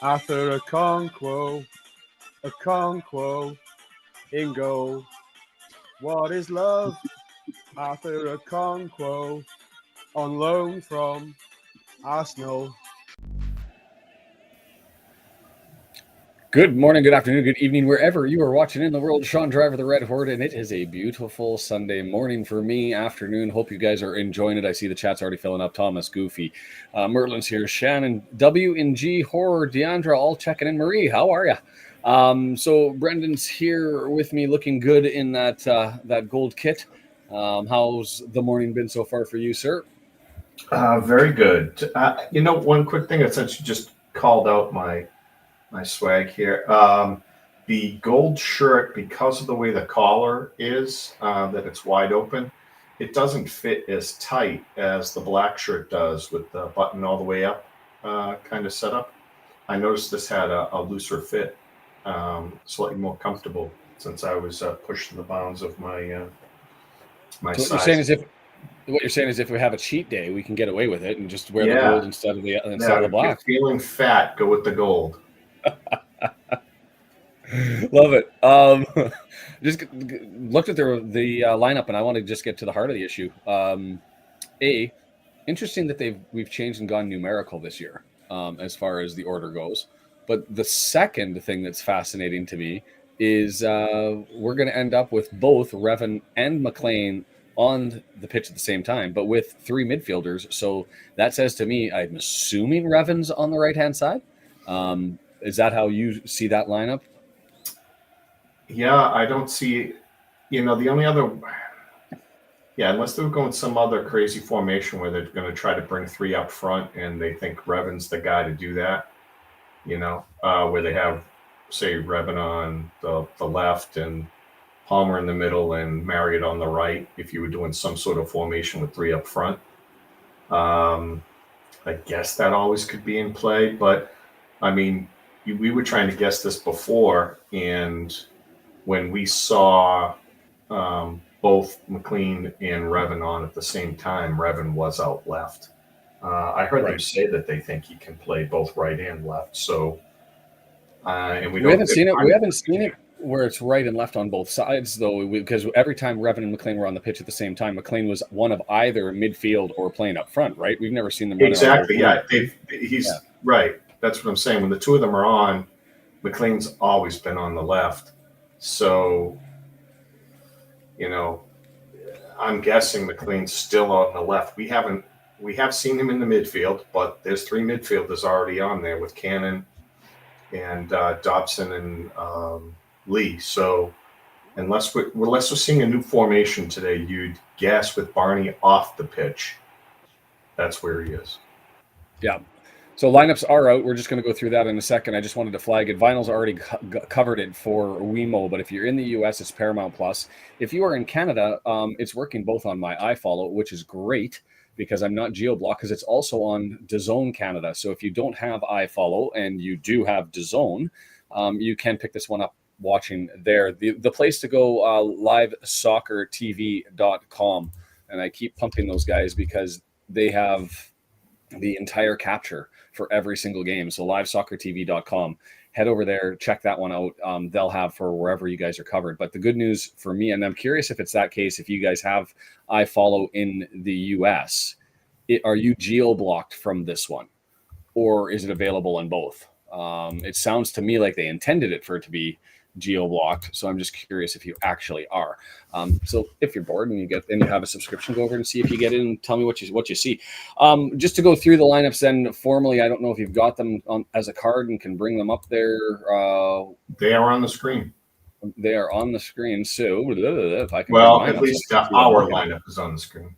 After a conquo, in goal. What is love? After a conquo, on loan from Arsenal. Good morning, good afternoon, good evening, wherever you are watching in the world. Sean Driver, the Red Horde, and it is a beautiful Sunday morning for me, afternoon. Hope you guys are enjoying it. I see the chat's already filling up. Thomas, Goofy, Merlin's here, Shannon, W and G, Horror, Deandra, all checking in. Marie, how are you? So Brendan's here with me, looking good in that gold kit. How's the morning been so far for you, sir? Very good. One quick thing, since you just called out my swag here. The gold shirt, because of the way the collar is, that it's wide open, it doesn't fit as tight as the black shirt does with the button all the way up kind of setup. I noticed this had a looser fit, slightly more comfortable since I was pushed to the bounds of my size. What you're saying is if we have a cheat day, we can get away with it and just wear the gold instead of the black. If you're feeling fat, go with the gold. Love it. Just looked at the lineup, and I want to just get to the heart of the issue. Interesting that we've changed and gone numerical this year as far as the order goes. But the second thing that's fascinating to me is we're going to end up with both Revan and McLean on the pitch at the same time, but with three midfielders. So that says to me, I'm assuming Revan's on the right-hand side. Is that how you see that lineup? Yeah, I don't see, the only other, unless they're going some other crazy formation where they're going to try to bring three up front and they think Revan's the guy to do that, where they have, say, Revan on the left and Palmer in the middle and Marriott on the right, if you were doing some sort of formation with three up front. I guess that always could be in play, but I mean, we were trying to guess this before, and when we saw both McLean and Revan on at the same time, Revan was out left. I heard them say that they think he can play both right and left. So, and we haven't seen it. We haven't seen it where it's right and left on both sides, though, because every time Revan and McLean were on the pitch at the same time, McLean was one of either midfield or playing up front. Right? We've never seen them run exactly. Yeah, he's right. That's what I'm saying. When the two of them are on, McLean's always been on the left. So, I'm guessing McLean's still on the left. We have seen him in the midfield, but there's three midfielders already on there with Cannon and Dobson and Lee. So unless we're seeing a new formation today, you'd guess with Barney off the pitch, that's where he is. Yeah. So lineups are out. We're just going to go through that in a second. I just wanted to flag it. Vinyl's already covered it for Wemo, but if you're in the US, it's Paramount Plus. If you are in Canada, it's working both on my iFollow, which is great because I'm not geo-blocked, because it's also on DAZN Canada. So if you don't have iFollow and you do have DAZN, you can pick this one up watching there. The place to go, livesoccertv.com. And I keep pumping those guys because they have the entire capture for every single game. So livesoccertv.com. Head over there, check that one out. They'll have for wherever you guys are covered. But the good news for me, and I'm curious if it's that case, if you guys have iFollow in the US, are you geo-blocked from this one? Or is it available in both? It sounds to me like they intended it for it to be geo-blocked, so I'm just curious if you actually are. So if you're bored and you have a subscription, go over and see if you get in and tell me what you see. Just to go through the lineups then formally, I don't know if you've got them as a card and can bring them up there. They are on the screen. They are on the screen. So if I can, at least our lineup is on the screen.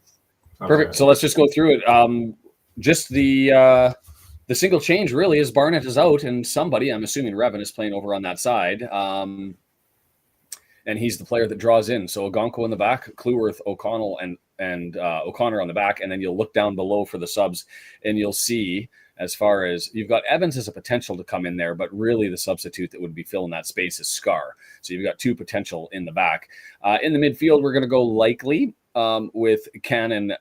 Perfect. So let's just go through it. Just the the single change really is Barnett is out, and somebody, I'm assuming Revan, is playing over on that side. And he's the player that draws in. So Ogonko in the back, Cluworth, O'Connell, and O'Connor on the back. And then you'll look down below for the subs, and you'll see, as far as you've got Evans as a potential to come in there, but really the substitute that would be filling that space is Scar. So you've got two potential in the back. In the midfield, we're going to go likely with Cannon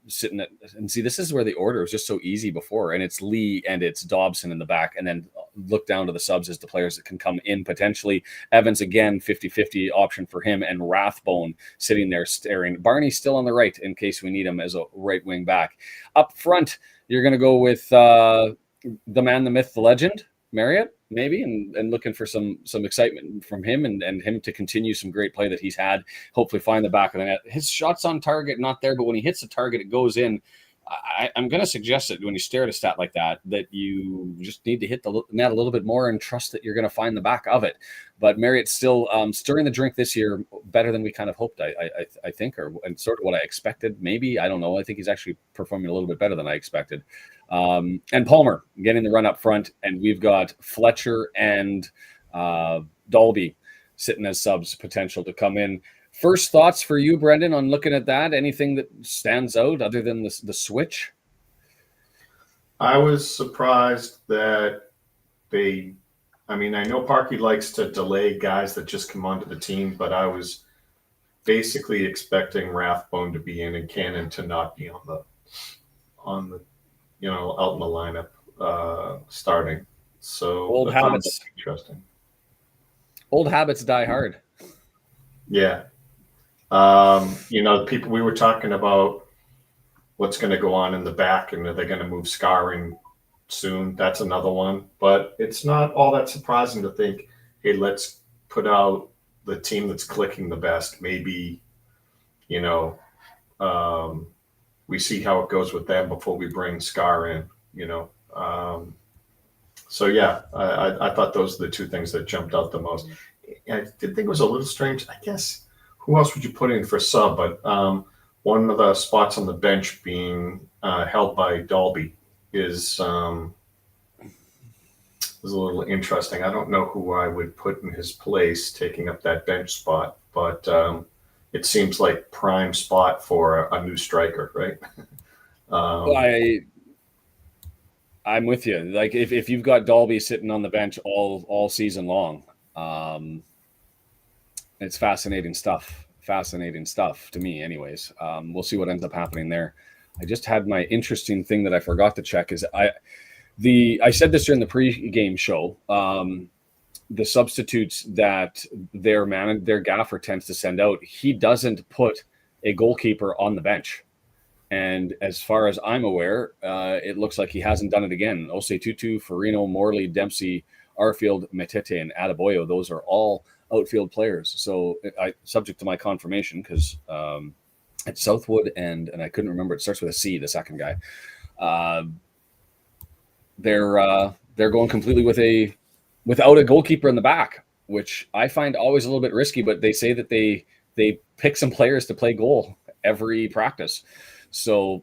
sitting at, and see, this is where the order was just so easy before, and it's Lee and it's Dobson in the back, and then look down to the subs as the players that can come in potentially. Evans again, 50-50 option for him, and Rathbone sitting there staring. Barney still on the right in case we need him as a right wing back. Up front, you're going to go with the man, the myth, the legend, Marriott, maybe, and looking for some excitement from him and him to continue some great play that he's had. Hopefully find the back of the net. His shots on target, not there, but when he hits the target, it goes in. I'm going to suggest that when you stare at a stat like that, that you just need to hit the net a little bit more and trust that you're going to find the back of it. But Marriott's still stirring the drink this year better than we kind of hoped, I think, and sort of what I expected. Maybe, I don't know. I think he's actually performing a little bit better than I expected. And Palmer getting the run up front, and we've got Fletcher and Dalby sitting as subs potential to come in. First thoughts for you, Brendan, on looking at that? Anything that stands out other than the switch? I was surprised that I know Parky likes to delay guys that just come onto the team, but I was basically expecting Rathbone to be in and Cannon to not be on the out in the lineup starting. So old habits. Interesting. Old habits die hard. Yeah. People, we were talking about what's going to go on in the back, and are they going to move Scar in soon? That's another one. But it's not all that surprising to think, hey, let's put out the team that's clicking the best. Maybe, we see how it goes with them before we bring Scar in, So, yeah, I thought those are the two things that jumped out the most. I did think it was a little strange, I guess. Who else would you put in for sub? But one of the spots on the bench being held by Dalby is a little interesting. I don't know who I would put in his place taking up that bench spot, but it seems like prime spot for a new striker, right? I'm with you. Like if you've got Dalby sitting on the bench all season long, it's fascinating stuff to me anyways. We'll see what ends up happening there. I just had my interesting thing that I forgot to check is I said this during the pre-game show. The substitutes that their gaffer tends to send out, he doesn't put a goalkeeper on the bench. And as far as I'm aware, it looks like he hasn't done it again. Osei Tutu, Farino, Morley, Dempsey, Arfield, Metete, and Adebayo, those are all outfield players. So subject to my confirmation, because it's Southwood and I couldn't remember. It starts with a C, the second guy. They're going completely without a goalkeeper in the back, which I find always a little bit risky, but they say that they pick some players to play goal every practice. So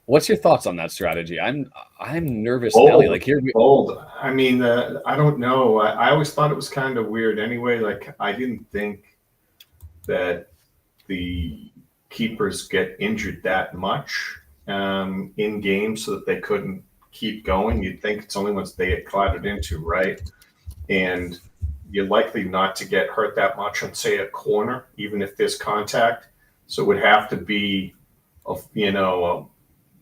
what's your thoughts on that strategy? I'm nervous, Nelly. Like here, bold. I mean, I don't know. I always thought it was kind of weird anyway. Like I didn't think that the keepers get injured that much in games so that they couldn't keep going. You'd think it's only once they get clattered into, right? And you're likely not to get hurt that much on, say, a corner, even if there's contact. So it would have to be,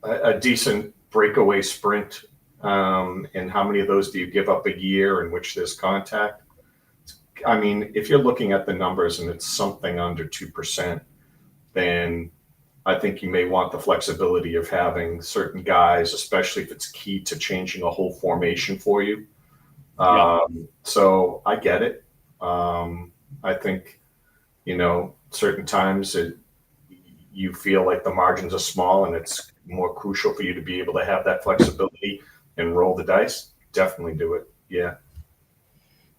a decent breakaway sprint. And how many of those do you give up a year in which there's contact? I mean, if you're looking at the numbers and it's something under 2%, then I think you may want the flexibility of having certain guys, especially if it's key to changing a whole formation for you. So I get it. I think, certain times you feel like the margins are small and it's more crucial for you to be able to have that flexibility and roll the dice. Definitely do it. Yeah.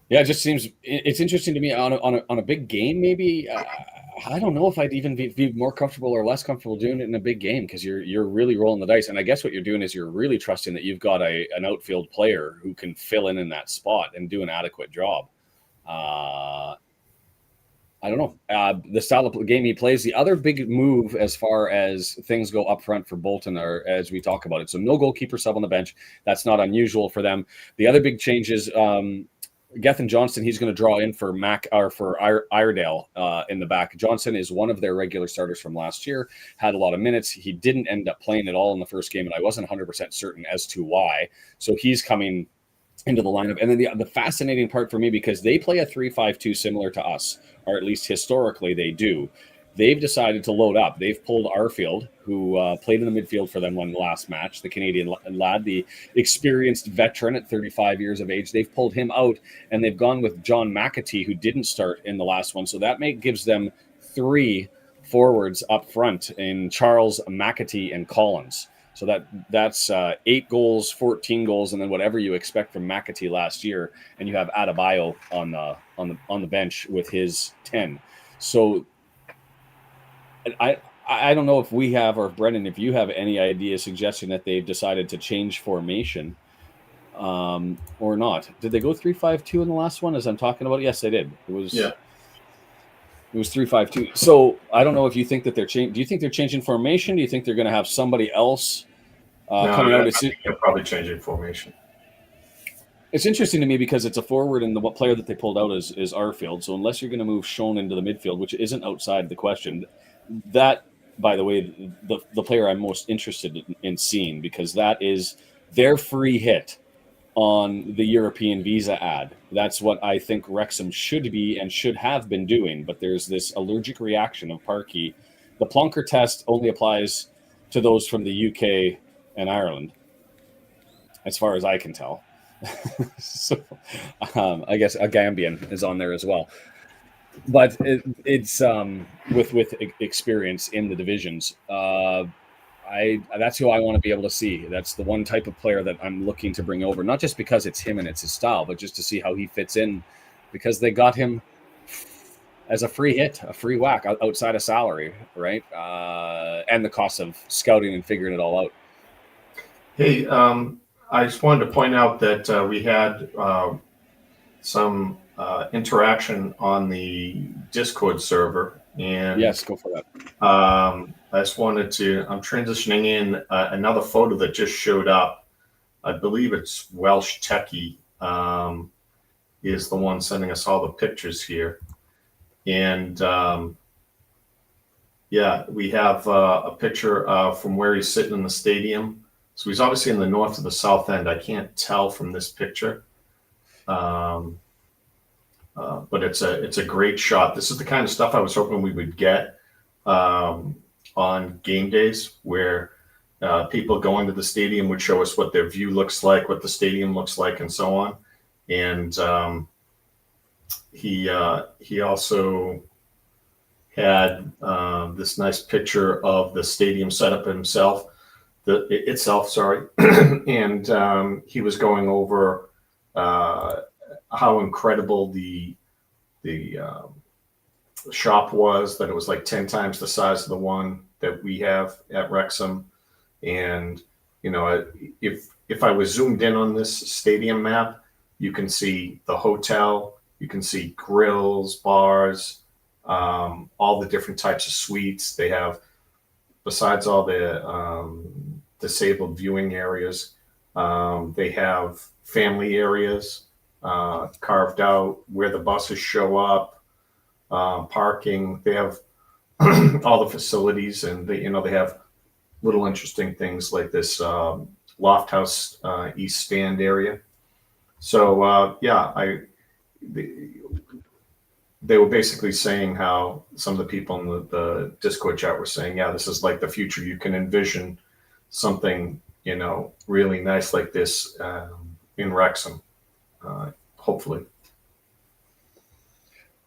Yeah, it just seems it's interesting to me on a big game. Maybe I don't know if I'd even be more comfortable or less comfortable doing it in a big game, because you're really rolling the dice. And I guess what you're doing is you're really trusting that you've got an outfield player who can fill in that spot and do an adequate job. I don't know. The style of game he plays, the other big move as far as things go up front for Bolton are, as we talk about it. So no goalkeeper sub on the bench. That's not unusual for them. The other big change is Gethin Johnston. He's going to draw in for Iredale in the back. Johnson is one of their regular starters from last year, had a lot of minutes. He didn't end up playing at all in the first game, and I wasn't 100% certain as to why. So he's coming into the lineup. And then the fascinating part for me, because they play a 3-5-2 similar to us, or at least historically they do. They've decided to load up. They've pulled Arfield, who played in the midfield for them one last match, the Canadian lad, the experienced veteran at 35 years of age. They've pulled him out, and they've gone with John McAtee, who didn't start in the last one. So that gives them 3 forwards up front in Charles, McAtee, and Collins. So that's 8 goals, 14 goals, and then whatever you expect from McAtee last year, and you have Adebayo on the bench with his 10. So I don't know if we have, or if Brendan, if you have any idea suggesting that they've decided to change formation or not. Did they go 3-5-2 in the last one? As I'm talking about, yes, they did. It was 3-5-2. So I don't know if you think that they're changing. Do you think they're changing formation? Do you think they're going to have somebody else coming out? I think they're probably changing formation. It's interesting to me because it's a forward, and the player that they pulled out is Arfield. So unless you're going to move Schoen into the midfield, which isn't outside the question, that, by the way, the player I'm most interested in seeing, because that is their free hit on the European visa ad. That's what I think Wrexham should be and should have been doing, but there's this allergic reaction of Parky. The Plonker test only applies to those from the UK and Ireland, as far as I can tell. So I guess a Gambian is on there as well. But it's with experience in the divisions. That's who I want to be able to see. That's the one type of player that I'm looking to bring over, not just because it's him and it's his style, but just to see how he fits in, because they got him as a free hit, a free whack outside of salary, right? And the cost of scouting and figuring it all out. Hey, I just wanted to point out that we had some interaction on the Discord server, and yes, go for that. I just wanted to. I'm transitioning in another photo that just showed up. I believe it's Welsh Techie is the one sending us all the pictures here, and we have a picture from where he's sitting in the stadium. So he's obviously in the north to the south end. I can't tell from this picture. But it's a great shot. This is the kind of stuff I was hoping we would get on game days, where people going to the stadium would show us what their view looks like, what the stadium looks like, and so on. And he also had this nice picture of the stadium setup itself. And he was going over how incredible the shop was, that it was like 10 times the size of the one that we have at Wrexham. And, you know, if I was zoomed in on this stadium map, you can see the hotel, you can see grills, bars, all the different types of suites they have, besides all the disabled viewing areas. They have family areas carved out where the buses show up, parking. They have all the facilities, and they have little interesting things like this loft house east stand area. So they were basically saying how some of the people in the Discord chat were saying, yeah, this is like the future. You can envision something, really nice like this in Wrexham, hopefully.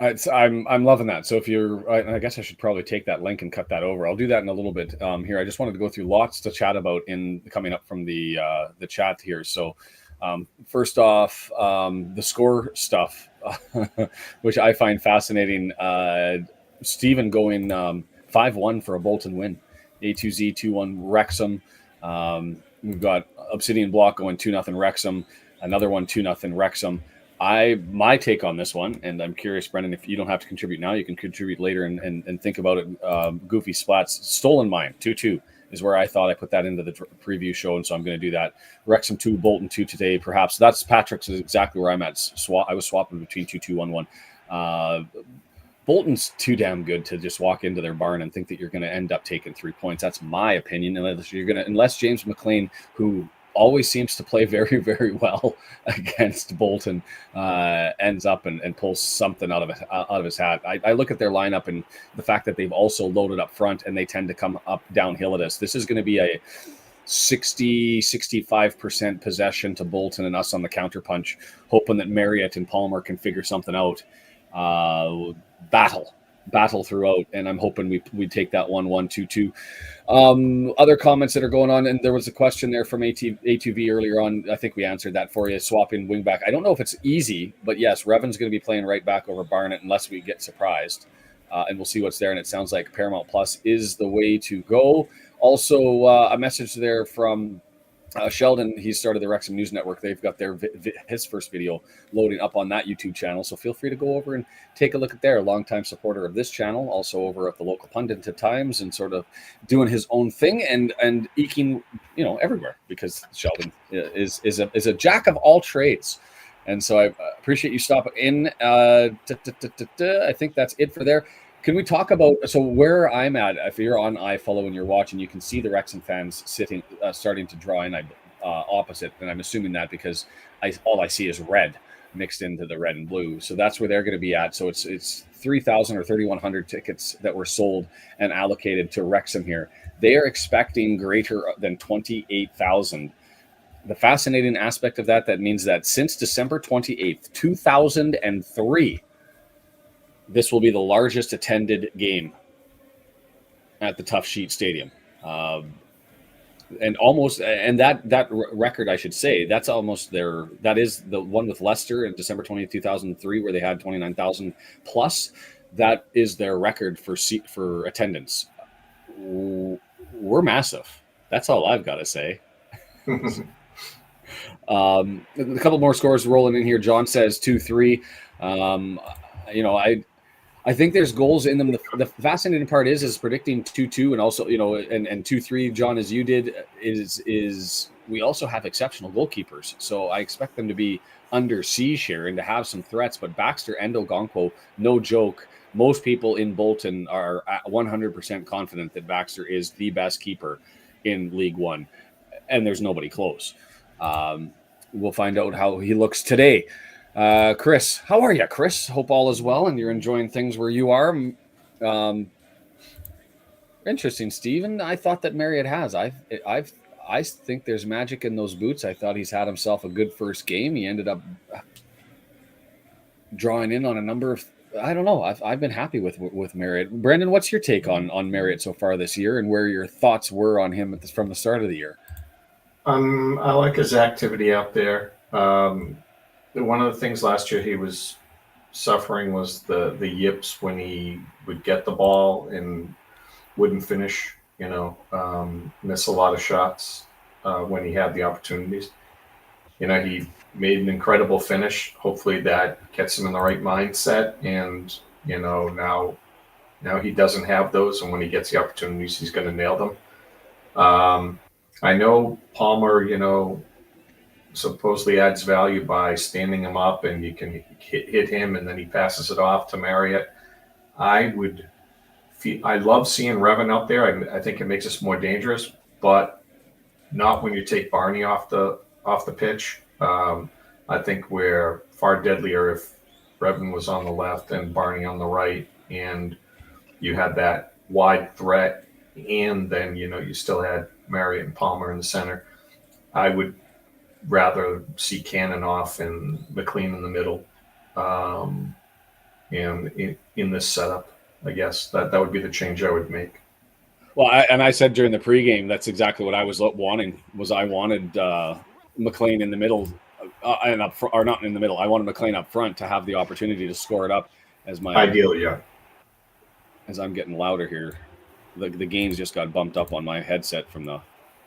I'm loving that. So if I guess I should probably take that link and cut that over. I'll do that in a little bit here. I just wanted to go through lots to chat about coming up from the chat here. So first off, the score stuff, which I find fascinating. Stephen going 5-1 for a Bolton win. A2Z 2-1 Wrexham. We've got Obsidian Block going 2-0 Wrexham. Another one 2-0 Wrexham. My take on this one, and I'm curious, Brendan, if you don't have to contribute now, you can contribute later and think about it. Goofy Splats, stolen mine, 2-2 is where I thought I put that into the preview show, and so I'm going to do that. Wrexham 2, Bolton 2 today, perhaps. That's Patrick's is exactly where I'm at. I was swapping between 2-2, 1-1. Bolton's too damn good to just walk into their barn and think that you're going to end up taking 3 points. That's my opinion. Unless James McLean, who always seems to play very, very well against Bolton, ends up and pulls something out of his hat. I look at their lineup and the fact that they've also loaded up front and they tend to come up downhill at us. This is going to be a 65% possession to Bolton and us on the counterpunch, hoping that Marriott and Palmer can figure something out. Battle throughout, and I'm hoping we take that 1-1, 2-2. Other comments that are going on, and there was a question there from ATV earlier on. I think we answered that for you. Swapping wing back. I don't know if it's easy, but yes, Revan's going to be playing right back over Barnett unless we get surprised, and we'll see what's there. And it sounds like Paramount Plus is the way to go. Also, a message there from Sheldon. He started the Wrexham News Network. They've got his first video loading up on that YouTube channel, so feel free to go over and take a look at there. A longtime supporter of this channel, also over at the local pundit at times, and sort of doing his own thing and eking, everywhere, because Sheldon is a jack of all trades. And so I appreciate you stopping in. I think that's it for there. Can we talk about, so where I'm at, if you're on iFollow and you're watching, you can see the Wrexham fans sitting, starting to draw in opposite. And I'm assuming that because all I see is red mixed into the red and blue. So that's where they're going to be at. So it's 3,000 or 3,100 tickets that were sold and allocated to Wrexham here. They are expecting greater than 28,000. The fascinating aspect of that means that since December 28th, 2003, this will be the largest attended game at the Tough Sheet Stadium. And that record, I should say, that's almost that is the one with Leicester in December 20th, 2003, where they had 29,000 plus. That is their record for attendance. We're massive. That's all I've got to say. A couple more scores rolling in here. John says 2-3. I think there's goals in them. The fascinating part is predicting 2-2 and also, and 2-3, John, as you did, is we also have exceptional goalkeepers. So I expect them to be under siege here and to have some threats. But Baxter and Ogonkwo, no joke. Most people in Bolton are 100% confident that Baxter is the best keeper in League One. And there's nobody close. We'll find out how he looks today. Chris, how are you, Chris? Hope all is well and you're enjoying things where you are. Interesting, Stephen. I thought that Marriott has. I think there's magic in those boots. I thought he's had himself a good first game. He ended up drawing in on a number of. I don't know. I've been happy with Marriott. Brendan, what's your take on Marriott so far this year, and where your thoughts were on him from the start of the year? I like his activity out there. One of the things last year he was suffering was the yips when he would get the ball and wouldn't finish, miss a lot of shots when he had the opportunities. He made an incredible finish. Hopefully that gets him in the right mindset. And, now he doesn't have those. And when he gets the opportunities, he's going to nail them. I know Palmer, supposedly adds value by standing him up and you can hit him and then he passes it off to Marriott. I love seeing Revan out there. I think it makes us more dangerous, but not when you take Barney off the pitch. I think we're far deadlier if Revan was on the left and Barney on the right, and you had that wide threat, and then you still had Marriott and Palmer in the center. I would rather see Cannon off and McLean in the middle, and in this setup, I guess that would be the change I would make. Well, I said during the pregame, that's exactly what I was wanting. I wanted McLean in the middle, and or not in the middle. I wanted McLean up front to have the opportunity to score it up as my ideal. Yeah. as I'm getting louder here, the gains just got bumped up on my headset from the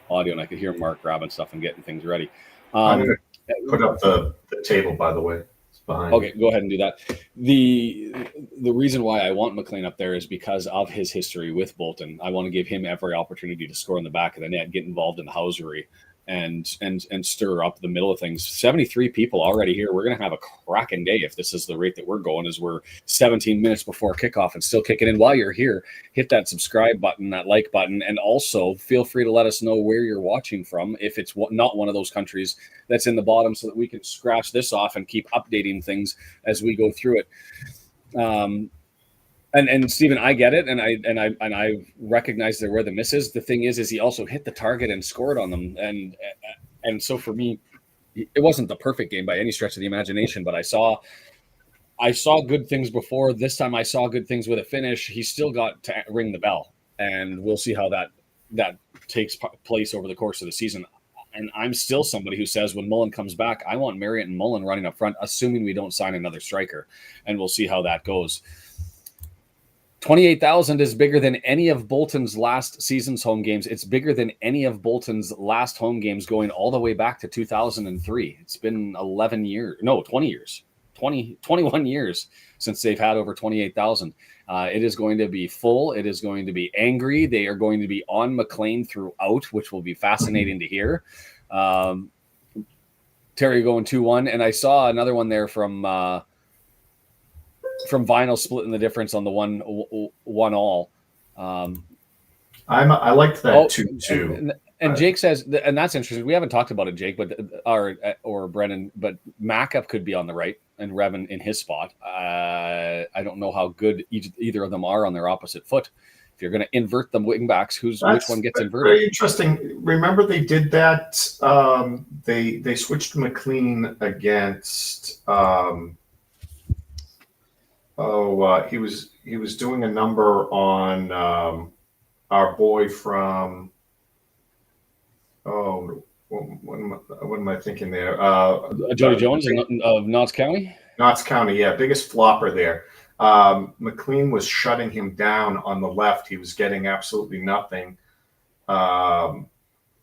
audio, and I could hear Mark grabbing stuff and getting things ready. I'm going to put up the table, by the way. It's behind. Okay, go ahead and do that. The reason why I want McLean up there is because of his history with Bolton. I want to give him every opportunity to score in the back of the net, get involved in the housery, and stir up the middle of things. 73 people already here. We're going to have a cracking day if this is the rate that we're going, as we're 17 minutes before kickoff and still kicking in. While you're here, hit that subscribe button, that like button, and also feel free to let us know where you're watching from, if it's not one of those countries that's in the bottom, so that we can scratch this off and keep updating things as we go through it. And Stephen, I get it, and I recognize there were the misses. The thing is he also hit the target and scored on them, and so for me, it wasn't the perfect game by any stretch of the imagination. But I saw good things before. This time, I saw good things with a finish. He still got to ring the bell, and we'll see how that takes place over the course of the season. And I'm still somebody who says when Mullen comes back, I want Marriott and Mullen running up front, assuming we don't sign another striker, and we'll see how that goes. 28,000 is bigger than any of Bolton's last season's home games. It's bigger than any of Bolton's last home games going all the way back to 2003. It's been 20 years, 21 years since they've had over 28,000. It is going to be full. It is going to be angry. They are going to be on McLean throughout, which will be fascinating to hear. Terry going 2-1. And I saw another one there from Vinyl splitting the difference on the 1-1 I liked that 2-2. And Jake says, and that's interesting. We haven't talked about it, Jake, but or Brennan, but Mackup could be on the right and Revan in his spot. I don't know how good either of them are on their opposite foot. If you're going to invert them wing backs, which one gets inverted? Very interesting. Remember they did that. They switched McLean against. He was doing a number on our boy from. What am I thinking there? Jody Jones of Notts County. Notts County, yeah, biggest flopper there. McLean was shutting him down on the left. He was getting absolutely nothing, and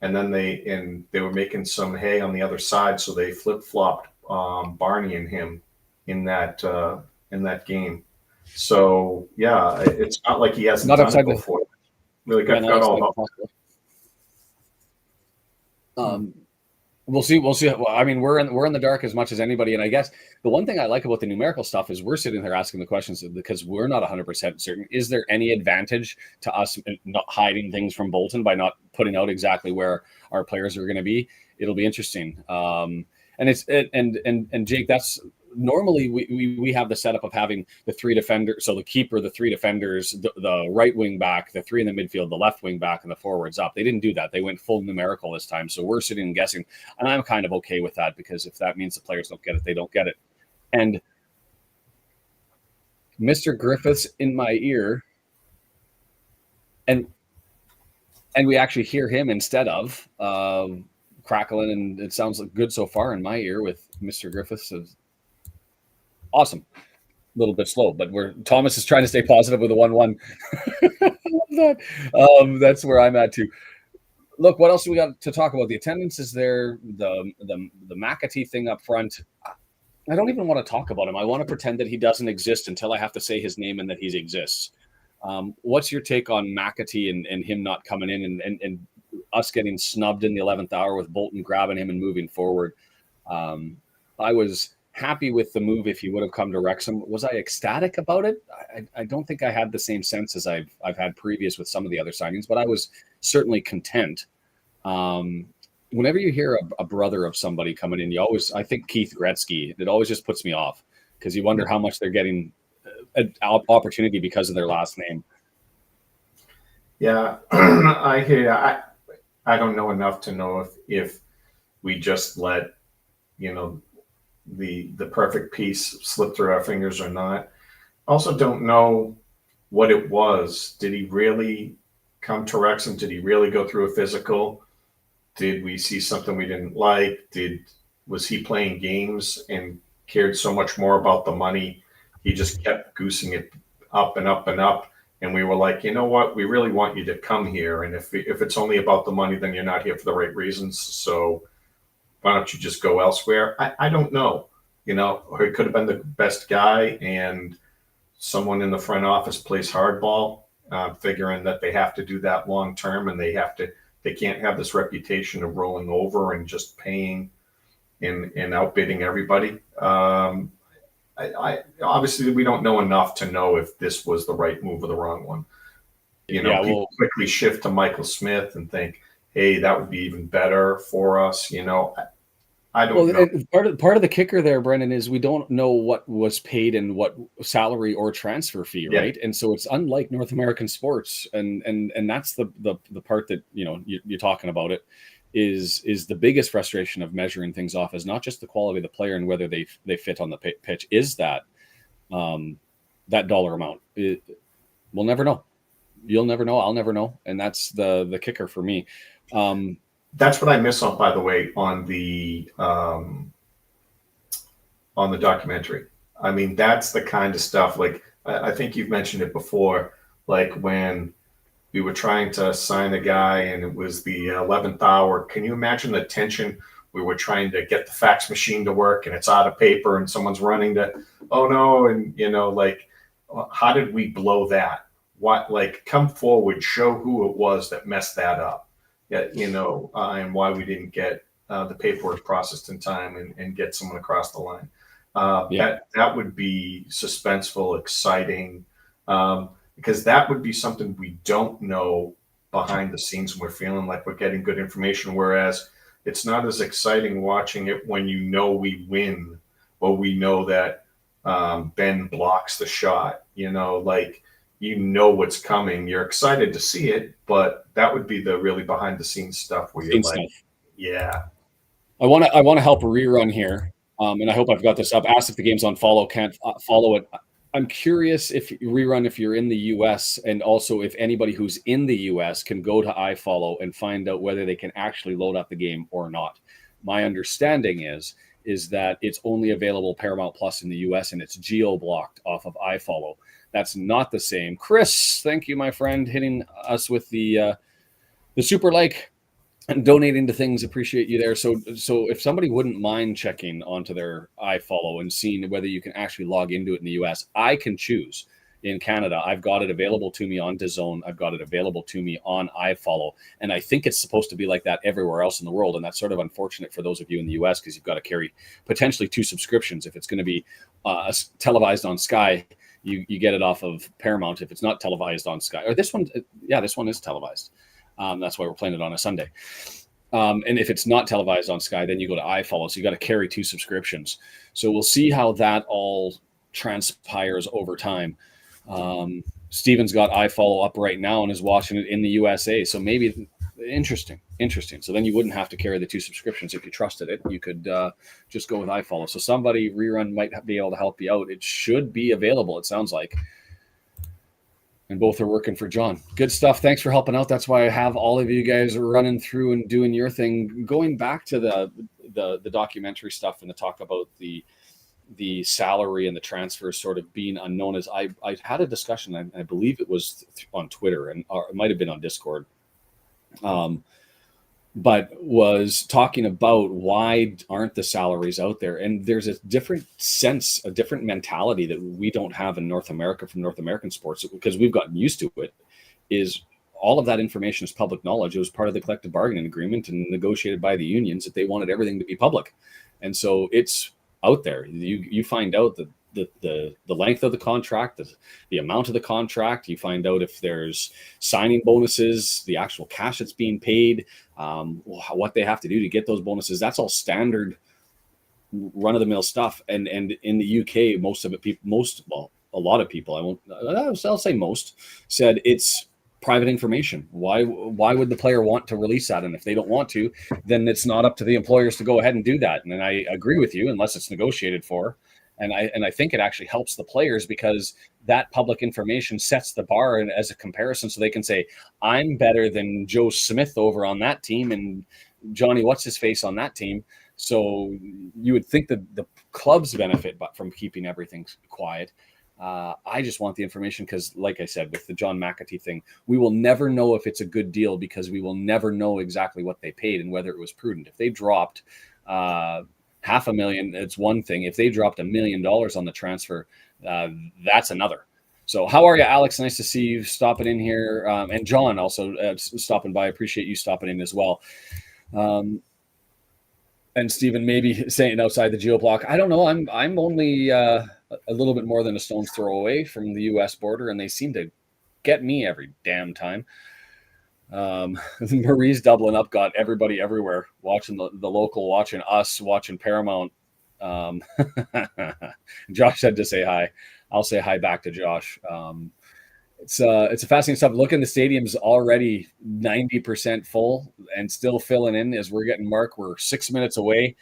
then they were making some hay on the other side, so they flip flopped Barney and him in that game. So yeah, it's not like he hasn't done it before. Really got all up. We'll see. Well, I mean, we're in the dark as much as anybody, and I guess the one thing I like about the numerical stuff is we're sitting there asking the questions because we're not 100% certain. Is there any advantage to us not hiding things from Bolton by not putting out exactly where our players are going to be? It'll be interesting. And Jake, that's normally we have the setup of having the three defenders, so the keeper, the three defenders, the right wing back, the three in the midfield, the left wing back, and the forwards up. They didn't do that. They went full numerical this time. So we're sitting and guessing, and I'm kind of okay with that because if that means the players don't get it, they don't get it. And Mr. Griffiths in my ear, and we actually hear him instead of crackling, and it sounds good so far in my ear with Mr. Griffiths. Awesome. A little bit slow, but Thomas is trying to stay positive with a 1-1. I love that. That's where I'm at too. Look, what else do we got to talk about? The attendance is there. The McAtee thing up front. I don't even want to talk about him. I want to pretend that he doesn't exist until I have to say his name and that he exists. What's your take on McAtee and him not coming in and us getting snubbed in the 11th hour with Bolton grabbing him and moving forward? I was happy with the move if he would have come to Wrexham. Was I ecstatic about it? I don't think I had the same sense as I've had previous with some of the other signings, but I was certainly content. Whenever you hear a brother of somebody coming in, I think Keith Gretzky, it always just puts me off because you wonder how much they're getting an opportunity because of their last name. Yeah, I hear. I don't know enough to know if we just let the perfect piece slip through our fingers or not. Also don't know what it was. Did he really come to Wrexham? Did he really go through a physical? Did we see something we didn't like? Was he playing games and cared so much more about the money? He just kept goosing it up and up and up. And we were like, you know what? We really want you to come here. And if it's only about the money, then you're not here for the right reasons. So why don't you just go elsewhere? I don't know. Or he could have been the best guy, and someone in the front office plays hardball, figuring that they have to do that long term, and they can't have this reputation of rolling over and just paying and outbidding everybody. I obviously we don't know enough to know if this was the right move or the wrong one. People quickly shift to Michael Smith and think, hey, that would be even better for us. I don't know. Part of the kicker there, Brendan, is we don't know what was paid and what salary or transfer fee, right? And so it's unlike North American sports, and that's the part that you're talking about. It is the biggest frustration of measuring things off is not just the quality of the player and whether they fit on the pitch. Is that dollar amount? We'll never know. You'll never know. I'll never know, and that's the kicker for me. That's what I miss on, by the way, on the documentary. I mean, that's the kind of stuff. Like I think you've mentioned it before. Like when we were trying to sign a guy and it was the 11th hour. Can you imagine the tension? We were trying to get the fax machine to work and it's out of paper and someone's running to, oh no. And, how did we blow that? Come forward, show who it was that messed that up. And why we didn't get the paperwork processed in time and get someone across the line. That would be suspenseful, exciting, because that would be something we don't know behind the scenes when we're feeling like we're getting good information. Whereas it's not as exciting watching it when we win or we know that Ben blocks the shot. What's coming. You're excited to see it, but that would be the really behind the scenes stuff where you're yeah. I want to help a rerun here, and I hope I've got this up. Ask if the game's on follow. Can't follow it. I'm curious if you're in the US, and also if anybody who's in the US can go to iFollow and find out whether they can actually load up the game or not. My understanding is that it's only available Paramount Plus in the US and it's geo-blocked off of iFollow. That's not the same. Chris, thank you, my friend, hitting us with the super like and donating to things. Appreciate you there. So if somebody wouldn't mind checking onto their iFollow and seeing whether you can actually log into it in the US, I can choose. In Canada, I've got it available to me on DAZN. I've got it available to me on iFollow. And I think it's supposed to be like that everywhere else in the world. And that's sort of unfortunate for those of you in the US because you've got to carry potentially 2 subscriptions. If it's going to be televised on Sky, you get it off of Paramount. If it's not televised on Sky, or this one is televised. That's why we're playing it on a Sunday. And if it's not televised on Sky, then you go to iFollow. So you got to carry 2 subscriptions. So we'll see how that all transpires over time. Steven's got iFollow up right now and is watching it in the USA. So maybe interesting. So then you wouldn't have to carry the 2 subscriptions if you trusted it. You could just go with iFollow. So somebody rerun might be able to help you out. It should be available, it sounds like. And both are working for John. Good stuff. Thanks for helping out. That's why I have all of you guys running through and doing your thing. Going back to the documentary stuff and the talk about the salary and the transfer sort of being unknown, as I had a discussion, I believe it was on Twitter and it might have been on Discord, but was talking about why aren't the salaries out there? And there's a different sense, a different mentality that we don't have in North America from North American sports because we've gotten used to it. Is all of that information is public knowledge. It was part of the collective bargaining agreement and negotiated by the unions that they wanted everything to be public. And so it's out there. You find out the length of the contract, the amount of the contract. You find out if there's signing bonuses, the actual cash that's being paid, what they have to do to get those bonuses. That's all standard run-of-the-mill stuff. And in the UK, a lot of people, I'll say most, said it's private information. Why would the player want to release that? And if they don't want to, then it's not up to the employers to go ahead and do that. And I agree with you, unless it's negotiated for. And I think it actually helps the players because that public information sets the bar as a comparison, so they can say, I'm better than Joe Smith over on that team and Johnny what's his face on that team. So you would think that the clubs benefit from keeping everything quiet. I just want the information because, like I said, with the John McAtee thing, we will never know if it's a good deal because we will never know exactly what they paid and whether it was prudent. If they dropped $500,000, it's one thing. If they dropped $1 million on the transfer, that's another. So how are you, Alex? Nice to see you stopping in here. And John also stopping by. I appreciate you stopping in as well. And Stephen maybe saying outside the geo-block. I don't know. I'm only a little bit more than a stone's throw away from the U.S. border, and they seem to get me every damn time. Marie's doubling up, got everybody everywhere, watching the local, watching us, watching Paramount. Josh said to say hi. I'll say hi back to Josh. It's a fascinating stuff. Looking, the stadium's already 90% full and still filling in as we're getting Mark. We're 6 minutes away.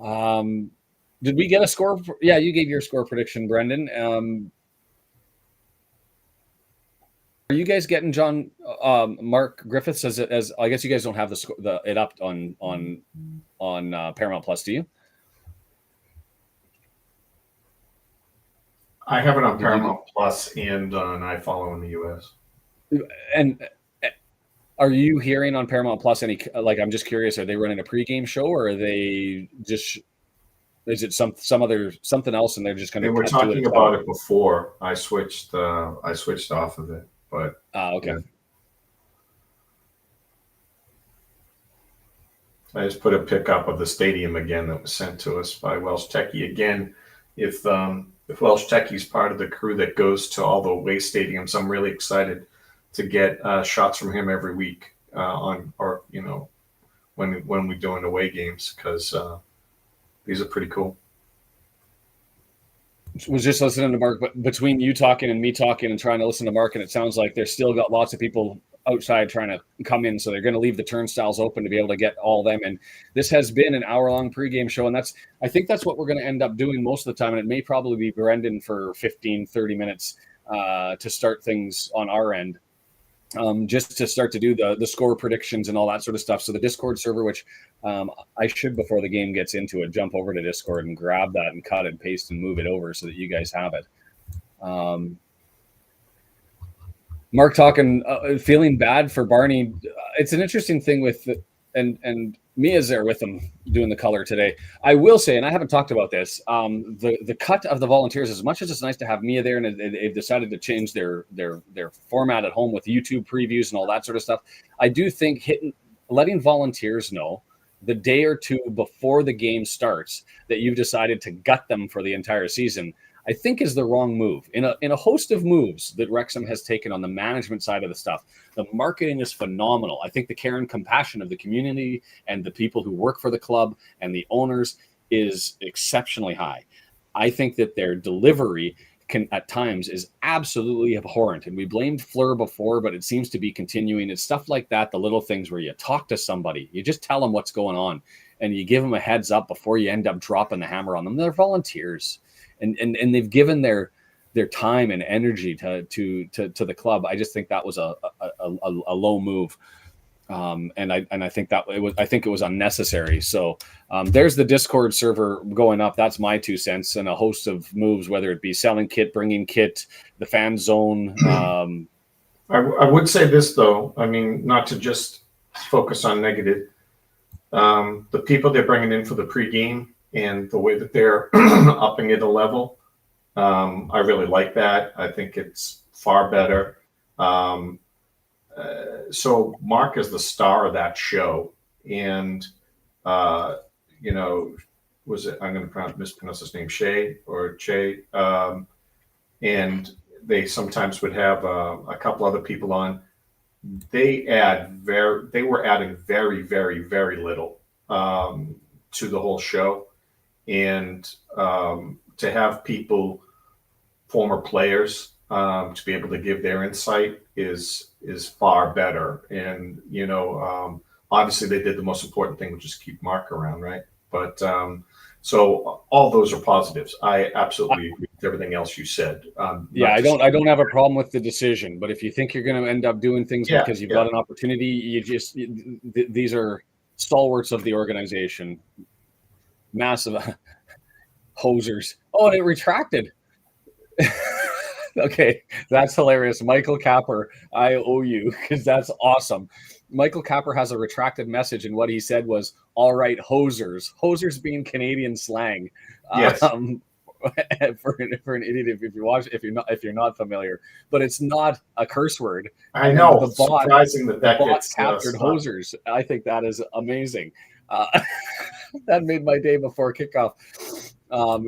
Did we get a score? Yeah, you gave your score prediction, Brendan. Are you guys getting John Mark Griffiths as I guess you guys don't have it up on Paramount Plus, do you? I have it on Paramount Plus and on iFollow in the US. And are you hearing on Paramount Plus any, like, I'm just curious, are they running a pregame show or are they just, is it something else and they're just going to? They were talking about it before I switched off of it, but okay. Yeah. I just put a pickup of the stadium again that was sent to us by Welsh Techie again. If Welsh Techie's part of the crew that goes to all the away stadiums, I'm really excited to get shots from him every week when we're doing away games because these are pretty cool. Was just listening to Mark, but between you talking and me talking and trying to listen to Mark, and it sounds like there's still got lots of people outside trying to come in, so they're going to leave the turnstiles open to be able to get all them. And this has been an hour-long pregame show, and I think that's what we're going to end up doing most of the time, and it may probably be Brendan for 15-30 minutes to start things on our end, just to start to do the score predictions and all that sort of stuff. So the Discord server, which I should, before the game gets into it, jump over to Discord and grab that and cut and paste and move it over so that you guys have it. Mark talking, feeling bad for Barney. It's an interesting thing with, and Mia's there with him doing the color today. I will say, and I haven't talked about this, the cut of the volunteers, as much as it's nice to have Mia there, and they've decided to change their format at home with YouTube previews and all that sort of stuff. I do think letting volunteers know the day or two before the game starts that you've decided to gut them for the entire season, I think is the wrong move. In a host of moves that Wrexham has taken on the management side of the stuff, the marketing is phenomenal. I think the care and compassion of the community and the people who work for the club and the owners is exceptionally high. I think that their delivery at times is absolutely abhorrent. And we blamed Fleur before, but it seems to be continuing. It's stuff like that, the little things where you talk to somebody, you just tell them what's going on, and you give them a heads up before you end up dropping the hammer on them. They're volunteers. And they've given their time and energy to the club. I just think that was a low move, and I think it was unnecessary. So there's the Discord server going up. That's my 2 cents, and a host of moves, whether it be selling kit, bringing kit, the fan zone. I would say this though. I mean, not to just focus on negative. The people they're bringing in for the pregame and the way that they're upping it a level, I really like that. I think it's far better. So Mark is the star of that show, and was it? I'm going to mispronounce his name, Che, and they sometimes would have a couple other people on. They were adding very, very, very little to the whole show. And to have people, former players, to be able to give their insight is far better. And obviously they did the most important thing, which is keep Mark around, right? But so all those are positives. I absolutely agree with everything else you said. I don't have a problem with the decision, but if you think you're going to end up doing things because you've got an opportunity, these are stalwarts of the organization. Massive hosers. Oh, and it retracted. Okay, that's hilarious. Michael Capper, I owe you because that's awesome. Michael Capper has a retracted message, and what he said was, "All right, hosers." Hosers being Canadian slang. Yes. For an idiot if you're not familiar, but it's not a curse word. I And know. the bot, Surprising that the bot gets captured stuck. hosers. I think that is amazing. That made my day before kickoff.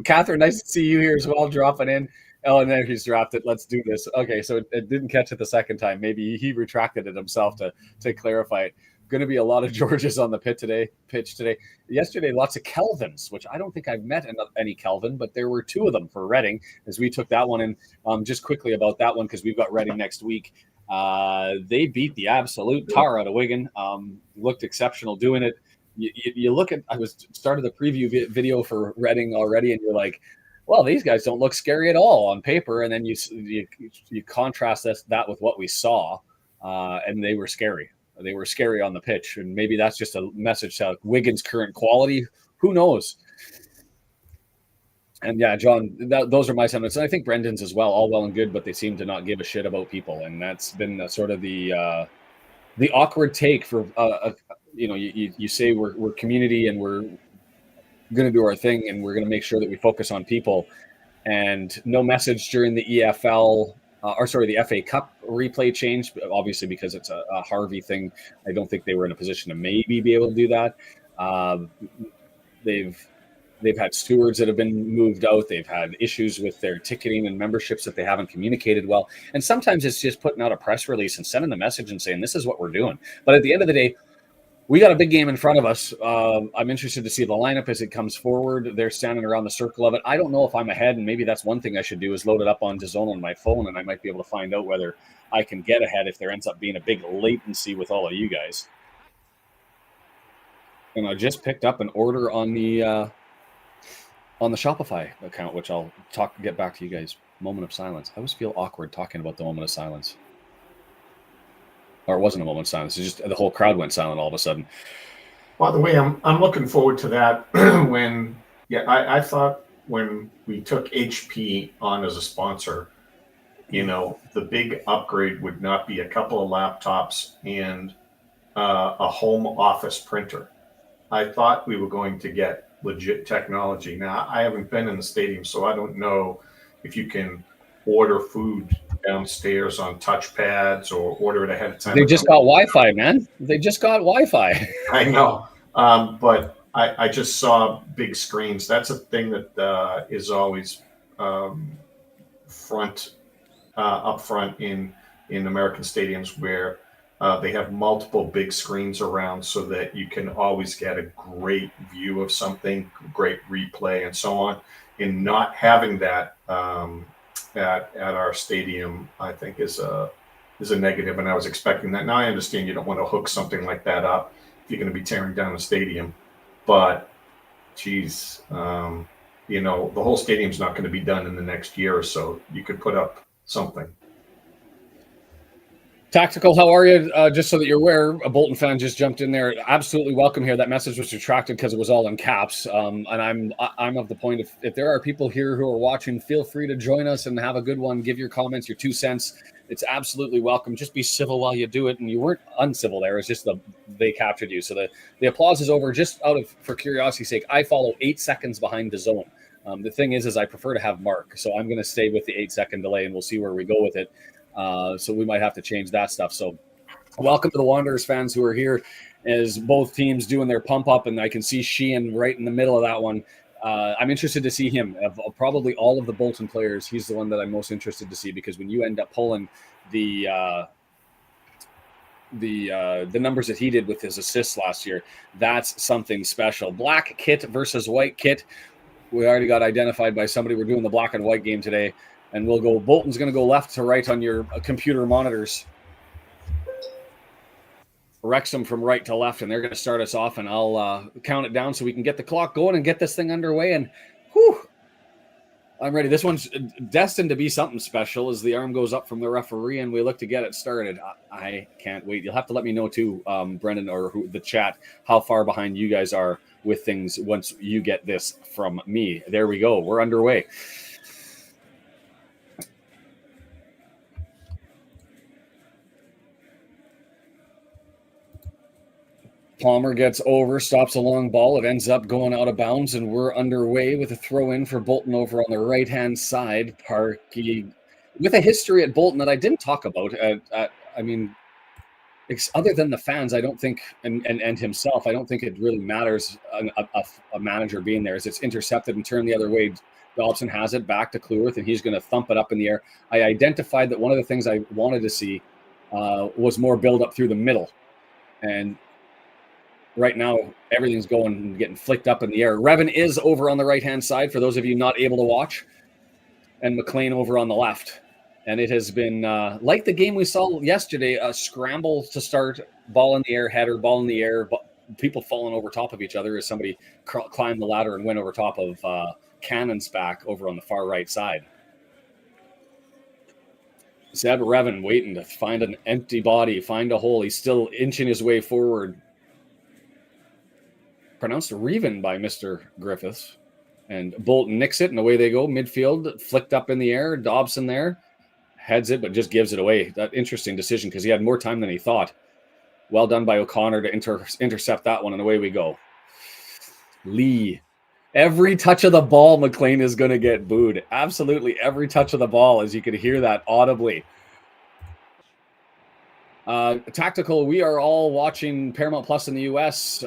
Catherine, nice to see you here as well, dropping in. Oh, and then he's dropped it. Let's do this. Okay, so it didn't catch it the second time. Maybe he retracted it himself to clarify it. Going to be a lot of Georges on the pitch today. Yesterday, lots of Kelvins, which I don't think I've met any Kelvin, but there were two of them for Reading as we took that one in. Just quickly about that one, because we've got Reading next week. They beat the absolute tar out of Wigan. Looked exceptional doing it. You look at, I was started the preview video for Reading already, and you're like, well, these guys don't look scary at all on paper. And then you contrast that with what we saw, and they were scary. They were scary on the pitch, and maybe that's just a message to Wigan's current quality. Who knows? And yeah, John, those are my sentiments. And I think Brendan's as well. All well and good, but they seem to not give a shit about people, and that's been sort of the awkward take for you say we're community and we're going to do our thing and we're going to make sure that we focus on people, and no message during the EFL. The FA Cup replay change, obviously because it's a Harvey thing. I don't think they were in a position to maybe be able to do that. They've had stewards that have been moved out. They've had issues with their ticketing and memberships that they haven't communicated well. And sometimes it's just putting out a press release and sending a message and saying, this is what we're doing. But at the end of the day, we got a big game in front of us. I'm interested to see the lineup as it comes forward. They're standing around the circle of it. I don't know if I'm ahead, and maybe that's one thing I should do is load it up on DAZN on my phone, and I might be able to find out whether I can get ahead if there ends up being a big latency with all of you guys. And I just picked up an order on the Shopify account, which I'll get back to you guys. Moment of silence. I always feel awkward talking about the moment of silence. Or it wasn't a moment of silence. It's just the whole crowd went silent all of a sudden. By the way, I'm looking forward to that. I thought when we took HP on as a sponsor, the big upgrade would not be a couple of laptops and a home office printer. I thought we were going to get legit technology. Now, I haven't been in the stadium, so I don't know if you can order food downstairs on touchpads or order it ahead of time. They just got Wi-Fi, man. They just got Wi-Fi. I know. But I just saw big screens. That's a thing that is always up front in American stadiums where they have multiple big screens around so that you can always get a great view of something, great replay and so on. And not having that at our stadium, I think is a negative, and I was expecting that. Now I understand you don't want to hook something like that up if you're going to be tearing down a stadium, but geez, the whole stadium's not going to be done in the next year or so. You could put up something. Tactical, how are you? Just so that you're aware, a Bolton fan just jumped in there. Absolutely welcome here. That message was retracted because it was all in caps. And I'm of the point, if there are people here who are watching, feel free to join us and have a good one. Give your comments, your 2 cents. It's absolutely welcome. Just be civil while you do it. And you weren't uncivil there. It's just they captured you. So the applause is over. Just for curiosity's sake, I follow 8 seconds behind DAZN. The thing is I prefer to have Mark. So I'm going to stay with the 8-second delay, and we'll see where we go with it. So we might have to change that stuff. So welcome to the Wanderers fans who are here as both teams doing their pump up, and I can see Sheehan right in the middle of that one. I'm interested to see him. Of probably all of the Bolton players, he's the one that I'm most interested to see, because when you end up pulling the numbers that he did with his assists last year, that's something special. Black kit versus white kit. We already got identified by somebody. We're doing the black and white game today. And we'll go, Bolton's going to go left to right on your computer monitors. Wrexham from right to left, and they're going to start us off, and I'll count it down so we can get the clock going and get this thing underway. And whew, I'm ready. This one's destined to be something special as the arm goes up from the referee and we look to get it started. I can't wait. You'll have to let me know too, Brendan, or the chat, how far behind you guys are with things once you get this from me. There we go. We're underway. Palmer gets over, stops a long ball. It ends up going out of bounds, and we're underway with a throw in for Bolton over on the right-hand side. Parkey, with a history at Bolton that I didn't talk about. I mean, other than the fans, I don't think, and himself, I don't think it really matters a manager being there. As it's intercepted and turned the other way, Dobson has it back to Cleworth, and he's going to thump it up in the air. I identified that one of the things I wanted to see was more build up through the middle, and right now, everything's going and getting flicked up in the air. Revan is over on the right-hand side, for those of you not able to watch, and McLean over on the left. And it has been, like the game we saw yesterday, a scramble to start, ball in the air, header, ball in the air, people falling over top of each other as somebody climbed the ladder and went over top of Cannon's back over on the far right side. Zeb Revan waiting to find an empty body, find a hole. He's still inching his way forward. Pronounced Reven by Mr. Griffiths. And Bolton nicks it, and away they go. Midfield, flicked up in the air. Dobson there. Heads it, but just gives it away. That interesting decision because he had more time than he thought. Well done by O'Connor to intercept that one, and away we go. Lee. Every touch of the ball, McLean is going to get booed. Absolutely every touch of the ball, as you could hear that audibly. Tactical, we are all watching Paramount Plus in the U.S.,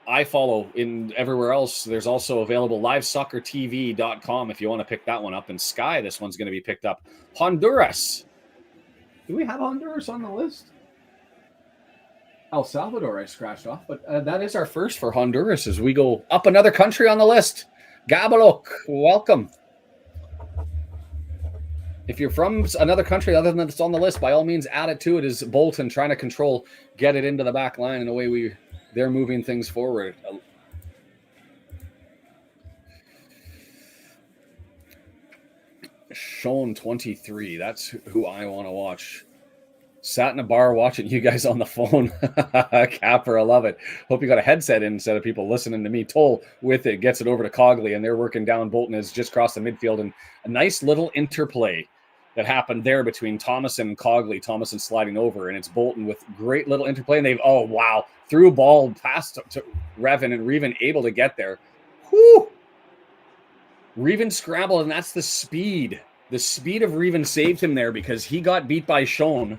I follow in everywhere else. There's also available livesoccertv.com if you want to pick that one up. And Sky, this one's going to be picked up. Honduras. Do we have Honduras on the list? El Salvador I scratched off, but that is our first for Honduras as we go up another country on the list. Gabalok, welcome. If you're from another country other than that's on the list, by all means add it to it. Is Bolton trying to control, get it into the back line, and away they're moving things forward. Sean 23. That's who I want to watch. Sat in a bar watching you guys on the phone. Capper, I love it. Hope you got a headset in instead of people listening to me. Toll with it, gets it over to Cogley, and they're working down. Bolton has just crossed the midfield, and a nice little interplay that happened there between Thomason and Cogley. Thomason sliding over, and it's Bolton with great little interplay. And oh, wow. Through ball past to Revan, and Reven able to get there. Whoo! Reven scrambled, and that's the speed. The speed of Reven saved him there because he got beat by Sean,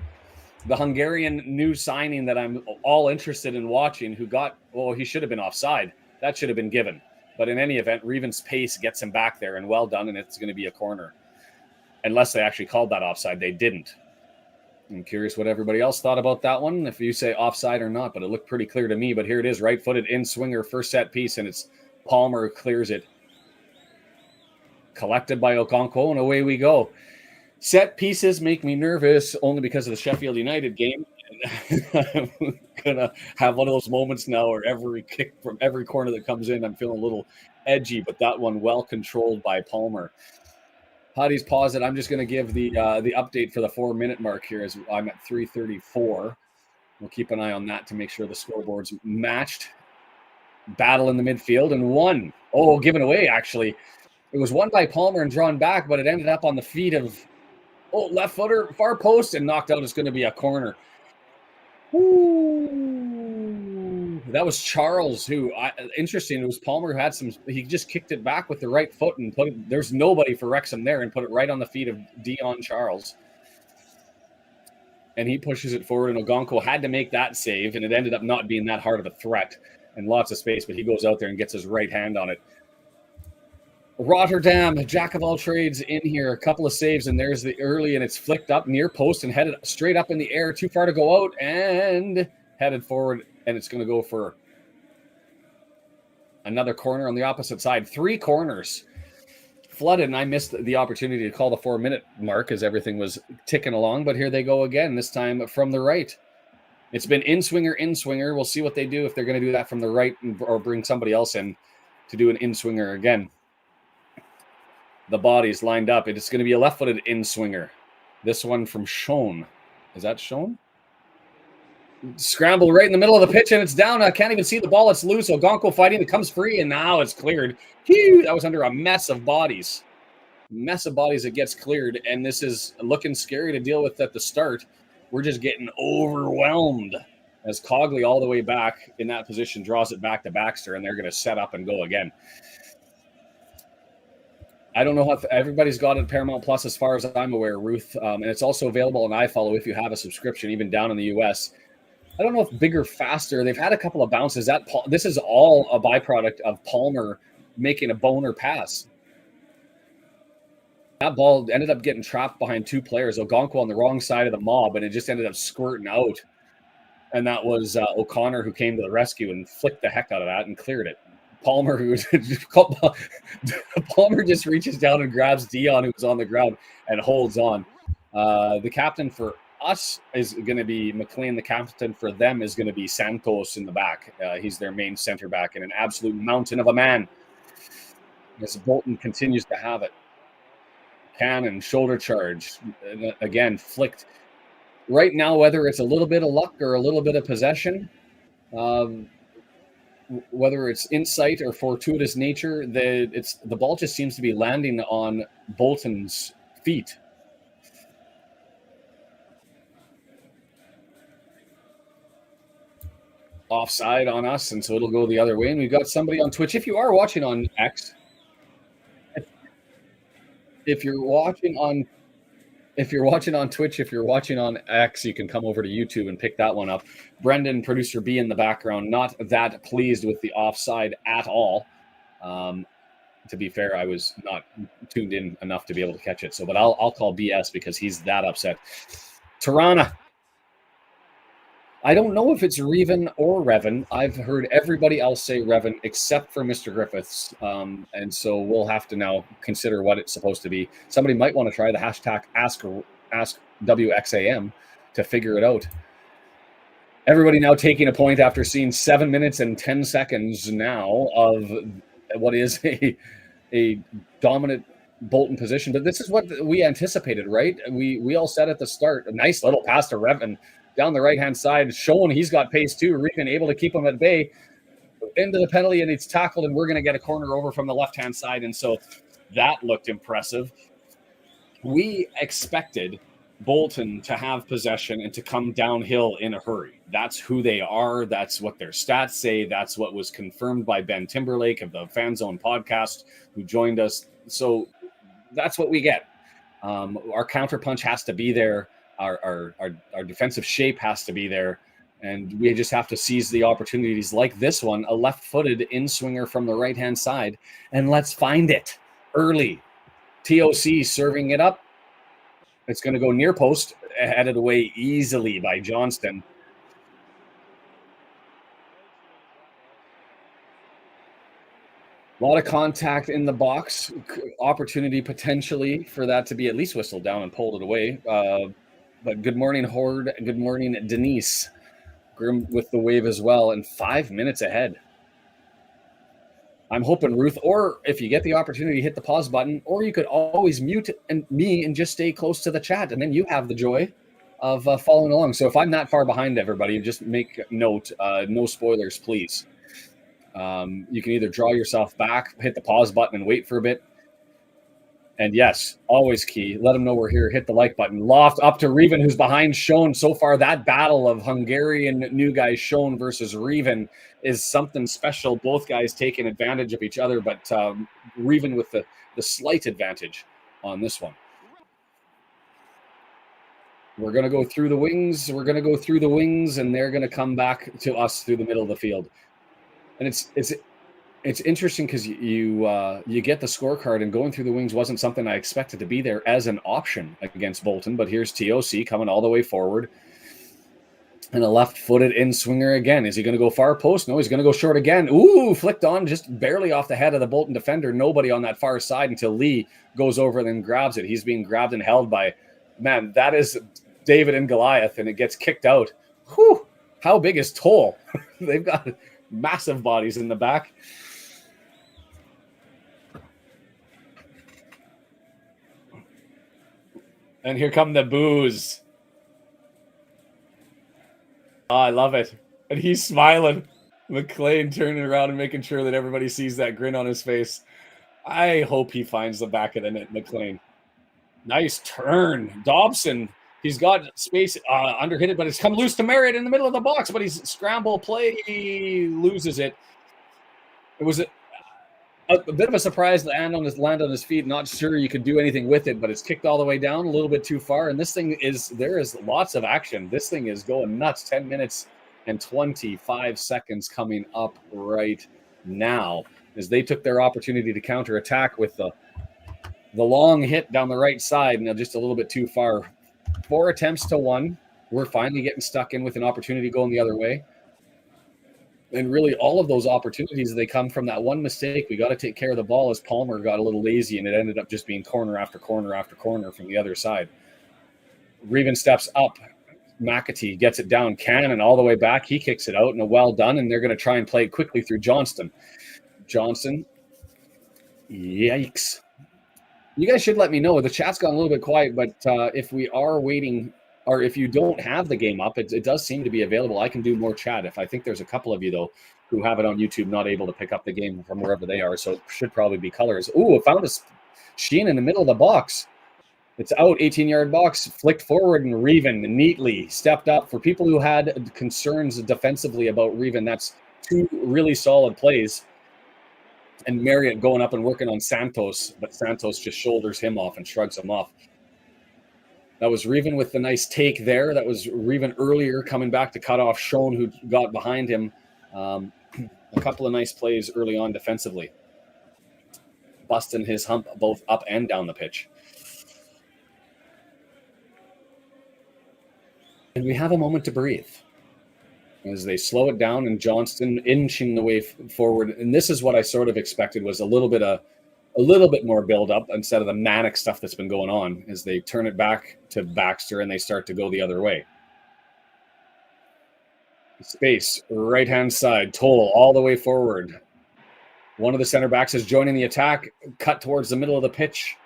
the Hungarian new signing that I'm all interested in watching, who got, he should have been offside. That should have been given. But in any event, Reven's pace gets him back there, and well done, and it's going to be a corner. Unless they actually called that offside. They didn't. I'm curious what everybody else thought about that one, if you say offside or not, but it looked pretty clear to me. But here it is, right-footed in-swinger, first set piece, and it's Palmer clears it. Collected by Okonkwo, and away we go. Set pieces make me nervous only because of the Sheffield United game. I'm going to have one of those moments now where every kick from every corner that comes in, I'm feeling a little edgy, but that one well controlled by Palmer. Hotties pause it. I'm just going to give the update for the 4-minute mark here as I'm at 3:34. We'll keep an eye on that to make sure the scoreboard's matched. Battle in the midfield and one. Oh, given away, actually. It was won by Palmer and drawn back, but it ended up on the feet of left footer, far post, and knocked out. It's going to be a corner. Ooh. That was Charles, who, interesting, it was Palmer who had he just kicked it back with the right foot and put it, there's nobody for Wrexham there, and put it right on the feet of Dion Charles. And he pushes it forward, and Okonkwo had to make that save, and it ended up not being that hard of a threat and lots of space, but he goes out there and gets his right hand on it. Rotterdam, jack of all trades in here. A couple of saves, and there's the early, and it's flicked up near post and headed straight up in the air. Too far to go out, and headed forward, and it's going to go for another corner on the opposite side. 3 corners flooded, and I missed the opportunity to call the 4-minute mark as everything was ticking along, but here they go again, this time from the right. It's been in-swinger. We'll see what they do if they're going to do that from the right or bring somebody else in to do an in-swinger again. The body's lined up. It's going to be a left-footed in-swinger. This one from Sean. Is that Sean? Scramble right in the middle of the pitch, and it's down. I can't even see the ball. It's loose. Okonkwo fighting. It comes free, and now it's cleared. Phew, that was under a mess of bodies. It gets cleared, and this is looking scary to deal with at the start. We're just getting overwhelmed as Cogley all the way back in that position draws it back to Baxter, and they're going to set up and go again. I don't know how everybody's got it at Paramount Plus as far as I'm aware, Ruth, and it's also available on iFollow if you have a subscription, even down in the U.S. I don't know if bigger, faster. They've had a couple of bounces. This is all a byproduct of Palmer making a boner pass. That ball ended up getting trapped behind two players. Ogonkwo on the wrong side of the mob, and it just ended up squirting out. And that was O'Connor who came to the rescue and flicked the heck out of that and cleared it. Palmer just reaches down and grabs Dion, who's on the ground, and holds on. The captain for us is going to be McLean. The captain for them is going to be Santos in the back. He's their main center back and an absolute mountain of a man. As Bolton continues to have it. Cannon, shoulder charge, again, flicked. Right now, whether it's a little bit of luck or a little bit of possession, whether it's insight or fortuitous nature, the ball just seems to be landing on Bolton's feet. Offside on us, and so it'll go the other way. And we've got somebody on Twitch. If you are watching on X, if you're watching on Twitch, if you're watching on X, you can come over to YouTube and pick that one up. Brendan, producer B in the background, not that pleased with the offside at all. To be fair, I was not tuned in enough to be able to catch it. But I'll call BS because he's that upset. Tirana. I don't know if it's Reven or Revan. I've heard everybody else say Revan except for Mr. Griffiths. And so we'll have to now consider what it's supposed to be. Somebody might want to try the hashtag AskWXAM to figure it out. Everybody now taking a point after seeing 7 minutes and 10 seconds now of what is a dominant Bolton position. But this is what we anticipated, right? We all said at the start, a nice little pass to Revan down the right-hand side, showing he's got pace too. Regan able to keep him at bay into the penalty, and it's tackled, and we're going to get a corner over from the left-hand side. And so that looked impressive. We expected Bolton to have possession and to come downhill in a hurry. That's who they are. That's what their stats say. That's what was confirmed by Ben Timberlake of the Fan Zone podcast, who joined us. So that's what we get. Our counterpunch has to be there. Our defensive shape has to be there, and we just have to seize the opportunities like this one, a left-footed in-swinger from the right-hand side, and let's find it early. TOC serving it up. It's going to go near post, headed away easily by Johnston. A lot of contact in the box, opportunity potentially for that to be at least whistled down and pulled it away. But good morning, Horde. Good morning, Denise. Grim with the wave as well, and 5 minutes ahead. I'm hoping, Ruth, or if you get the opportunity, hit the pause button, or you could always mute me and just stay close to the chat, and then you have the joy of following along. So if I'm that far behind everybody, just make note, no spoilers, please. You can either draw yourself back, hit the pause button, and wait for a bit. And yes, always key. Let them know we're here. Hit the like button. Loft up to Reven, who's behind Schoen. So far, that battle of Hungarian new guy Schoen versus Reven is something special. Both guys taking advantage of each other, but Reven with the slight advantage on this one. We're going to go through the wings. We're going to go through the wings, and they're going to come back to us through the middle of the field. And it's interesting because you get the scorecard, and going through the wings wasn't something I expected to be there as an option against Bolton. But here's TOC coming all the way forward, and a left-footed in-swinger again. Is he going to go far post? No, he's going to go short again. Ooh, flicked on just barely off the head of the Bolton defender. Nobody on that far side until Lee goes over and then grabs it. He's being grabbed and held by, man, that is David and Goliath, and it gets kicked out. Whew, how big is Toll? They've got massive bodies in the back. And here come the boos. Oh, I love it. And he's smiling. McLean turning around and making sure that everybody sees that grin on his face. I hope he finds the back of the net, McLean. Nice turn. Dobson He's got space under hit it, but it's come loose to Marriott in the middle of the box, but he's scramble play. He loses it. It was a bit of a surprise to land on his feet. Not sure you could do anything with it, but it's kicked all the way down a little bit too far. And this thing there is lots of action. This thing is going nuts. 10 minutes and 25 seconds coming up right now as they took their opportunity to counterattack with the long hit down the right side and just a little bit too far. 4 attempts to 1. We're finally getting stuck in with an opportunity going the other way. And really all of those opportunities, they come from that one mistake. We got to take care of the ball as Palmer got a little lazy and it ended up just being corner after corner after corner from the other side. Reven steps up. McAtee gets it down. Cannon all the way back. He kicks it out and a well done. And they're going to try and play it quickly through Johnston. Johnson. Yikes. You guys should let me know. The chat's gone a little bit quiet, but if we are waiting, or if you don't have the game up, it does seem to be available. I can do more chat. If I think there's a couple of you, though, who have it on YouTube, not able to pick up the game from wherever they are, so it should probably be colors. Ooh, I found a Sheen in the middle of the box. It's out, 18-yard box, flicked forward, and Reven neatly stepped up. For people who had concerns defensively about Reven, that's 2 really solid plays. And Marriott going up and working on Santos, but Santos just shoulders him off and shrugs him off. That was Reven with the nice take there. That was Reven earlier coming back to cut off Schoen, who got behind him. A couple of nice plays early on defensively. Busting his hump both up and down the pitch. And we have a moment to breathe as they slow it down and Johnston inching the way forward. And this is what I sort of expected, was a little bit more build up instead of the manic stuff that's been going on as they turn it back to Baxter and they start to go the other way. Space, right-hand side, Toll all the way forward. One of the center backs is joining the attack, cut towards the middle of the pitch.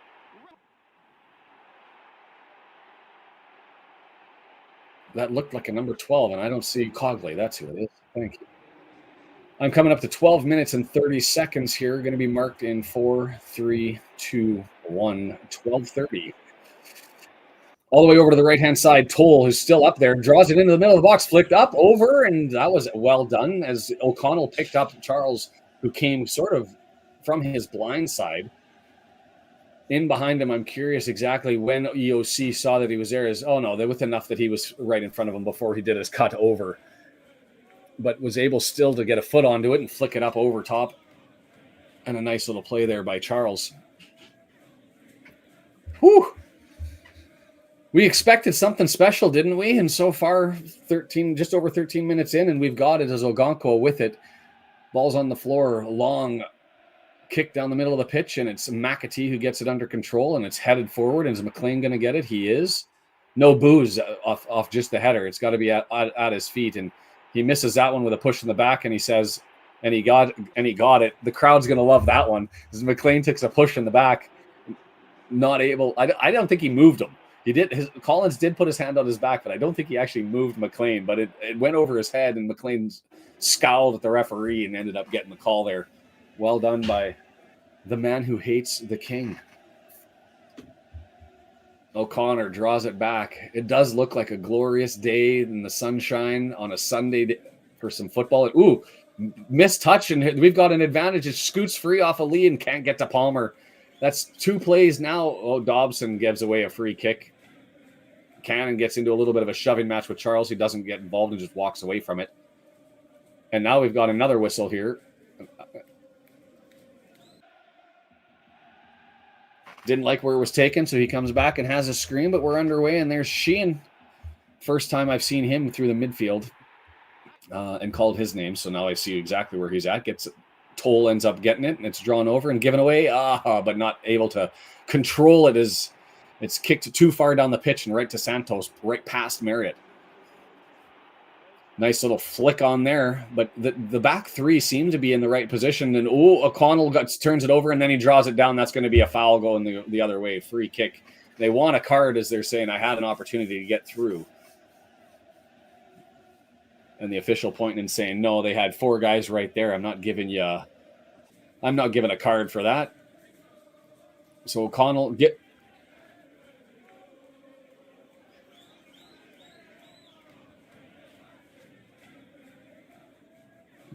That looked like a number 12, and I don't see Cogley. That's who it is. Thank you. I'm coming up to 12 minutes and 30 seconds here. Going to be marked in 4, 3, 2, 1, 12:30. All the way over to the right-hand side, Toll, who's still up there, draws it into the middle of the box, flicked up, over, and that was well done as O'Connell picked up Charles, who came sort of from his blind side. In behind him, I'm curious exactly when EOC saw that he was there. They're with enough that he was right in front of him before he did his cut over. But was able still to get a foot onto it and flick it up over top. And a nice little play there by Charles. Whew! We expected something special, didn't we? And so far, just over 13 minutes in, and we've got it as Ogonko with it. Ball's on the floor, long kick down the middle of the pitch, and it's McAtee who gets it under control, and it's headed forward. And is McLean going to get it? He is. No booze off just the header. It's got to be at his feet, and he misses that one with a push in the back, and he says, and he got it. The crowd's going to love that one because McLean takes a push in the back, not able. I don't think he moved him. He did. Collins did put his hand on his back, but I don't think he actually moved McLean. But it went over his head, and McLean scowled at the referee and ended up getting the call there. Well done by the man who hates the king. O'Connor draws it back. It does look like a glorious day in the sunshine on a Sunday for some football. Ooh, missed touch, and we've got an advantage. It scoots free off a lead and can't get to Palmer. That's 2 plays now. Oh, Dobson gives away a free kick. Cannon gets into a little bit of a shoving match with Charles. He doesn't get involved and just walks away from it. And now we've got another whistle here. Didn't like where it was taken, so he comes back and has a scream, but we're underway, and there's Sheehan. First time I've seen him through the midfield and called his name, so now I see exactly where he's at. Toll ends up getting it, and it's drawn over and given away, but not able to control it as it's kicked too far down the pitch and right to Santos, right past Marriott. Nice little flick on there, but the back 3 seem to be in the right position. And O'Connell turns it over, and then he draws it down. That's going to be a foul going the other way. Free kick. They want a card, as they're saying. I had an opportunity to get through. And the official pointing and saying, no, they had 4 guys right there. I'm not giving a card for that. So O'Connell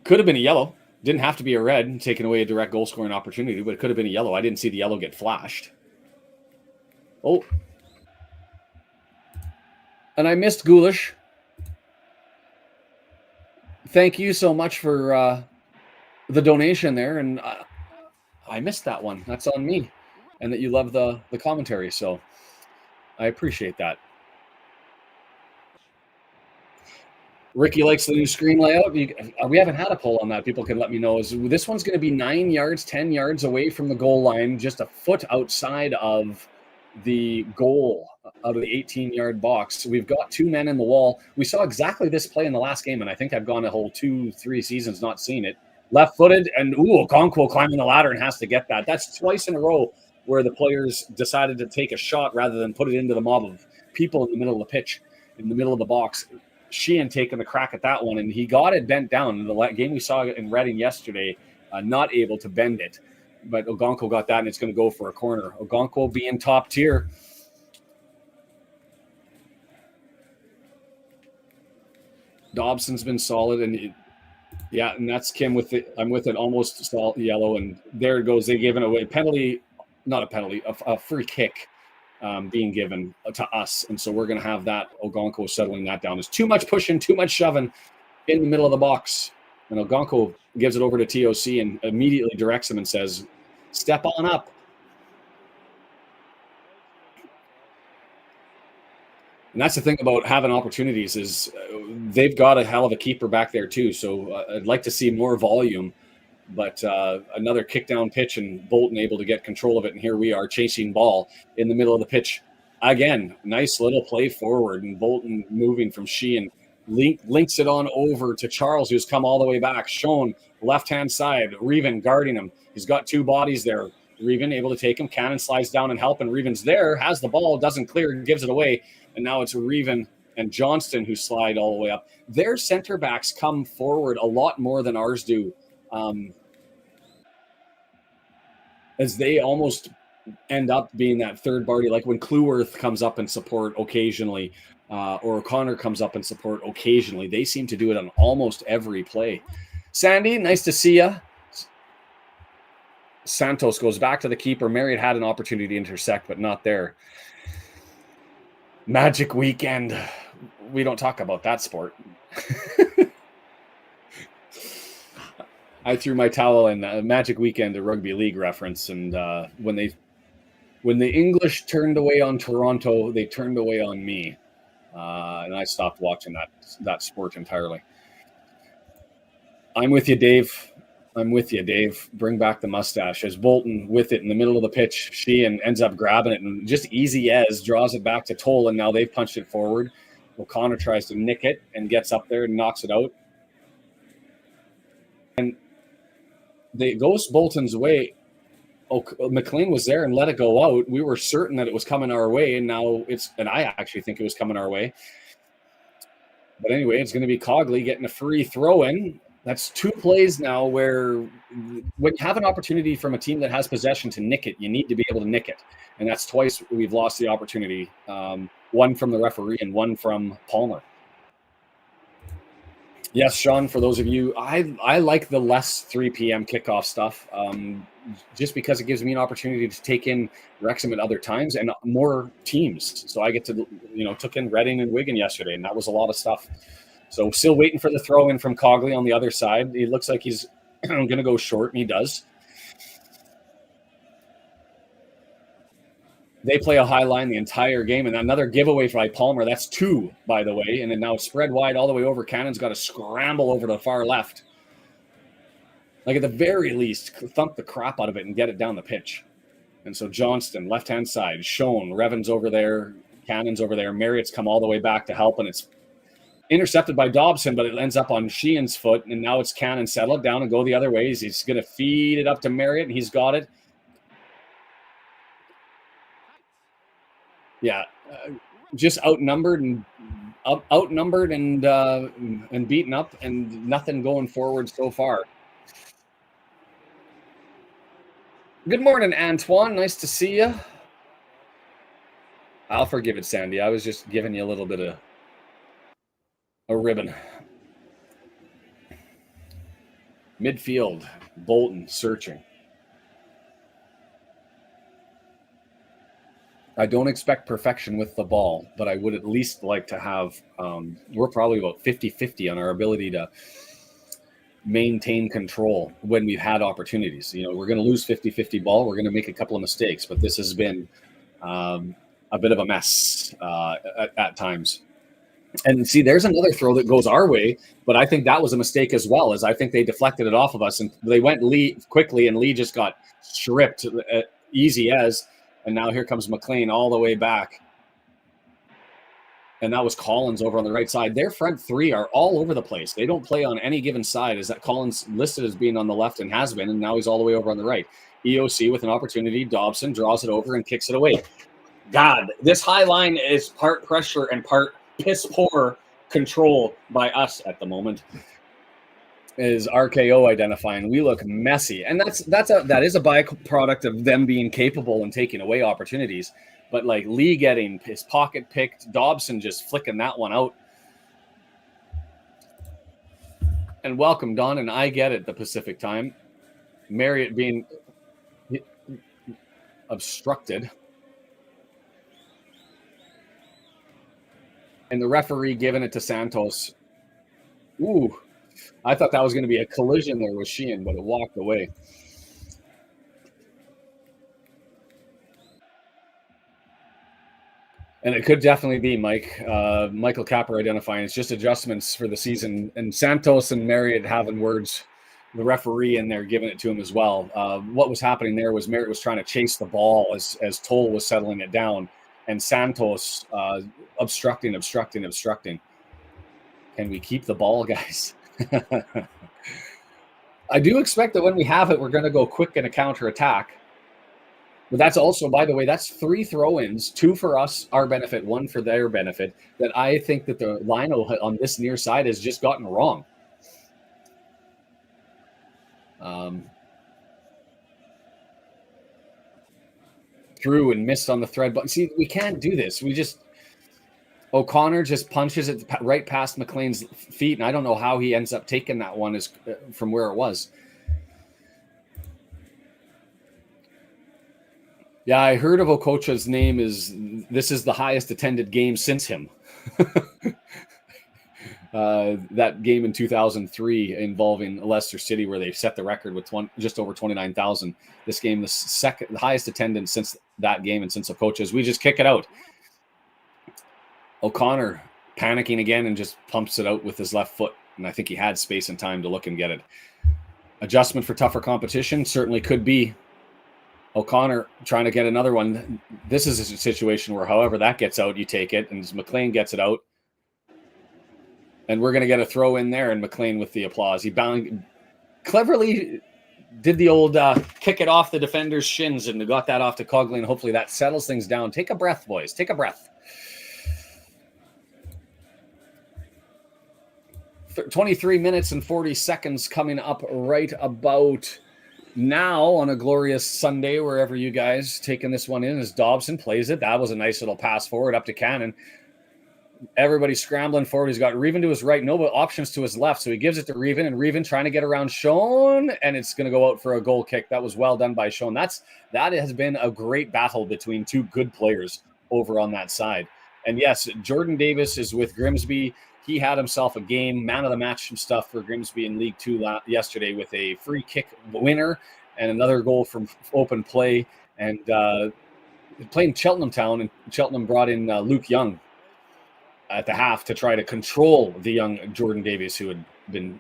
Could have been a yellow. Didn't have to be a red, taking away a direct goal scoring opportunity, but it could have been a yellow. I didn't see the yellow get flashed. Oh. And I missed Ghoulish. Thank you so much for the donation there. And I missed that one. That's on me. And that you love the commentary. So I appreciate that. Ricky likes the new screen layout. We haven't had a poll on that. People can let me know. This one's going to be 9 yards, 10 yards away from the goal line, just a foot outside of the goal, out of the 18-yard box. We've got 2 men in the wall. We saw exactly this play in the last game, and I think I've gone a whole 2-3 seasons not seeing it. Left-footed, and Okonkwo climbing the ladder and has to get that. That's twice in a row where the players decided to take a shot rather than put it into the mob of people in the middle of the pitch, in the middle of the box. Sheehan taking the crack at that one, and he got it bent down. In the game we saw in Reading yesterday, not able to bend it. But Okonkwo got that, and it's going to go for a corner. Okonkwo being top tier. Dobson's been solid, and and that's Kim with it. I'm with it, almost yellow, and there it goes. They gave it away. Penalty, not a penalty, a free kick. Being given to us, and so we're going to have that. Okonkwo settling that down. There's too much pushing, too much shoving in the middle of the box, and Okonkwo gives it over to TOC and immediately directs him and says, "Step on up." And that's the thing about having opportunities is they've got a hell of a keeper back there too. So I'd like to see more volume. But another kick down pitch and Bolton able to get control of it. And here we are chasing ball in the middle of the pitch. Again, nice little play forward and Bolton moving from Sheehan. Links it on over to Charles, who's come all the way back. Shown left-hand side. Reven guarding him. He's got 2 bodies there. Reven able to take him. Cannon slides down and help. And Reven's there, has the ball, doesn't clear, gives it away. And now it's Reven and Johnston who slide all the way up. Their center backs come forward a lot more than ours do. As they almost end up being that third party, like when Cleworth comes up and support occasionally, or O'Connor comes up and support occasionally. They seem to do it on almost every play. Sandy, nice to see you. Santos goes back to the keeper. Marriott had an opportunity to intersect, but not there. Magic Weekend. We don't talk about that sport. I threw my towel in Magic Weekend, a rugby league reference, and when the English turned away on Toronto, they turned away on me, and I stopped watching that sport entirely. I'm with you, Dave. Bring back the mustache. As Bolton with it in the middle of the pitch, Sheehan ends up grabbing it and just easy as draws it back to Toll, and now they've punched it forward. O'Connor tries to nick it and gets up there and knocks it out. And it goes Bolton's way. McLean was there and let it go out. We were certain that it was coming our way, and now and I actually think it was coming our way. But anyway, it's going to be Cogley getting a free throw in. That's 2 plays now where when you have an opportunity from a team that has possession to nick it, you need to be able to nick it. And that's twice we've lost the opportunity. One from the referee and one from Palmer. Yes, Sean, for those of you, I like the less 3 p.m. kickoff stuff just because it gives me an opportunity to take in Wrexham at other times and more teams. So I get to, took in Reading and Wigan yesterday, and that was a lot of stuff. So still waiting for the throw in from Cogley on the other side. He looks like he's going to go short, and he does. They play a high line the entire game, and another giveaway by Palmer. That's 2, by the way, and then now spread wide all the way over. Cannon's got to scramble over to the far left. Like at the very least, thump the crap out of it and get it down the pitch. And so Johnston, left-hand side, Shown, Reven's over there, Cannon's over there. Marriott's come all the way back to help, and it's intercepted by Dobson, but it ends up on Sheehan's foot, and now it's Cannon. Settle it down and go the other way. He's going to feed it up to Marriott, and he's got it. Yeah, just outnumbered and beaten up, and nothing going forward so far. Good morning, Antoine. Nice to see you. I'll forgive it, Sandy. I was just giving you a little bit of a ribbon. Midfield, Bolton searching. I don't expect perfection with the ball, but I would at least like to have, we're probably about 50-50 on our ability to maintain control when we've had opportunities. We're going to lose 50-50 ball. We're going to make a couple of mistakes, but this has been a bit of a mess at times. And see, there's another throw that goes our way, but I think that was a mistake as well, as I think they deflected it off of us, and they went Lee quickly, and Lee just got stripped easy as, and now here comes McLean all the way back. And that was Collins over on the right side. Their front three are all over the place. They don't play on any given side. Is that Collins listed as being on the left and has been, and now he's all the way over on the right. EOC with an opportunity. Dobson draws it over and kicks it away. God, this high line is part pressure and part piss poor control by us at the moment. Is RKO identifying? We look messy, and that is a byproduct of them being capable and taking away opportunities. But like Lee getting his pocket picked, Dobson just flicking that one out. And welcome, Don, and I get it, the Pacific time. Marriott being obstructed. And the referee giving it to Santos. Ooh, I thought that was going to be a collision there with Sheehan, but it walked away. And it could definitely be Michael Capper identifying. It's just adjustments for the season. And Santos and Marriott having words. The referee in there giving it to him as well. What was happening there was Marriott was trying to chase the ball as Toll was settling it down. And Santos obstructing. Can we keep the ball, guys? I do expect that when we have it, we're going to go quick in a counterattack. But that's also, by the way, that's 3 throw-ins, 2 for us, our benefit, 1 for their benefit, that I think that the line on this near side has just gotten wrong. Through and missed on the thread. But see, we can't do this. O'Connor just punches it right past McLean's feet, and I don't know how he ends up taking that one from where it was. Yeah, I heard of Okocha's name this is the highest attended game since him. That game in 2003 involving Leicester City where they set the record with just over 29,000. This game, the highest attendance since that game and since Okocha's. We just kick it out. O'Connor panicking again and just pumps it out with his left foot. And I think he had space and time to look and get it. Adjustment for tougher competition certainly could be. O'Connor trying to get another one. This is a situation where, however that gets out, you take it, and McLean gets it out. And we're going to get a throw in there, and McLean with the applause. He cleverly did the old kick it off the defender's shins and got that off to Cogley, and hopefully that settles things down. Take a breath, boys. Take a breath. 23 minutes and 40 seconds coming up right about now on a glorious Sunday, wherever you guys taking this one in as Dobson plays it. That was a nice little pass forward up to Cannon. Everybody scrambling forward. He's got Reven to his right, no options to his left. So he gives it to Reven, and Reven trying to get around Sean, and it's going to go out for a goal kick. That was well done by Sean. That has been a great battle between 2 good players over on that side. And yes, Jordan Davis is with Grimsby. He had himself a game, man of the match stuff for Grimsby in League 2 yesterday with a free kick winner and another goal from open play. And playing Cheltenham Town, and Cheltenham brought in Luke Young at the half to try to control the young Jordan Davies, who had been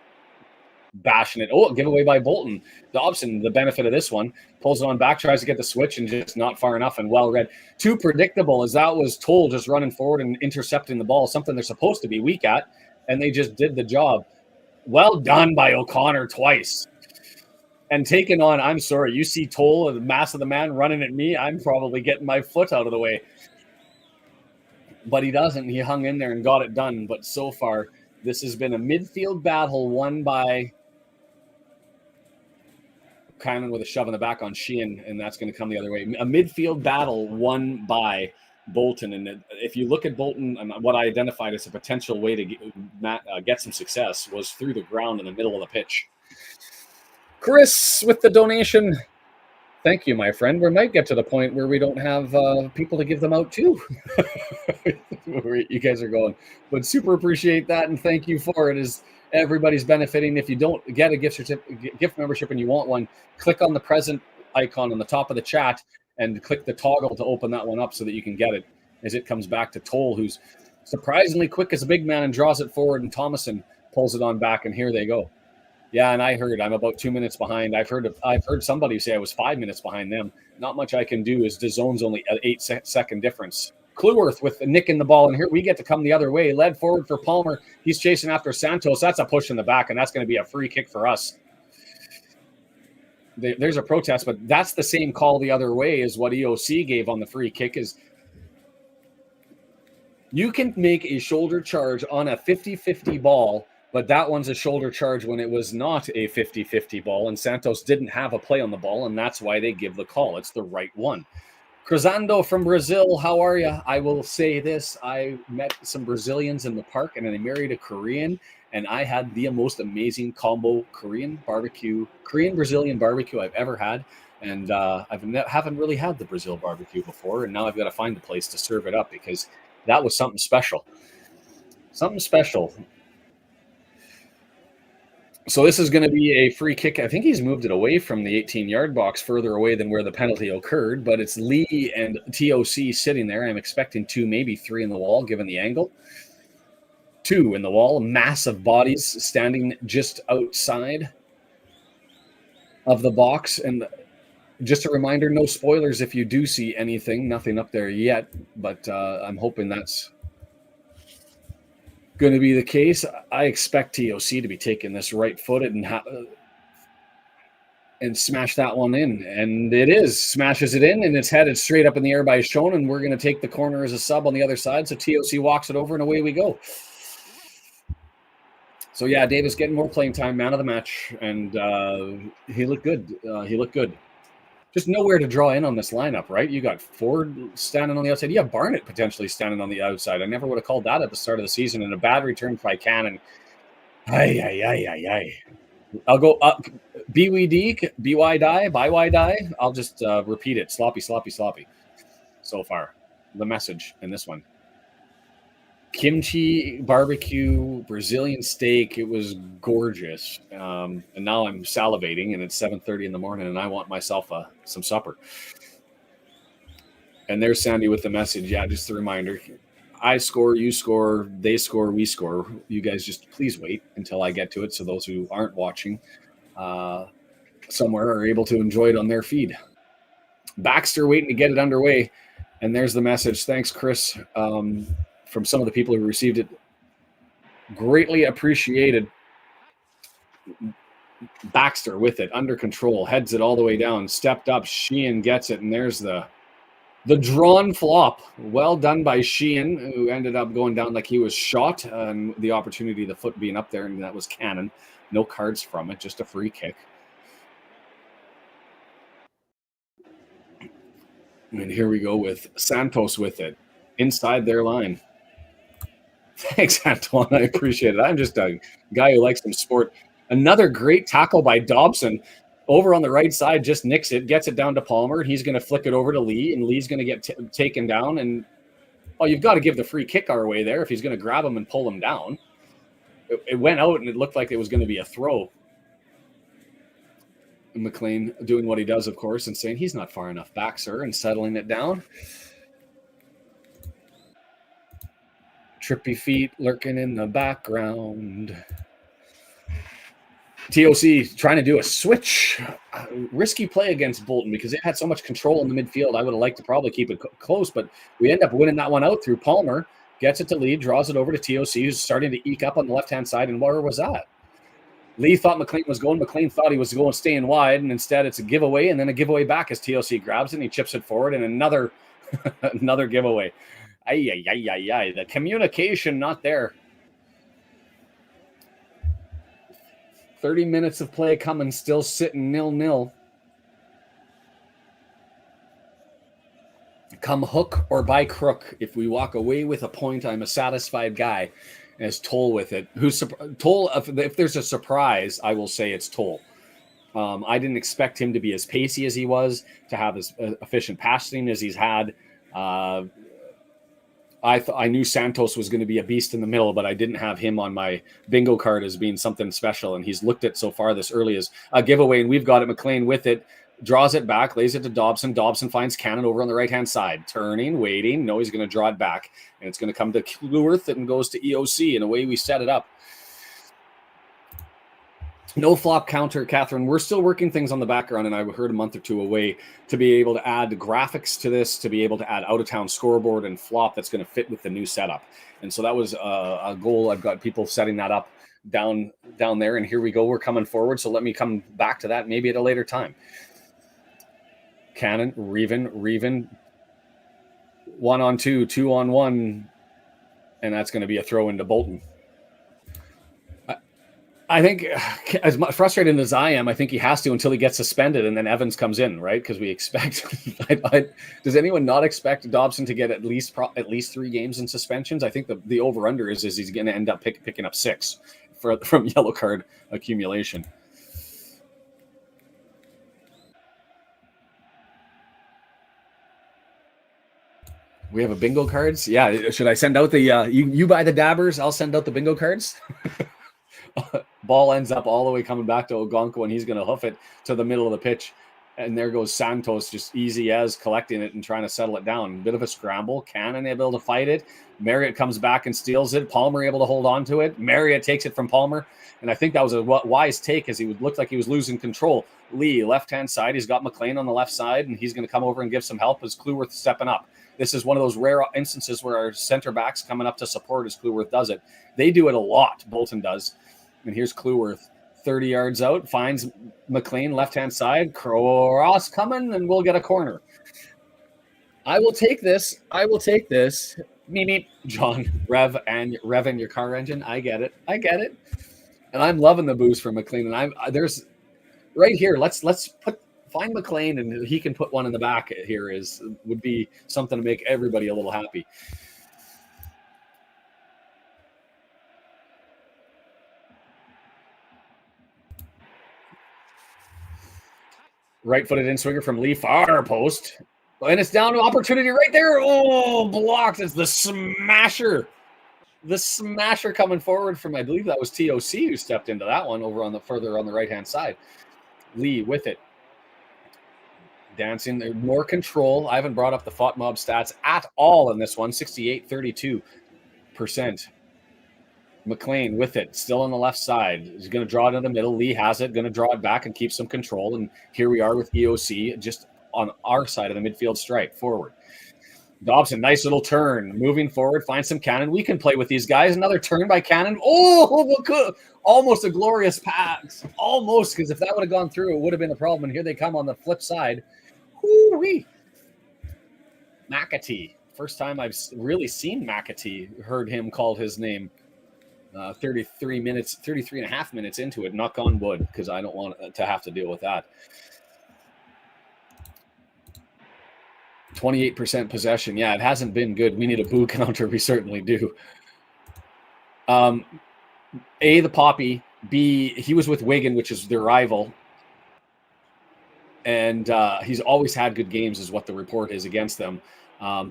bashing it. Oh, giveaway by Bolton. Dobson, the benefit of this one, pulls it on back, tries to get the switch, and just not far enough and well read. Too predictable, as that was Toll just running forward and intercepting the ball, something they're supposed to be weak at, and they just did the job. Well done by O'Connor twice. And taken on, I'm sorry, you see Toll, the mass of the man, running at me, I'm probably getting my foot out of the way. But he doesn't. He hung in there and got it done. But so far, this has been a midfield battle won by Cannon with a shove in the back on Sheehan, and that's going to come the other way. A midfield battle won by Bolton. And if you look at Bolton, and what I identified as a potential way to get some success was through the ground in the middle of the pitch. Chris with the donation. Thank you, my friend. We might get to the point where we don't have people to give them out to. Where you guys are going. But super appreciate that, and thank you for it. As everybody's benefiting. If you don't get a gift membership and you want one, click on the present icon on the top of the chat and click the toggle to open that one up so that you can get it as it comes back to Toll, who's surprisingly quick as a big man and draws it forward, and Thomason pulls it on back, and here they go. Yeah, and I heard I'm about 2 minutes behind. I've heard somebody say I was 5 minutes behind them. Not much I can do, as DAZN's only an 8-second difference. Clueworth with Nick in the ball, and here we get to come the other way. Led forward for Palmer. He's chasing after Santos. That's a push in the back, and that's going to be a free kick for us. There's a protest, but that's the same call the other way as what EOC gave on the free kick. Is you can make a shoulder charge on a 50-50 ball, but that one's a shoulder charge when it was not a 50-50 ball, and Santos didn't have a play on the ball, and that's why they give the call. It's the right one. Cruzando from Brazil, how are you? I will say this. I met some Brazilians in the park, and I married a Korean, and I had the most amazing combo Korean-Brazilian barbecue I've ever had, and haven't really had the Brazil barbecue before, and now I've got to find a place to serve it up because that was something special. Something special. So this is going to be a free kick. I think he's moved it away from the 18-yard box, further away than where the penalty occurred, but it's Lee and TOC sitting there. I'm expecting 2, maybe 3 in the wall, given the angle. 2 in the wall, massive bodies standing just outside of the box. And just a reminder, no spoilers if you do see anything. Nothing up there yet, but I'm hoping that's going to be the case. I expect TOC to be taking this right-footed and smash that one in, and it is. Smashes it in, and it's headed straight up in the air by Schoen, and we're going to take the corner as a sub on the other side, so TOC walks it over, and away we go. So, yeah, Davis getting more playing time, man of the match, and he looked good. Just nowhere to draw in on this lineup, right? You got Ford standing on the outside. You have Barnett potentially standing on the outside. I never would have called that at the start of the season. And a bad return by Cannon. I'll go up. BY die. I'll just repeat it. Sloppy. So far, the message in this one. Kimchi barbecue, Brazilian steak. It was gorgeous. And now I'm salivating, and it's 7:30 in the morning, and I want myself some supper. And there's Sandy with the message. Yeah, just a reminder. I score, you score, they score, we score. You guys just please wait until I get to it, so those who aren't watching somewhere are able to enjoy it on their feed. Baxter waiting to get it underway. And there's the message. Thanks, Chris. From some of the people who received it. Greatly appreciated. Baxter with it, under control, heads it all the way down, stepped up, Sheehan gets it, and there's the drawn flop. Well done by Sheehan, who ended up going down like he was shot, and the opportunity, the foot being up there, and that was Cannon. No cards from it, just a free kick. And here we go with Santos with it, inside their line. Thanks, Antoine. I appreciate it. I'm just a guy who likes some sport. Another great tackle by Dobson. Over on the right side, just nicks it, gets it down to Palmer. He's going to flick it over to Lee, and Lee's going to get taken down. And, you've got to give the free kick our way there if he's going to grab him and pull him down. It went out, and it looked like it was going to be a throw. And McLean doing what he does, of course, and saying he's not far enough back, sir, and settling it down. Trippy feet lurking in the background. TOC trying to do a switch. Risky play against Bolton because they had so much control in the midfield. I would have liked to probably keep it close, but we end up winning that one out through Palmer. Gets it to Lee, draws it over to TOC, who's starting to eke up on the left-hand side. And where was that? Lee thought McLean was going. McLean thought he was going staying wide, and instead it's a giveaway, and then a giveaway back as TOC grabs it, and he chips it forward, and another giveaway. The communication not there. 30 minutes of play coming, still sitting 0-0. Come hook or by crook. If we walk away with a point, I'm a satisfied guy. As Toll with it. Toll? If there's a surprise, I will say it's Toll. I didn't expect him to be as pacey as he was, to have as efficient passing as he's had. I knew Santos was going to be a beast in the middle, but I didn't have him on my bingo card as being something special. And he's looked at so far this early as a giveaway, and we've got it. McLean with it, draws it back, lays it to Dobson. Dobson finds Cannon over on the right-hand side, turning, waiting. No, he's going to draw it back, and it's going to come to Kluworth and goes to EOC, and away we set it up. No flop counter, Catherine. We're still working things on the background, and I heard a month or two away to be able to add graphics to this, to be able to add out-of-town scoreboard and flop that's going to fit with the new setup. And so that was a goal. I've got people setting that up down there, and here we go. We're coming forward, so let me come back to that maybe at a later time. Cannon, Reven, 1-on-2, 2-on-1, and that's going to be a throw into Bolton. I think, as much frustrated as I am, I think he has to until he gets suspended, and then Evans comes in, right? Because we expect. Does anyone not expect Dobson to get at least 3 games in suspensions? I think the over/under is he's going to end up picking up 6 from yellow card accumulation. We have a bingo cards. Yeah, should I send out the? You buy the dabbers. I'll send out the bingo cards. Ball ends up all the way coming back to Ogonko, and he's going to hoof it to the middle of the pitch. And there goes Santos, just easy as collecting it and trying to settle it down. Bit of a scramble. Cannon able to fight it. Marriott comes back and steals it. Palmer able to hold on to it. Marriott takes it from Palmer. And I think that was a wise take, as he looked like he was losing control. Lee, left-hand side. He's got McLean on the left side, and he's going to come over and give some help as Kluworth stepping up. This is one of those rare instances where our center back's coming up to support as Kluworth does it. They do it a lot. Bolton does. And here's Kluworth, 30 yards out, finds McLean left-hand side. Cross coming, and we'll get a corner. I will take this. Meep. John, Rev and your car engine. I get it. And I'm loving the boost from McLean. And there's right here. Let's find McLean, and he can put one in the back. Here would be something to make everybody a little happy. Right-footed in-swinger from Lee, far post. And it's down to opportunity right there. Oh, blocked. It's the smasher. The smasher coming forward from, I believe that was TOC who stepped into that one over further on the right-hand side. Lee with it. Dancing, more control. I haven't brought up the FOTMob stats at all in this one. 68-32%. McLean with it, still on the left side. He's going to draw it in the middle. Lee has it, going to draw it back and keep some control. And here we are with EOC just on our side of the midfield stripe, forward. Dobson, nice little turn. Moving forward, find some Cannon. We can play with these guys. Another turn by Cannon. Oh, almost a glorious pass. Almost, because if that would have gone through, it would have been a problem. And here they come on the flip side. Woo-wee. McAtee. First time I've really seen McAtee, heard him called his name. 33 and a half minutes into it. Knock on wood, because I don't want to have to deal with that. 28% possession. Yeah, it hasn't been good. We need a boo counter. We certainly do. A, the Poppy. B, he was with Wigan, which is their rival. And he's always had good games is what the report is against them.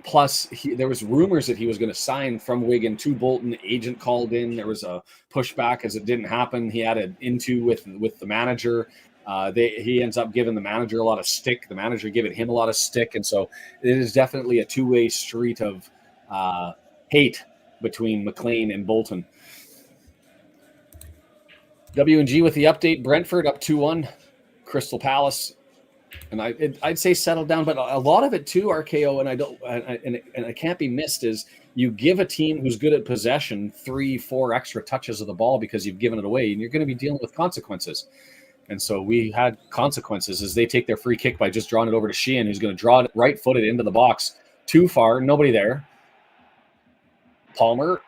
Plus, there was rumors that he was going to sign from Wigan to Bolton. Agent called in. There was a pushback as it didn't happen. He had an into with the manager. He ends up giving the manager a lot of stick. The manager giving him a lot of stick. And so it is definitely a two-way street of hate between McLean and Bolton. W&G with the update. Brentford up 2-1. Crystal Palace. And I'd say settle down, but a lot of it too, RKO, and it can't be missed, is you give a team who's good at possession 3-4 extra touches of the ball because you've given it away, and you're going to be dealing with consequences. And so we had consequences as they take their free kick by just drawing it over to Sheehan, who's going to draw it right-footed into the box. Too far, nobody there. Palmer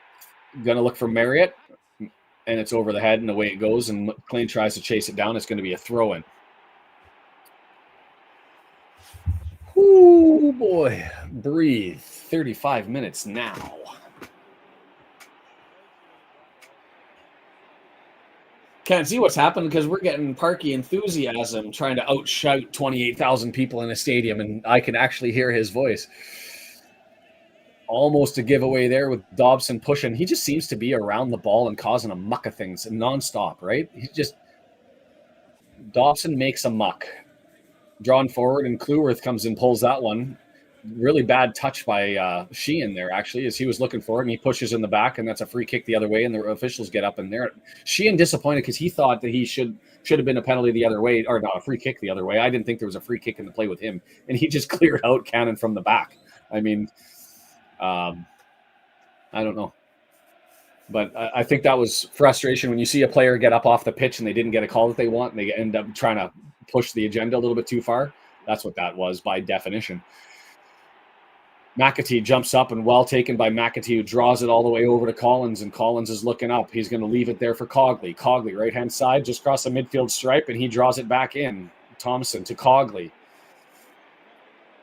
going to look for Marriott, and it's over the head, and away it goes, and McLean tries to chase it down. It's going to be a throw-in. Oh boy, breathe. 35 minutes now. Can't see what's happened because we're getting Parky enthusiasm trying to outshout 28,000 people in a stadium, and I can actually hear his voice. Almost a giveaway there with Dobson pushing. He just seems to be around the ball and causing a muck of things nonstop, right? Dobson makes a muck. Drawn forward, and Kluworth comes and pulls that one. Really bad touch by Sheehan there, actually, as he was looking for it, and he pushes in the back, and that's a free kick the other way, and the officials get up in there. Sheehan disappointed because he thought that he should have been a penalty the other way, or not, a free kick the other way. I didn't think there was a free kick in the play with him, and he just cleared out Cannon from the back. I mean, I don't know. But I think that was frustration when you see a player get up off the pitch and they didn't get a call that they want, and they end up trying to push the agenda a little bit too far. That's what that was by definition. McAtee jumps up, and well taken by McAtee, who draws it all the way over to Collins, and Collins is looking up. He's going to leave it there for Cogley. Cogley, right-hand side, just across the midfield stripe, and he draws it back in. Thompson to Cogley.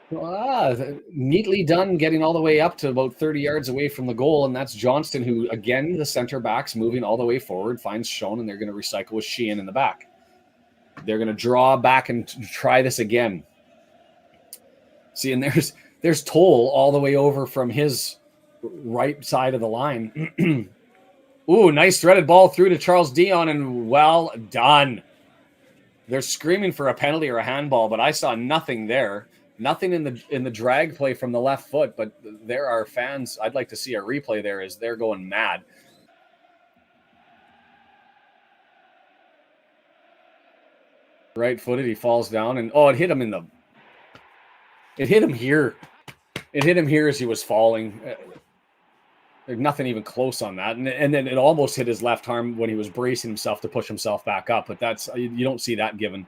Neatly done, getting all the way up to about 30 yards away from the goal, and that's Johnston, who, again, the center back's moving all the way forward, finds Schoen, and they're going to recycle with Sheehan in the back. They're going to draw back and try this again. See, and there's Toll all the way over from his right side of the line. Ooh, nice threaded ball through to Charles Dion, and well done. They're screaming for a penalty or a handball, but I saw nothing there. Nothing in the drag play from the left foot, but there are fans. I'd like to see a replay there as they're going mad. Right-footed, he falls down, and it hit him it hit him here. It hit him here as he was falling. There's nothing even close on that. And then it almost hit his left arm when he was bracing himself to push himself back up, but you don't see that given.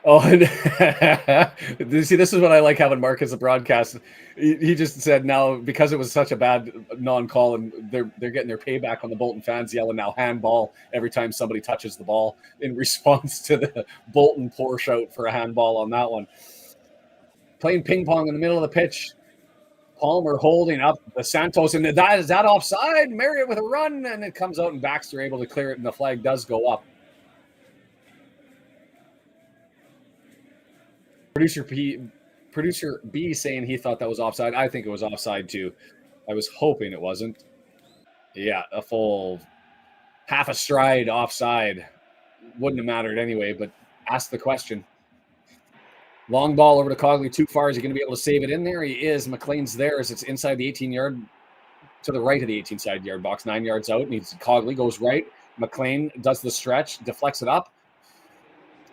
Oh, see, this is what I like having Mark as a broadcast. He just said now, because it was such a bad non-call, and they're getting their payback on the Bolton fans yelling now handball every time somebody touches the ball in response to the Bolton poor shout for a handball on that one. Playing ping pong in the middle of the pitch. Palmer holding up the Santos, and is that offside? Marriott with a run, and it comes out, and Baxter able to clear it, and the flag does go up. Producer B saying he thought that was offside. I think it was offside too. I was hoping it wasn't. Yeah, a full half a stride offside. Wouldn't have mattered anyway, but ask the question. Long ball over to Cogley, too far. Is he going to be able to save it in there? He is. McLean's there as it's inside the 18-yard, to the right of the 18-yard box, 9 yards out. Cogley goes right. McLean does the stretch, deflects it up.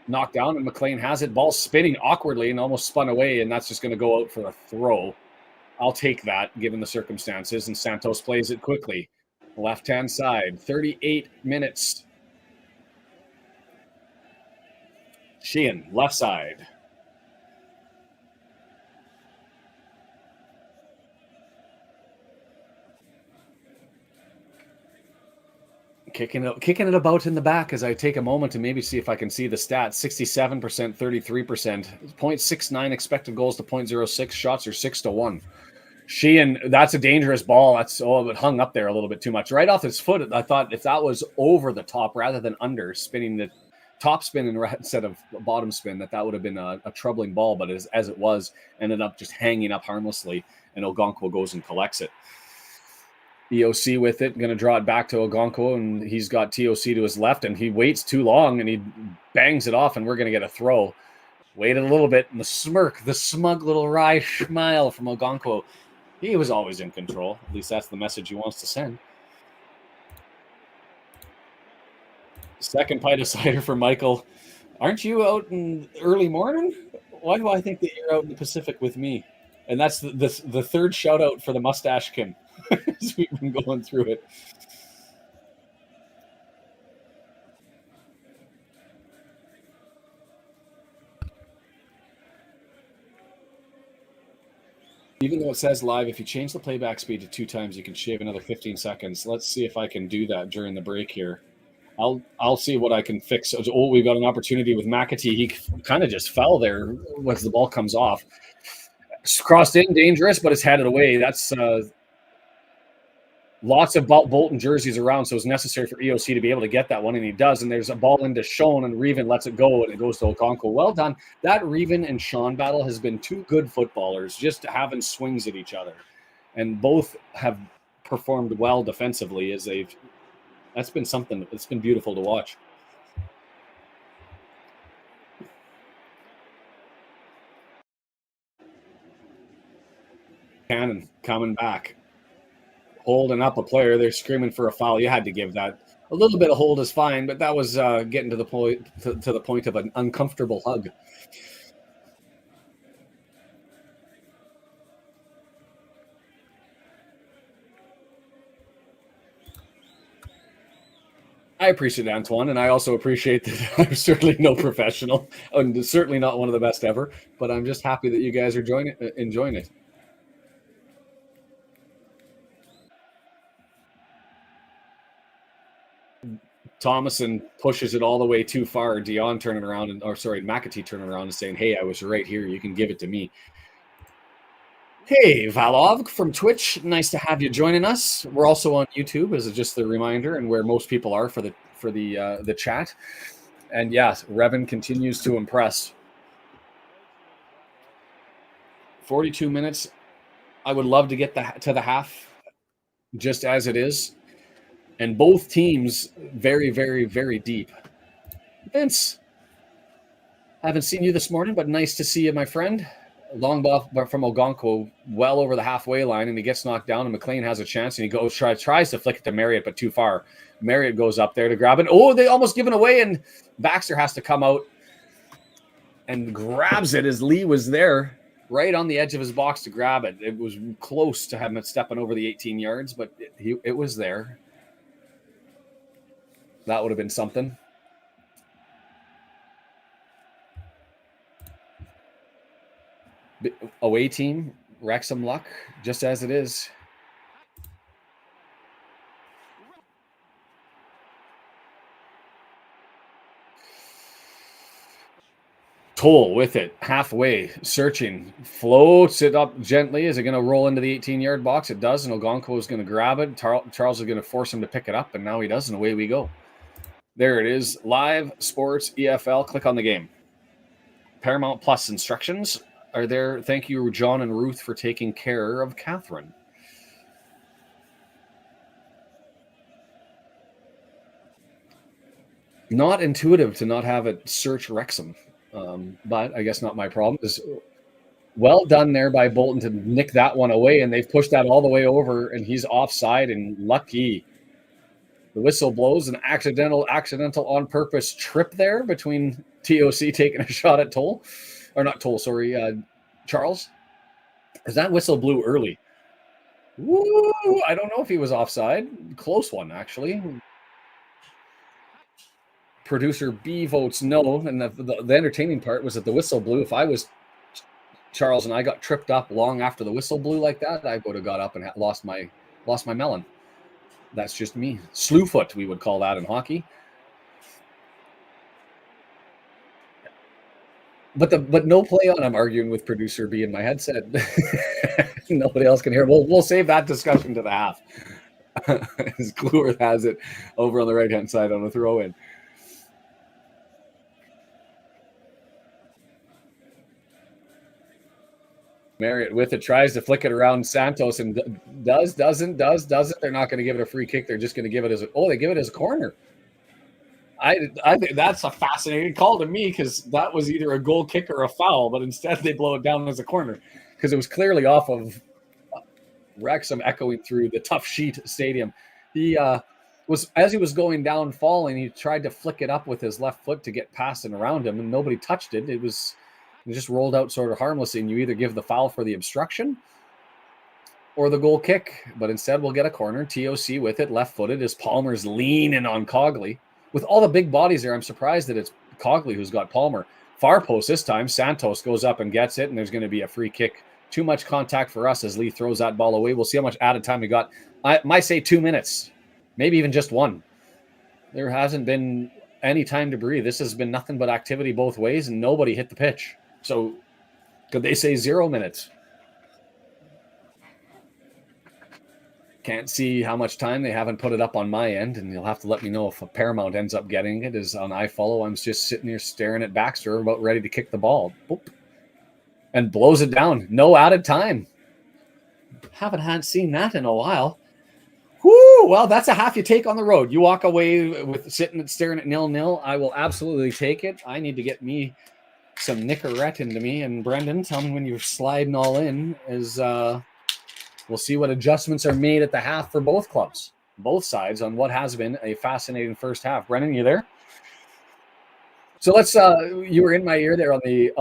Knocked down, and McLean has it. Ball spinning awkwardly and almost spun away, and that's just going to go out for a throw. I'll take that, given the circumstances, and Santos plays it quickly. Left-hand side, 38 minutes. Sheehan, left side. Kicking it about in the back as I take a moment to maybe see if I can see the stats. 67%, 33%, 0.69 expected goals to 0.06. Shots are 6-1. Sheehan, that's a dangerous ball. It hung up there a little bit too much. Right off his foot, I thought if that was over the top rather than under, spinning the top spin instead of bottom spin, that would have been a troubling ball. But as it was, ended up just hanging up harmlessly, and Ogonkwo goes and collects it. EOC with it, going to draw it back to Ogonkwo, and he's got TOC to his left, and he waits too long, and he bangs it off, and we're going to get a throw. Waited a little bit, and the smug little wry smile from Ogonkwo. He was always in control. At least that's the message he wants to send. Second pint of cider for Michael. Aren't you out in early morning? Why do I think that you're out in the Pacific with me? And that's the third shout out for the Mustachkin. As we've been going through it. Even though it says live, if you change the playback speed to 2 times, you can shave another 15 seconds. Let's see if I can do that during the break here. I'll see what I can fix. Oh, we've got an opportunity with McAtee. He kind of just fell there once the ball comes off. Crossed in, dangerous, but it's headed away. That's lots of Bolton jerseys around, so it's necessary for EOC to be able to get that one, and he does. And there's a ball into Sean, and Reven lets it go, and it goes to Okonkwo. Well done. That Reven and Sean battle has been two good footballers just having swings at each other, and both have performed well defensively as they've. That's been something. It's been beautiful to watch. Cannon coming back. Holding up a player, they're screaming for a foul. You had to give that. A little bit of hold is fine, but that was getting to the point to the point of an uncomfortable hug. I appreciate Antoine, and I also appreciate that I'm certainly no professional, and certainly not one of the best ever. But I'm just happy that you guys are enjoying it. Thomason pushes it all the way too far. Dion turning around, McAtee turning around and saying, "Hey, I was right here. You can give it to me." Hey, Valov from Twitch. Nice to have you joining us. We're also on YouTube, as just a reminder, and where most people are for the chat. And yes, Reven continues to impress. 42 minutes. I would love to get to the half, just as it is. And both teams very, very, very deep. Vince, haven't seen you this morning, but nice to see you, my friend. Long ball from Okonkwo, well over the halfway line, and he gets knocked down, and McLean has a chance, and he tries to flick it to Marriott, but too far. Marriott goes up there to grab it. Oh, they almost give it away, and Baxter has to come out and grabs it as Lee was there right on the edge of his box to grab it. It was close to him stepping over the 18 yards, but it was there. That would have been something. Away team, Wrexham luck, just as it is. Toll with it, halfway, searching, floats it up gently. Is it going to roll into the 18-yard box? It does, and Okonkwo is going to grab it. Charles is going to force him to pick it up, and now he does, and away we go. There it is, live sports EFL. Click on the game. Paramount Plus instructions are there. Thank you, John and Ruth, for taking care of Catherine. Not intuitive to not have it search Wrexham, but I guess not my problem. It's well done there by Bolton to nick that one away, and they've pushed that all the way over, and he's offside and lucky. The whistle blows, an accidental on purpose trip there between TOC taking a shot at Toll, or not Toll, sorry, Charles. Because that whistle blew early. Woo! I don't know if he was offside. Close one, actually. Producer B votes no, and the entertaining part was that the whistle blew. If I was Charles and I got tripped up long after the whistle blew like that, I would have got up and lost my melon. That's just me. Slewfoot, we would call that in hockey. But no play on. I'm arguing with producer B in my headset. Nobody else can hear. We'll save that discussion to the half. As Kluwer has it over on the right-hand side on a throw-in. Marriott with it, tries to flick it around Santos and doesn't. They're not going to give it a free kick. They're just going to give it as they give it as a corner. I think that's a fascinating call to me, because that was either a goal kick or a foul, but instead they blow it down as a corner because it was clearly off of Wrexham echoing through the Tough Sheet Stadium. He as he was going down falling, he tried to flick it up with his left foot to get past and around him, and nobody touched it. It just rolled out sort of harmlessly, and you either give the foul for the obstruction or the goal kick, but instead we'll get a corner. TOC with it, left-footed, as Palmer's leaning on Cogley. With all the big bodies there, I'm surprised that it's Cogley who's got Palmer. Far post this time, Santos goes up and gets it, and there's going to be a free kick. Too much contact for us as Lee throws that ball away. We'll see how much added time we got. I might say 2 minutes, maybe even just one. There hasn't been any time to breathe. This has been nothing but activity both ways, and nobody hit the pitch. So could they say 0 minutes? Can't see how much time. They haven't put it up on my end, and you'll have to let me know if a Paramount ends up getting it. Is on iFollow. I'm just sitting here staring at Baxter, about ready to kick the ball. Boop. And blows it down. No added time. Haven't seen that in a while. Whoo! Well, that's a half you take on the road. You walk away with staring at 0-0. I will absolutely take it. I need to get me some Nicorette into me. And Brendan, tell me when you're sliding all in. We'll see what adjustments are made at the half for both clubs, both sides, on what has been a fascinating first half. Brendan, you there? So let's. You were in my ear there on the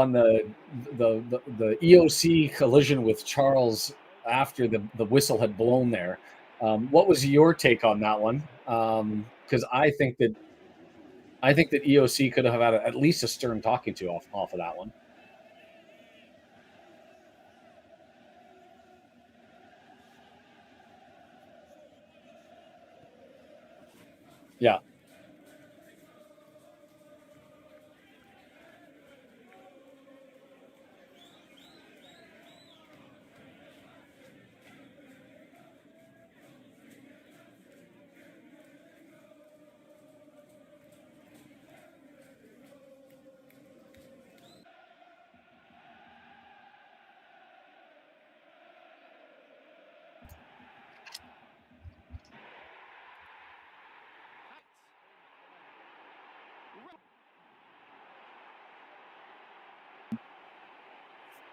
EOC collision with Charles after the whistle had blown there. What was your take on that one? Because I think that EOC could have had at least a stern talking to off of that one. Yeah.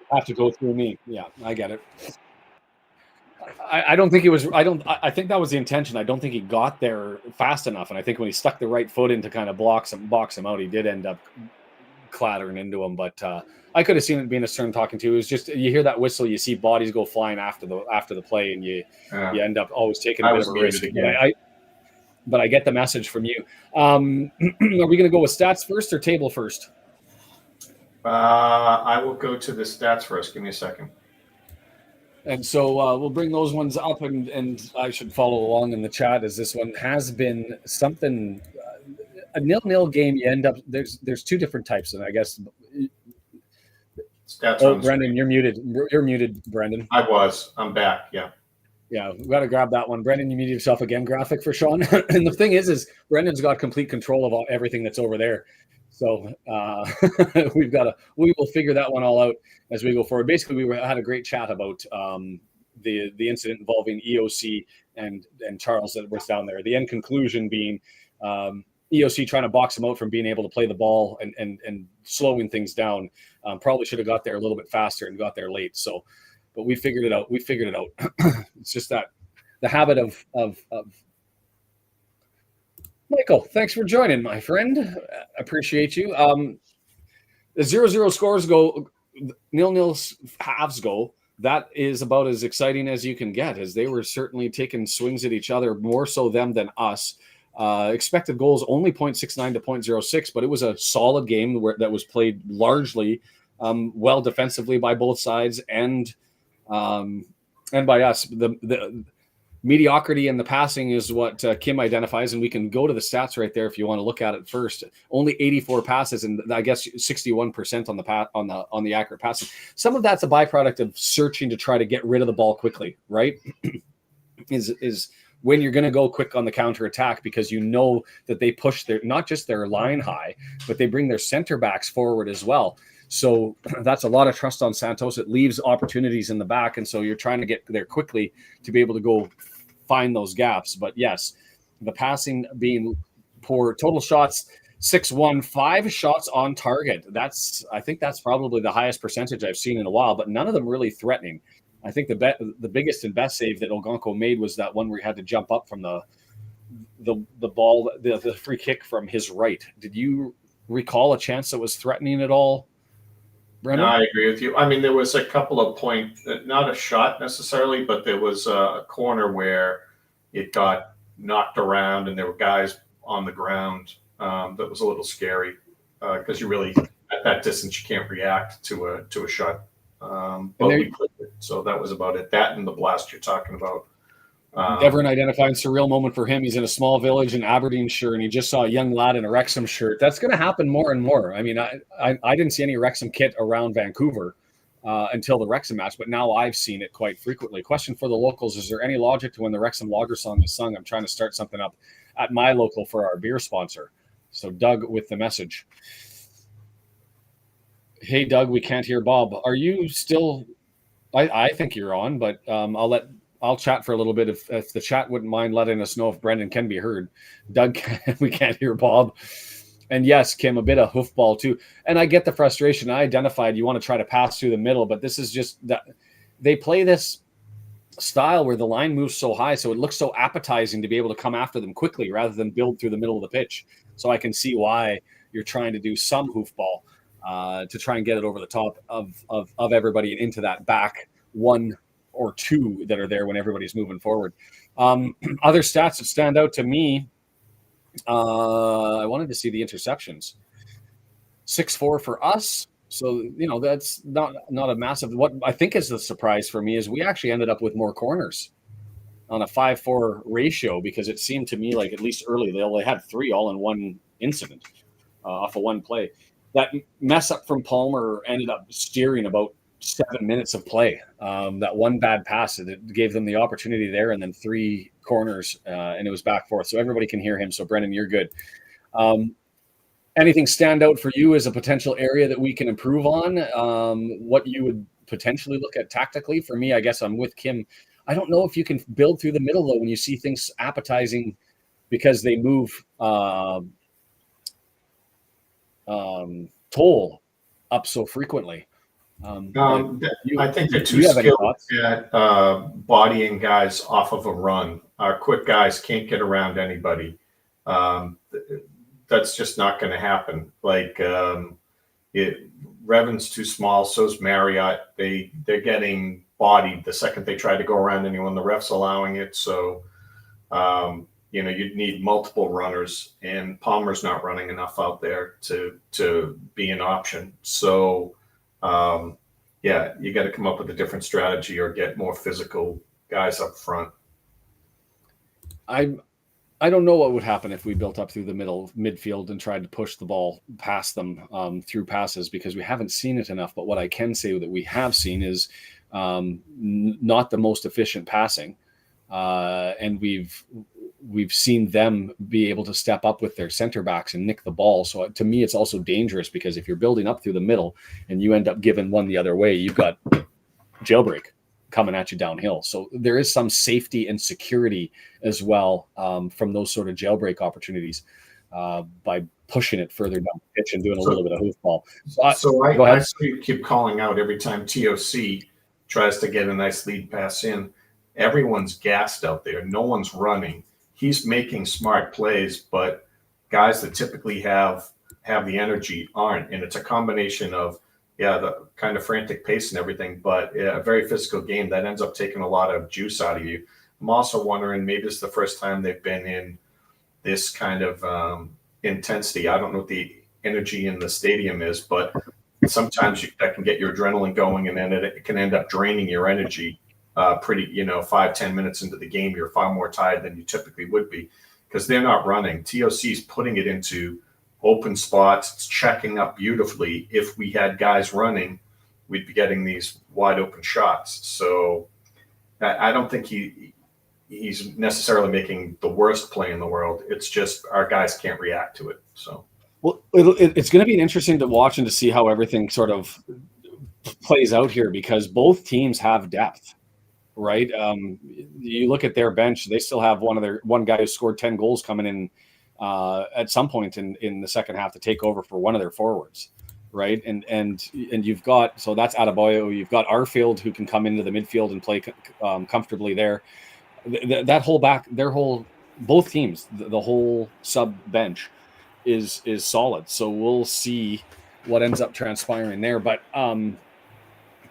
Have to go through me. Yeah, I get it. I don't think it was. I think that was the intention. I don't think he got there fast enough, and I think when he stuck the right foot in to kind of box him out, he did end up clattering into him. But I could have seen it being a stern talking to. It was just, you hear that whistle, you see bodies go flying after the play, and you end up always taking a bit of a risk. But I get the message from you. Are we going to go with stats first or table first? I will go to the stats first. Give me a second. And so we'll bring those ones up, and I should follow along in the chat, as this one has been something, a 0-0 game. You end up, there's two different types, and I guess. Stats. Oh, Brendan, you're muted. You're muted, Brendan. I'm back. Yeah. Yeah, we've got to grab that one. Brendan, you muted yourself again. Graphic for Sean. And the thing is Brendan's got complete control of everything that's over there. So we will figure that one all out as we go forward. Basically, we had a great chat about the incident involving EOC and Charles that was down there. The end conclusion being EOC trying to box him out from being able to play the ball and slowing things down. Probably should have got there a little bit faster and got there late. So, but we figured it out. It's just that the habit of Michael, thanks for joining, my friend. Appreciate you. The 0-0 scores go, 0-0 halves go. That is about as exciting as you can get, as they were certainly taking swings at each other, more so them than us. Expected goals only 0.69 to 0.06, but it was a solid game that was played largely well defensively by both sides and by us. The mediocrity in the passing is what Kim identifies, and we can go to the stats right there if you want to look at it first. Only 84 passes, and I guess 61% on the accurate passing. Some of that's a byproduct of searching to try to get rid of the ball quickly, right? is when you're going to go quick on the counter attack, because you know that they push not just their line high, but they bring their center backs forward as well. So that's a lot of trust on Santos. It leaves opportunities in the back, and so you're trying to get there quickly to be able to go find those gaps. But yes, the passing being poor. Total shots 6-1, 5 shots on target. I think that's probably the highest percentage I've seen in a while, but none of them really threatening. I think the biggest and best save that Ogonko made was that one where he had to jump up from the ball, the free kick from his right. Did you recall a chance that was threatening at all, Brendan? No, I agree with you. I mean, there was a couple of points, not a shot necessarily, but there was a corner where it got knocked around and there were guys on the ground. That was a little scary because you really, at that distance, you can't react to a shot. But we played it, so that was about it. That and the blast you're talking about. Never an identifying surreal moment for him. He's in a small village in Aberdeenshire, and he just saw a young lad in a Wrexham shirt. That's going to happen more and more. I mean, I didn't see any Wrexham kit around Vancouver. until the Wrexham match, but now I've seen it quite frequently. Question for the locals: is there any logic to when the Wrexham Lager song is sung? I'm trying to start something up at my local for our beer sponsor. So Doug with the message. Hey Doug, we can't hear Bob. Are you still? I think you're on, but I'll chat for a little bit if the chat wouldn't mind letting us know if Brendan can be heard. Doug, we can't hear Bob. And yes, Kim, a bit of hoofball too. And I get the frustration. I identified you want to try to pass through the middle, but this is just that they play this style where the line moves so high, so it looks so appetizing to be able to come after them quickly rather than build through the middle of the pitch. So I can see why you're trying to do some hoofball to try and get it over the top of everybody and into that back one or two that are there when everybody's moving forward. Other stats that stand out to me, I wanted to see the interceptions. 6-4 for us. So, that's not a massive. What I think is the surprise for me is we actually ended up with more corners on a 5-4 ratio, because it seemed to me like, at least early, they only had 3 all in one incident off of one play. That mess up from Palmer ended up steering about 7 minutes of play. That one bad pass, it gave them the opportunity there, and then 3 corners, and it was back forth. So everybody can hear him. So Brendan, you're good. Anything stand out for you as a potential area that we can improve on? What you would potentially look at tactically? For me, I guess I'm with Kim. I don't know if you can build through the middle, though, when you see things appetizing because they move toll up so frequently. I think they're too skilled at bodying guys off of a run. Our quick guys can't get around anybody. That's just not going to happen. Revan's too small, so's Marriott. They're getting bodied the second they try to go around anyone. The ref's allowing it. So, you'd need multiple runners, and Palmer's not running enough out there to be an option. So, you got to come up with a different strategy or get more physical guys up front. I don't know what would happen if we built up through the midfield and tried to push the ball past them through passes, because we haven't seen it enough. But what I can say that we have seen is not the most efficient passing, and we've seen them be able to step up with their center backs and nick the ball. So to me, it's also dangerous, because if you're building up through the middle and you end up giving one the other way, you've got jailbreak coming at you downhill. So there is some safety and security as well from those sort of jailbreak opportunities by pushing it further down the pitch and doing a little bit of hoofball. I keep calling out every time TOC tries to get a nice lead pass in. Everyone's gassed out there. No one's running. He's making smart plays, but guys that typically have the energy aren't. And it's a combination of, the kind of frantic pace and everything, but a very physical game that ends up taking a lot of juice out of you. I'm also wondering, maybe it's the first time they've been in this kind of intensity. I don't know what the energy in the stadium is, but sometimes that can get your adrenaline going, and then it can end up draining your energy. 5-10 minutes into the game, you're far more tired than you typically would be, because they're not running. TOC's putting it into open spots. It's checking up beautifully. If we had guys running, we'd be getting these wide open shots. So I don't think he's necessarily making the worst play in the world. It's just our guys can't react to it. So, well, it's going to be interesting to watch and to see how everything sort of plays out here, because both teams have depth. Right. You look at their bench, they still have one guy who scored 10 goals coming in at some point in the second half to take over for one of their forwards. Right. And you've got, so that's Adebayo. You've got Arfield, who can come into the midfield and play comfortably there. That whole both teams, the whole sub bench is solid. So we'll see what ends up transpiring there. But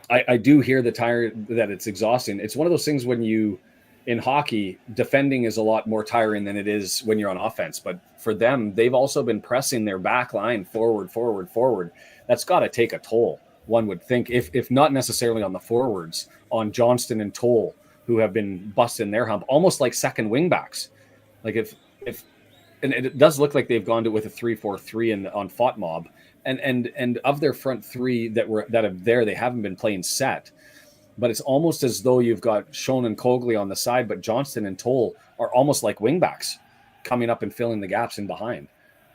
I do hear that it's exhausting. It's one of those things when in hockey, defending is a lot more tiring than it is when you're on offense. But for them, they've also been pressing their back line forward. That's got to take a toll, one would think, if not necessarily on the forwards, on Johnston and Toll, who have been busting their hump, almost like second wing backs. Like and it does look like they've gone to with a 3-4-3 on FOTMOB. and of their front three that are there, they haven't been playing set. But it's almost as though you've got Schoen and Cogley on the side, but Johnston and Toll are almost like wingbacks coming up and filling the gaps in behind.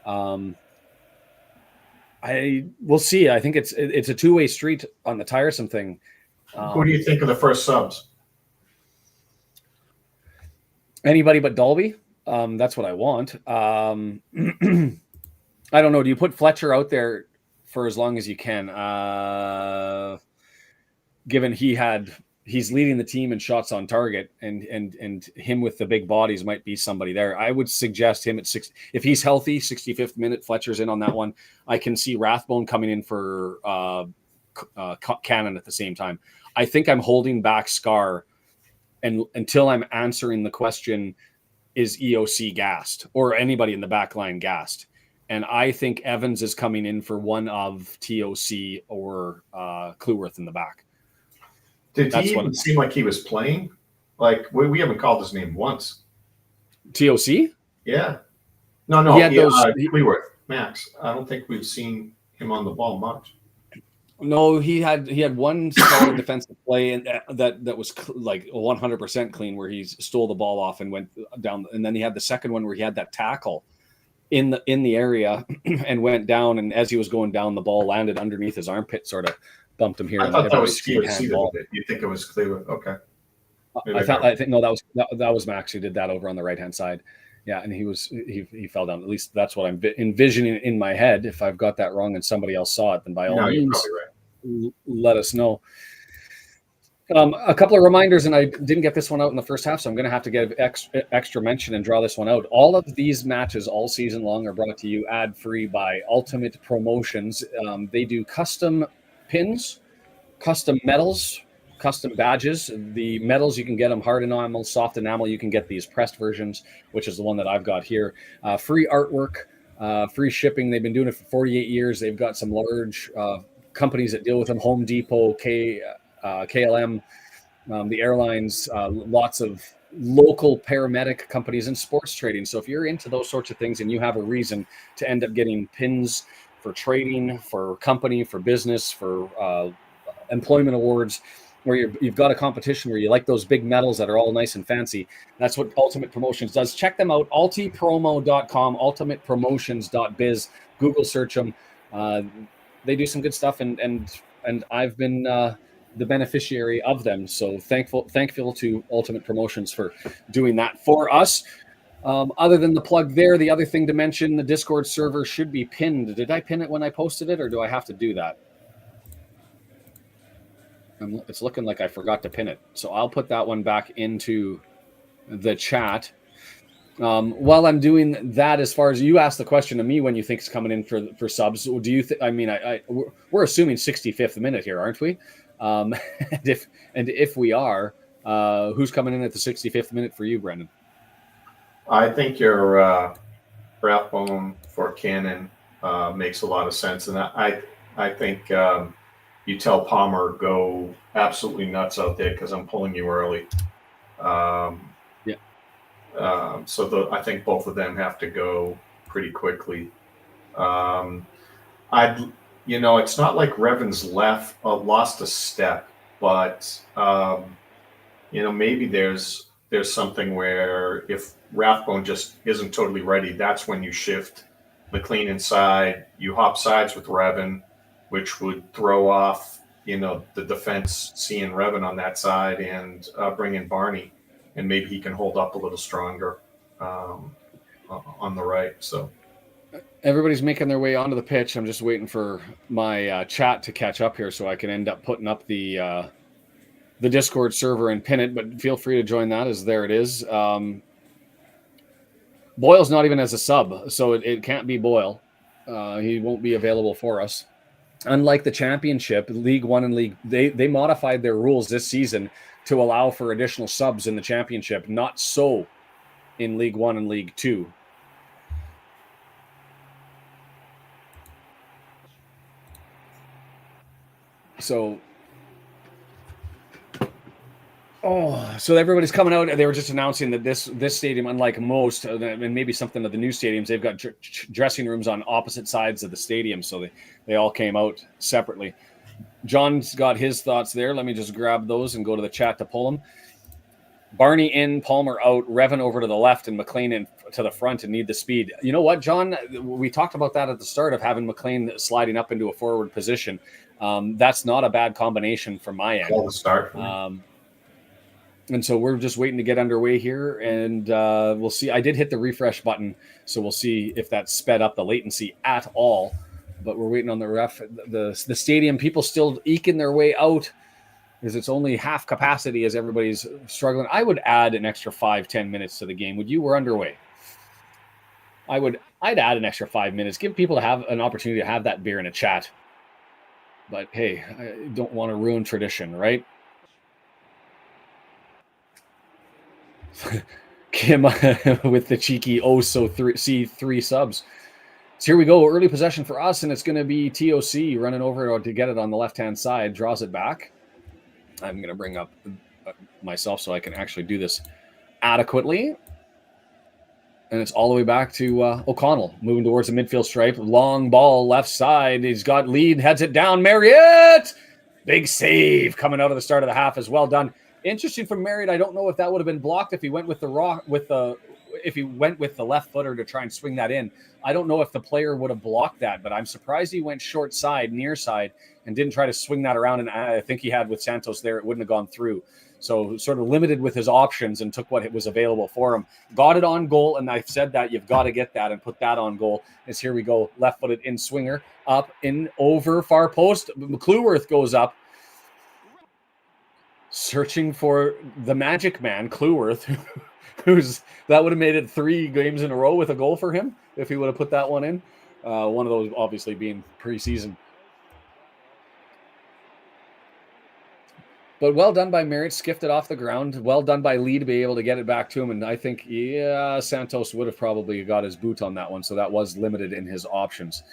We'll see. I think it's a two-way street on the tiresome thing. Who do you think of the first subs? Anybody but Dalby. That's what I want. I don't know. Do you put Fletcher out there for as long as you can? Given he's leading the team in shots on target, and him with the big bodies might be somebody there. I would suggest him at 6. If he's healthy, 65th minute, Fletcher's in on that one. I can see Rathbone coming in for Cannon at the same time. I think I'm holding back Scar and until I'm answering the question, is EOC gassed or anybody in the back line gassed? And I think Evans is coming in for one of TOC or Cleworth in the back. Did he even seem like he was playing? Like, we haven't called his name once. TOC? Yeah. No. Cleworth, Max. I don't think we've seen him on the ball much. No, he had one solid defensive play and that was like 100% clean, where he stole the ball off and went down, and then he had the second one where he had that tackle in the area and went down, and as he was going down, the ball landed underneath his armpit, sort of bumped him here. I thought that was TOC. You think it was Cleworth? Okay. I think no, that was Max who did that over on the right hand side. Yeah, and he fell down. At least that's what I'm envisioning in my head. If I've got that wrong and somebody else saw it, then by all means, let us know. A couple of reminders, and I didn't get this one out in the first half, so I'm going to have to give extra mention and draw this one out. All of these matches all season long are brought to you ad-free by Ultimate Promotions. They do custom pins, custom medals, custom badges. The medals, you can get them hard enamel, soft enamel. You can get these pressed versions, which is the one that I've got here. Free artwork, free shipping. They've been doing it for 48 years. They've got some large companies that deal with them: Home Depot, KLM, the airlines, lots of local paramedic companies and sports trading. So if you're into those sorts of things and you have a reason to end up getting pins for trading, for company, for business, for employment awards, where you've got a competition where you like those big medals that are all nice and fancy, that's what Ultimate Promotions does. Check them out, ultipromo.com, ultimatepromotions.biz. Google search them. They do some good stuff, and I've been the beneficiary of them. So thankful to Ultimate Promotions for doing that for us. Other than the plug there, the other thing to mention, the Discord server should be pinned. Did I pin it when I posted it, or do I have to do that? It's looking like I forgot to pin it. So I'll put that one back into the chat. While I'm doing that, as far as you asked the question to me, when you think it's coming in for subs, do you think? I mean, we're assuming 65th minute here, aren't we? And if we are, who's coming in at the 65th minute for you, Brendan? I think your Rathbone for Cannon makes a lot of sense, and I think you tell Palmer go absolutely nuts out there because I'm pulling you early. I think both of them have to go pretty quickly. It's not like Revan's lost a step, but maybe there's something where if Rathbone just isn't totally ready, that's when you shift McLean inside, you hop sides with Revan, which would throw off, the defense seeing Revan on that side, and bring in Barney, and maybe he can hold up a little stronger on the right. So everybody's making their way onto the pitch. I'm just waiting for my chat to catch up here so I can end up putting up the Discord server and pin it, but feel free to join that, as there it is. Boyle's not even as a sub, so it can't be Boyle. He won't be available for us. Unlike the championship, League One and League, they modified their rules this season to allow for additional subs in the championship. Not so in League One and League Two. So Oh, so everybody's coming out. They were just announcing that this stadium, unlike most, and maybe something of the new stadiums, they've got dressing rooms on opposite sides of the stadium, so they all came out separately. John's got his thoughts there. Let me just grab those and go to the chat to pull them. Barney in, Palmer out, Revan over to the left, and McLean in to the front and need the speed. You know what, John? We talked about that at the start of having McLean sliding up into a forward position. That's not a bad combination from my end. Call the start. And so we're just waiting to get underway here, and we'll see. I did hit the refresh button, so we'll see if that sped up the latency at all. But we're waiting on the ref. The stadium, people still eking their way out because it's only half capacity as everybody's struggling. I would add an extra 5-10 minutes to the game. Would you? We're underway. I'd add an extra 5 minutes. Give people to have an opportunity to have that beer in a chat. But hey, I don't want to ruin tradition, right? Kim with the cheeky C3 subs. So here we go. Early possession for us, and it's going to be TOC running over to get it on the left-hand side. Draws it back. I'm going to bring up myself so I can actually do this adequately. And it's all the way back to O'Connell, moving towards the midfield stripe. Long ball, left side. He's got lead, heads it down. Marriott! Big save coming out of the start of the half is well done. Interesting from Marriott. I don't know if that would have been blocked if he went with the left footer to try and swing that in. I don't know if the player would have blocked that, but I'm surprised he went short side, near side, and didn't try to swing that around. And I think he had with Santos there, it wouldn't have gone through. So sort of limited with his options and took what was available for him. Got it on goal, and I've said that you've got to get that and put that on goal. As here we go, left-footed in swinger, up, in, over, far post. Clueworth goes up. Searching for the magic man, Clueworth, that would have made it 3 games in a row with a goal for him if he would have put that one in. One of those obviously being preseason. But well done by Merritt, skiffed it off the ground. Well done by Lee to be able to get it back to him. And I think, Santos would have probably got his boot on that one. So that was limited in his options.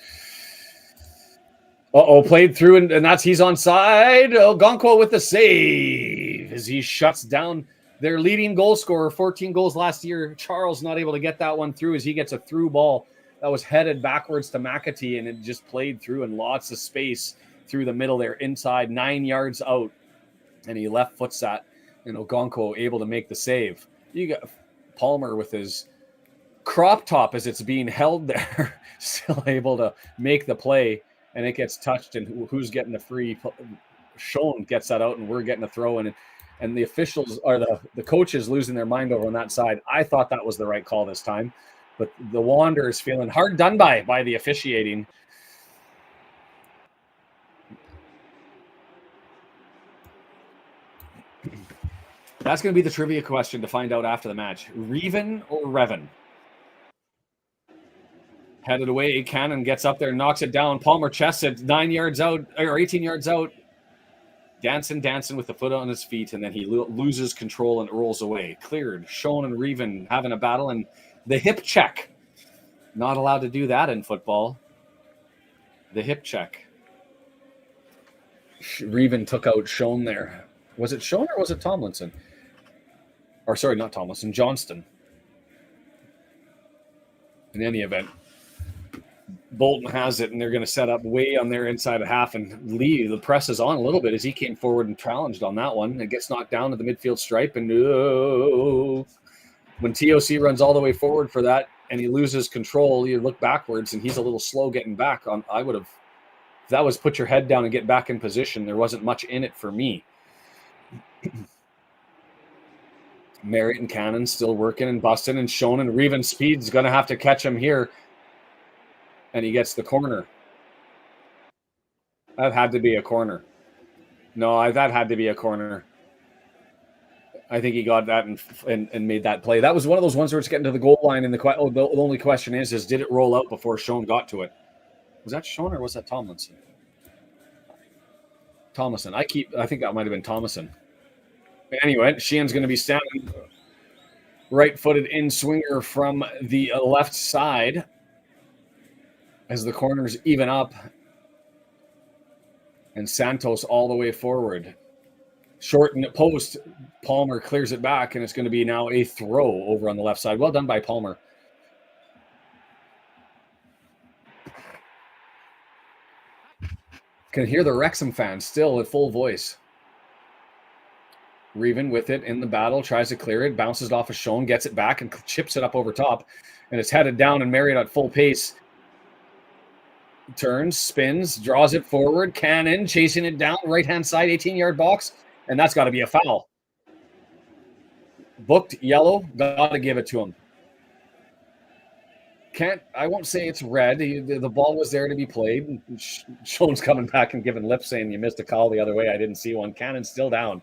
Played through, and he's onside. Gonko with the save as he shuts down their leading goal scorer, 14 goals last year. Charles not able to get that one through as he gets a through ball that was headed backwards to McAtee, and it just played through and lots of space through the middle there, inside 9 yards out, and he left foots that, and Gonko able to make the save. You got Palmer with his crop top as it's being held there, still able to make the play. And it gets touched, and who's getting the free? Schoen gets that out, and we're getting a throw in. And the officials are the coaches losing their mind over on that side. I thought that was the right call this time, but the Wanderers feeling hard done by the officiating. That's going to be the trivia question to find out after the match. Reven or Revan? Headed away, Cannon gets up there, knocks it down. Palmer chests it 9 yards out, or 18 yards out. Dancing with the foot on his feet, and then he loses control and rolls away. Cleared. Schoen and Reven having a battle, and the hip check. Not allowed to do that in football. The hip check. Reven took out Schoen there. Was it Schoen or was it Tomlinson? Or sorry, not Tomlinson, Johnston. In any event, Bolton has it, and they're going to set up way on their inside of half, and Lee, the press is on a little bit as he came forward and challenged on that one. It gets knocked down to the midfield stripe, and when TOC runs all the way forward for that and he loses control, you look backwards, and he's a little slow getting back. I would have, if that was put your head down and get back in position, there wasn't much in it for me. Merritt and Cannon still working and busting, and Schoen and Reven Speed's going to have to catch him here. And he gets the corner. That had to be a corner. No, that had to be a corner. I think he got that and made that play. That was one of those ones where it's getting to the goal line, and the only question is did it roll out before Schoen got to it? Was that Schoen or was that Tomlinson? Thomason. I think that might have been Thomason. Anyway, Sheehan's going to be standing right-footed in swinger from the left side as the corners even up, and Santos all the way forward. Short in the post. Palmer clears it back, and it's going to be now a throw over on the left side. Well done by Palmer. Can hear the Wrexham fans still at full voice. Reven with it in the battle, tries to clear it, bounces off of Schoen, gets it back, and chips it up over top. And it's headed down, and Marriott at full pace. Turns, spins, draws it forward. Cannon chasing it down, right-hand side, 18-yard box. And that's got to be a foul. Booked yellow, got to give it to him. I won't say it's red. The ball was there to be played. Schoen's coming back and giving lip saying you missed a call the other way. I didn't see one. Cannon's still down.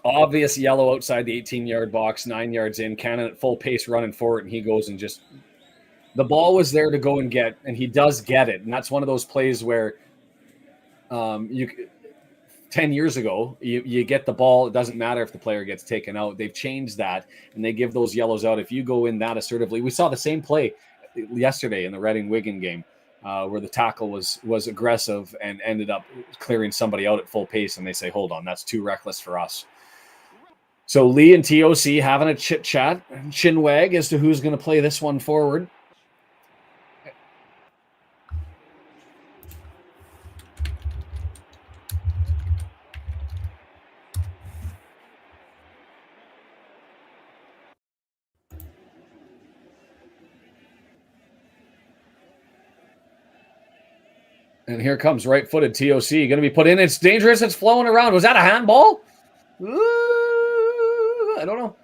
Obvious yellow outside the 18-yard box, 9 yards in. Cannon at full pace running forward, and he goes and just... The ball was there to go and get, and he does get it. And that's one of those plays where 10 years ago, you get the ball. It doesn't matter if the player gets taken out. They've changed that, and they give those yellows out. If you go in that assertively, we saw the same play yesterday in the Reading-Wigan game where the tackle was aggressive and ended up clearing somebody out at full pace, and they say, hold on, that's too reckless for us. So Lee and TOC having a chit-chat, chin-wag as to who's going to play this one forward. And here comes right-footed TOC. Going to be put in. It's dangerous. It's flowing around. Was that a handball? I don't know.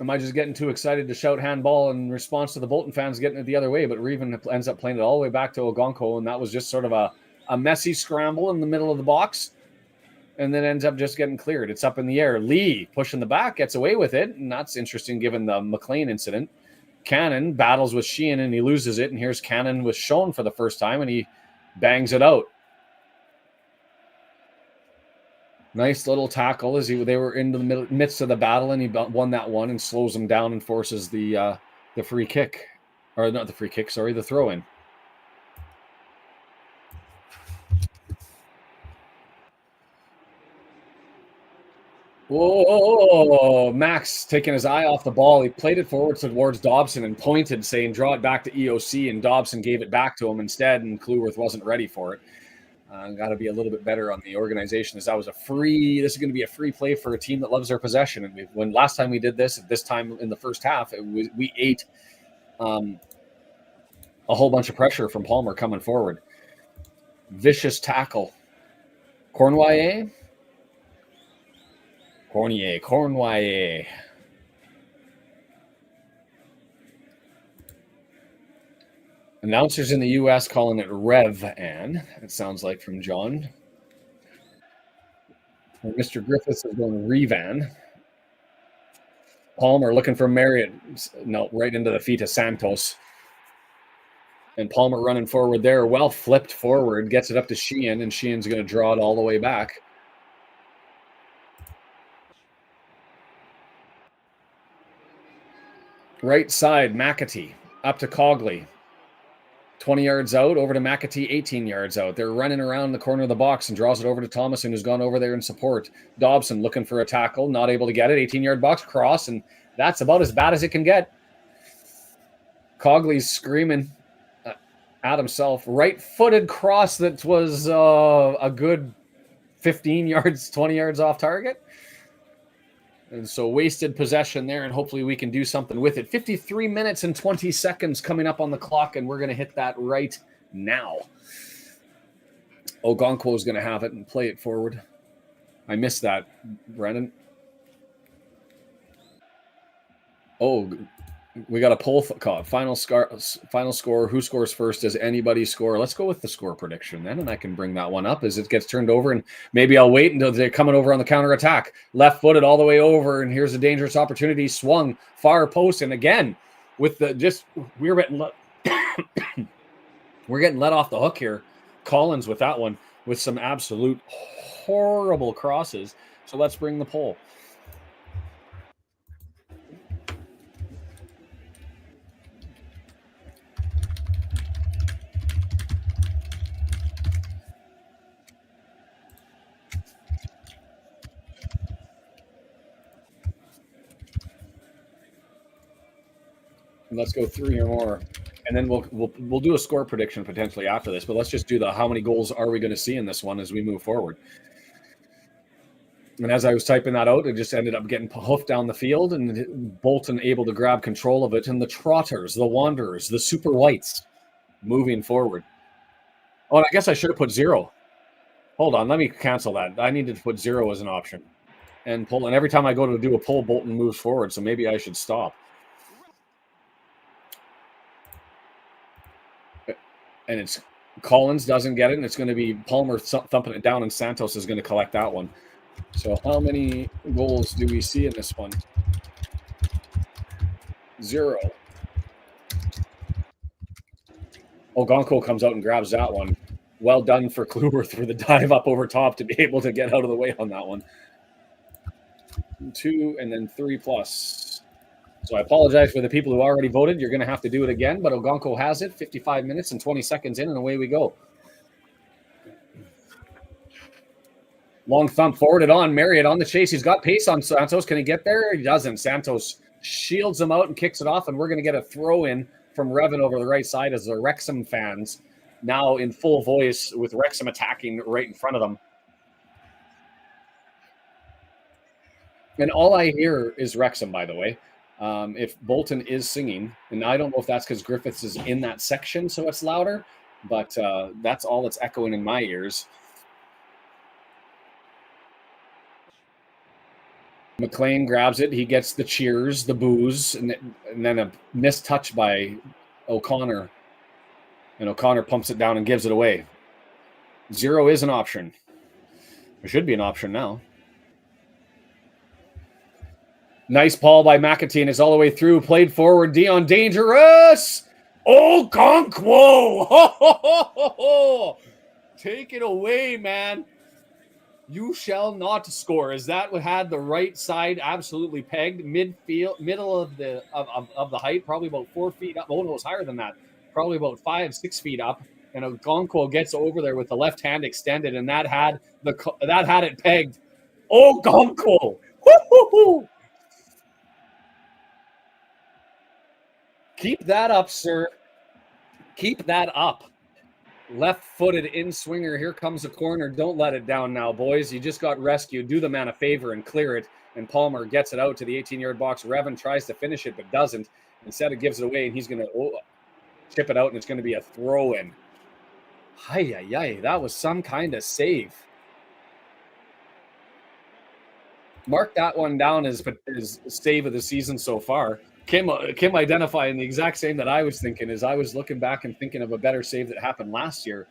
Am I just getting too excited to shout handball in response to the Bolton fans getting it the other way? But Reven ends up playing it all the way back to Ogonko, and that was just sort of a messy scramble in the middle of the box, and then ends up just getting cleared. It's up in the air. Lee pushing the back, gets away with it, and that's interesting given the McLean incident. Cannon battles with Sheehan, and he loses it, and here's Cannon with Schoen for the first time, and he bangs it out. Nice little tackle as they were in the midst of the battle, and he won that one and slows them down and forces the free kick. Or not the free kick, sorry, the throw-in. Whoa, Max taking his eye off the ball. He played it forward towards Dobson and pointed, saying, draw it back to EOC, and Dobson gave it back to him instead, and Kluwerth wasn't ready for it. Got to be a little bit better on the organization, as that was this is going to be a free play for a team that loves their possession. And when last time we did this, at this time in the first half, we ate a whole bunch of pressure from Palmer coming forward. Vicious tackle. Cornway. Announcers in the U.S. calling it Rev-An, it sounds like from John. And Mr. Griffiths is going Revan. Palmer looking for Marriott. No, right into the feet of Santos. And Palmer running forward there. Well flipped forward. Gets it up to Sheehan, and Sheehan's going to draw it all the way back. Right side, McAtee. Up to Cogley. 20 yards out, over to McAtee, 18 yards out. They're running around the corner of the box and draws it over to Thomason, who's gone over there in support. Dobson looking for a tackle, not able to get it. 18-yard box cross, and that's about as bad as it can get. Cogley's screaming at himself. Right-footed cross that was a good 15 yards, 20 yards off target. And so wasted possession there, and hopefully we can do something with it. 53 minutes and 20 seconds coming up on the clock, and we're going to hit that right now. Ogonko is going to have it and play it forward. I missed that, Brendan. Oh, we got a poll. Final score. Who scores first? Does anybody score? Let's go with the score prediction then, and I can bring that one up as it gets turned over. And maybe I'll wait until they're coming over on the counter attack. Left footed all the way over, and here's a dangerous opportunity. Swung far post, and again with the we're getting let off the hook here. Collins with that one with some absolute horrible crosses. So let's bring the poll. Let's go 3 or more. And then we'll do a score prediction potentially after this. But let's just do the how many goals are we going to see in this one as we move forward. And as I was typing that out, it just ended up getting hoofed down the field, and Bolton able to grab control of it. And the Trotters, the Wanderers, the Super Whites moving forward. Oh, and I guess I should have put 0. Hold on, let me cancel that. I needed to put 0 as an option. And pull. And every time I go to do a pull, Bolton moves forward. So maybe I should stop. And it's Collins doesn't get it, and it's going to be Palmer thumping it down, and Santos is going to collect that one. So how many goals do we see in this one? 0. Ogonko comes out and grabs that one. Well done for Kluwer for the dive up over top to be able to get out of the way on that one. 2 and then 3 plus. So I apologize for the people who already voted. You're going to have to do it again, but Ogonko has it. 55 minutes and 20 seconds in, and away we go. Long thump forwarded on. Marriott on the chase. He's got pace on Santos. Can he get there? He doesn't. Santos shields him out and kicks it off, and we're going to get a throw in from Revan over the right side as the Wrexham fans now in full voice with Wrexham attacking right in front of them. And all I hear is Wrexham, by the way. If Bolton is singing, and I don't know if that's because Griffiths is in that section, so it's louder, but that's all that's echoing in my ears. McLean grabs it. He gets the cheers, the boos, and then a missed touch by O'Connor. And O'Connor pumps it down and gives it away. 0 is an option. It should be an option now. Nice ball by McAtee, and it's all the way through. Played forward. Dion dangerous. Okonkwo. Take it away, man. You shall not score. As that had the right side absolutely pegged, midfield, middle of the height, probably about 4 feet up. Oh no, it was higher than that. Probably about 5-6 feet up. And Okonkwo gets over there with the left hand extended, and that had it pegged. Okonkwo. Woo-hoo-hoo. Keep that up, sir. Keep that up. Left-footed in-swinger. Here comes the corner. Don't let it down now, boys. You just got rescued. Do the man a favor and clear it. And Palmer gets it out to the 18-yard box. Revan tries to finish it but doesn't. Instead, it gives it away, and he's going to chip it out, and it's going to be a throw-in. Hi-yi-yi. That was some kind of save. Mark that one down as save of the season so far. Kim identifying the exact same that I was thinking as I was looking back and thinking of a better save that happened last year.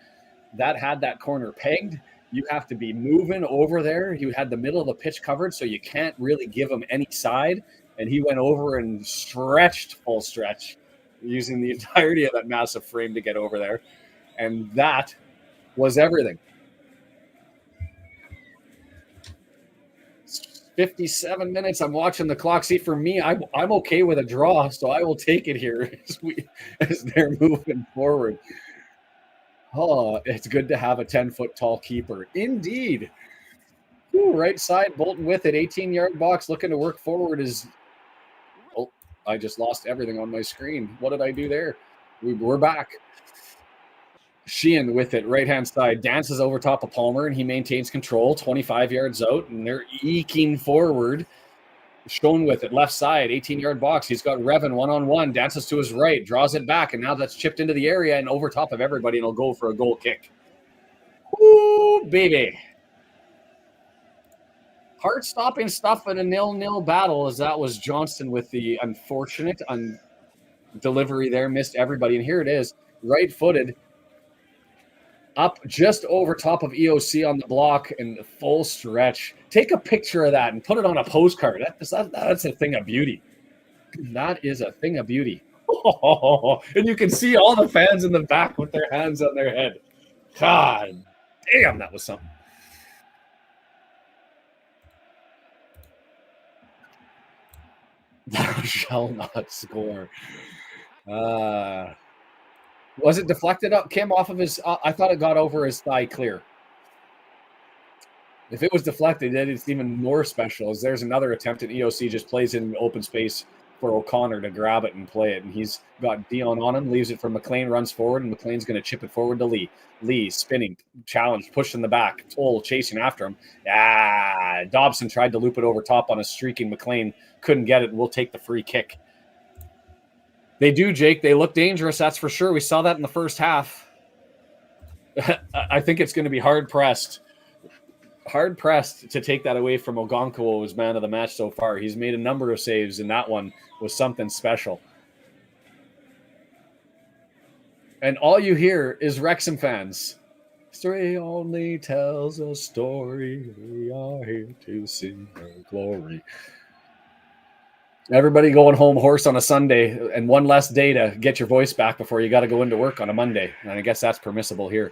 That had that corner pegged. You have to be moving over there. You had the middle of the pitch covered, so you can't really give him any side. And he went over and stretched full stretch using the entirety of that massive frame to get over there. And that was everything. 57 minutes. I'm watching the clock. See, for me, I'm okay with a draw, so I will take it here as they're moving forward. Oh, it's good to have a 10-foot tall keeper. Indeed. Ooh, right side, Bolton with it. 18-yard box looking to work forward is... Oh, I just lost everything on my screen. What did I do there? We're back. Sheehan with it, right-hand side, dances over top of Palmer, and he maintains control, 25 yards out, and they're eking forward. Shown with it, left side, 18-yard box. He's got Revan one-on-one, dances to his right, draws it back, and now that's chipped into the area and over top of everybody, and he'll go for a goal kick. Ooh, baby. Heart-stopping stuff in a 0-0 battle, as that was Johnston with the unfortunate delivery there, missed everybody, and here it is, right-footed, up just over top of EOC on the block and full stretch. Take a picture of that and put it on a postcard. That's a thing of beauty. That is a thing of beauty. And you can see all the fans in the back with their hands on their head. God damn, that was something. Thou shall not score. Was it deflected up, Kim, off of his... I thought it got over his thigh clear. If it was deflected, then it's even more special, as there's another attempt, and EOC just plays in open space for O'Connor to grab it and play it. And he's got Dion on him, leaves it for McLean, runs forward, and McLean's going to chip it forward to Lee. Lee spinning, challenge, pushing the back. Toll chasing after him. Dobson tried to loop it over top on a streaking McLean. Couldn't get it. We'll take the free kick. They do, Jake. They look dangerous, that's for sure. We saw that in the first half. I think it's going to be hard-pressed to take that away from Ogonko as man of the match so far. He's made a number of saves, and that one was something special. And all you hear is Wrexham fans. History only tells a story. We are here to sing her glory. Everybody going home hoarse on a Sunday and one less day to get your voice back before you got to go into work on a Monday. And I guess that's permissible here.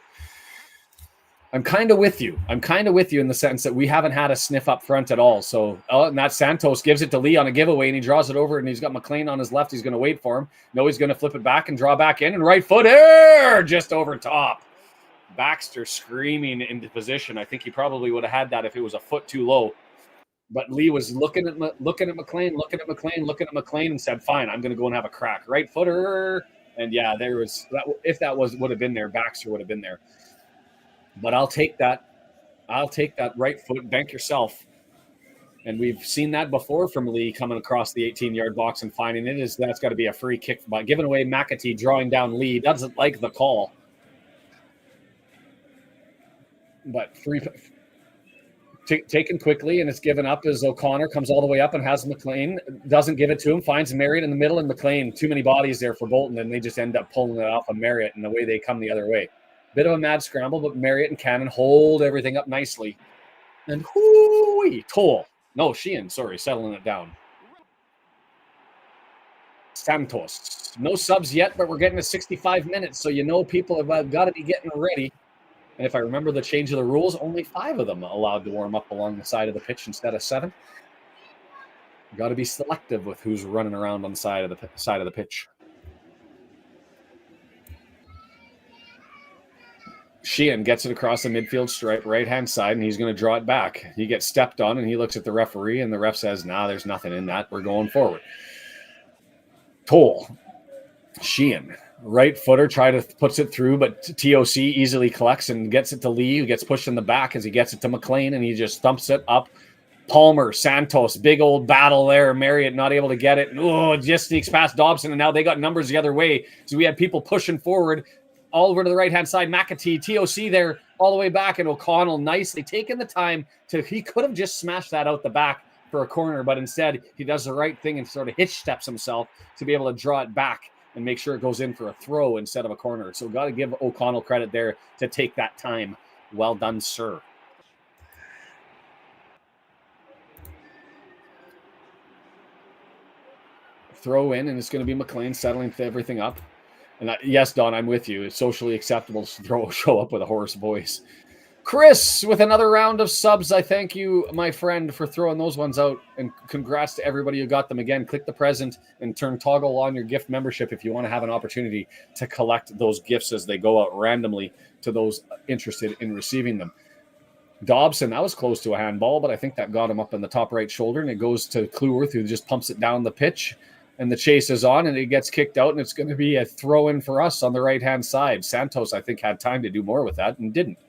I'm kind of with you. I'm kind of with you in the sense that we haven't had a sniff up front at all. So, and that Santos gives it to Lee on a giveaway, and he draws it over, and he's got McLean on his left. He's going to wait for him. No, he's going to flip it back and draw back in, and right foot here, just over top. Baxter screaming into position. I think he probably would have had that if it was a foot too low. But Lee was looking at McLean, and said, "Fine, I'm going to go and have a crack." Right footer, and yeah, there was that. If that would have been there, Baxter would have been there. But I'll take that. I'll take that right foot. Bank yourself. And we've seen that before from Lee coming across the 18-yard box and finding it. That's got to be a free kick by giving away. McAtee drawing down Lee. Doesn't like the call. But taken quickly, and it's given up as O'Connor comes all the way up and has McLean. Doesn't give it to him. Finds Marriott in the middle, and McLean. Too many bodies there for Bolton, and they just end up pulling it off of Marriott, and the way they come the other way. Bit of a mad scramble, but Marriott and Cannon hold everything up nicely. And Toll. No, Sheehan, settling it down. Santos. No subs yet, but we're getting to 65 minutes, so you know people have got to be getting ready. And if I remember the change of the rules, only 5 of them allowed to warm up along the side of the pitch instead of 7. Got to be selective with who's running around on the side of the pitch. Sheehan gets it across the midfield stripe, right-hand side, and he's going to draw it back. He gets stepped on, and he looks at the referee, and the ref says, "Nah, there's nothing in that. We're going forward." Toll. Sheehan. Right footer, puts it through, but TOC easily collects and gets it to Lee, who gets pushed in the back as he gets it to McLean, and he just thumps it up. Palmer, Santos, big old battle there. Marriott not able to get it. Just sneaks past Dobson, and now they got numbers the other way. So we had people pushing forward. All over to the right-hand side, McAtee, TOC there, all the way back, and O'Connell nicely taking the time he could have just smashed that out the back for a corner, but instead he does the right thing and sort of hitch steps himself to be able to draw it back and make sure it goes in for a throw instead of a corner. So got to give O'Connell credit there to take that time. Well done, sir. Throw in, and it's going to be McLean settling everything up. And yes, Don, I'm with you. It's socially acceptable to show up with a hoarse voice. Chris, with another round of subs, I thank you, my friend, for throwing those ones out. And congrats to everybody who got them. Again, click the present and toggle on your gift membership if you want to have an opportunity to collect those gifts as they go out randomly to those interested in receiving them. Dobson, that was close to a handball, but I think that got him up in the top right shoulder, and it goes to Kluworth, who just pumps it down the pitch. And the chase is on, and it gets kicked out, and it's going to be a throw-in for us on the right-hand side. Santos, I think, had time to do more with that and didn't.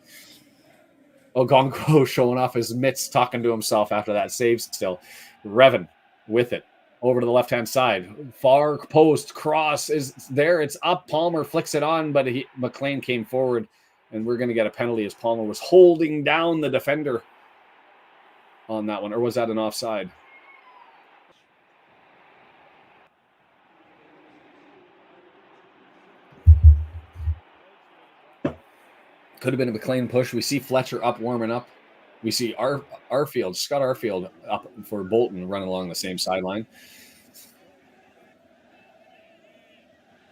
Ogonko showing off his mitts, talking to himself after that save still. Revan with it. Over to the left-hand side. Far post, cross is there. It's up. Palmer flicks it on, but McLean came forward, and we're going to get a penalty as Palmer was holding down the defender on that one. Or was that an offside? Could have been a McLean push. We see Fletcher up, warming up. We see Scott Arfield up for Bolton, running along the same sideline.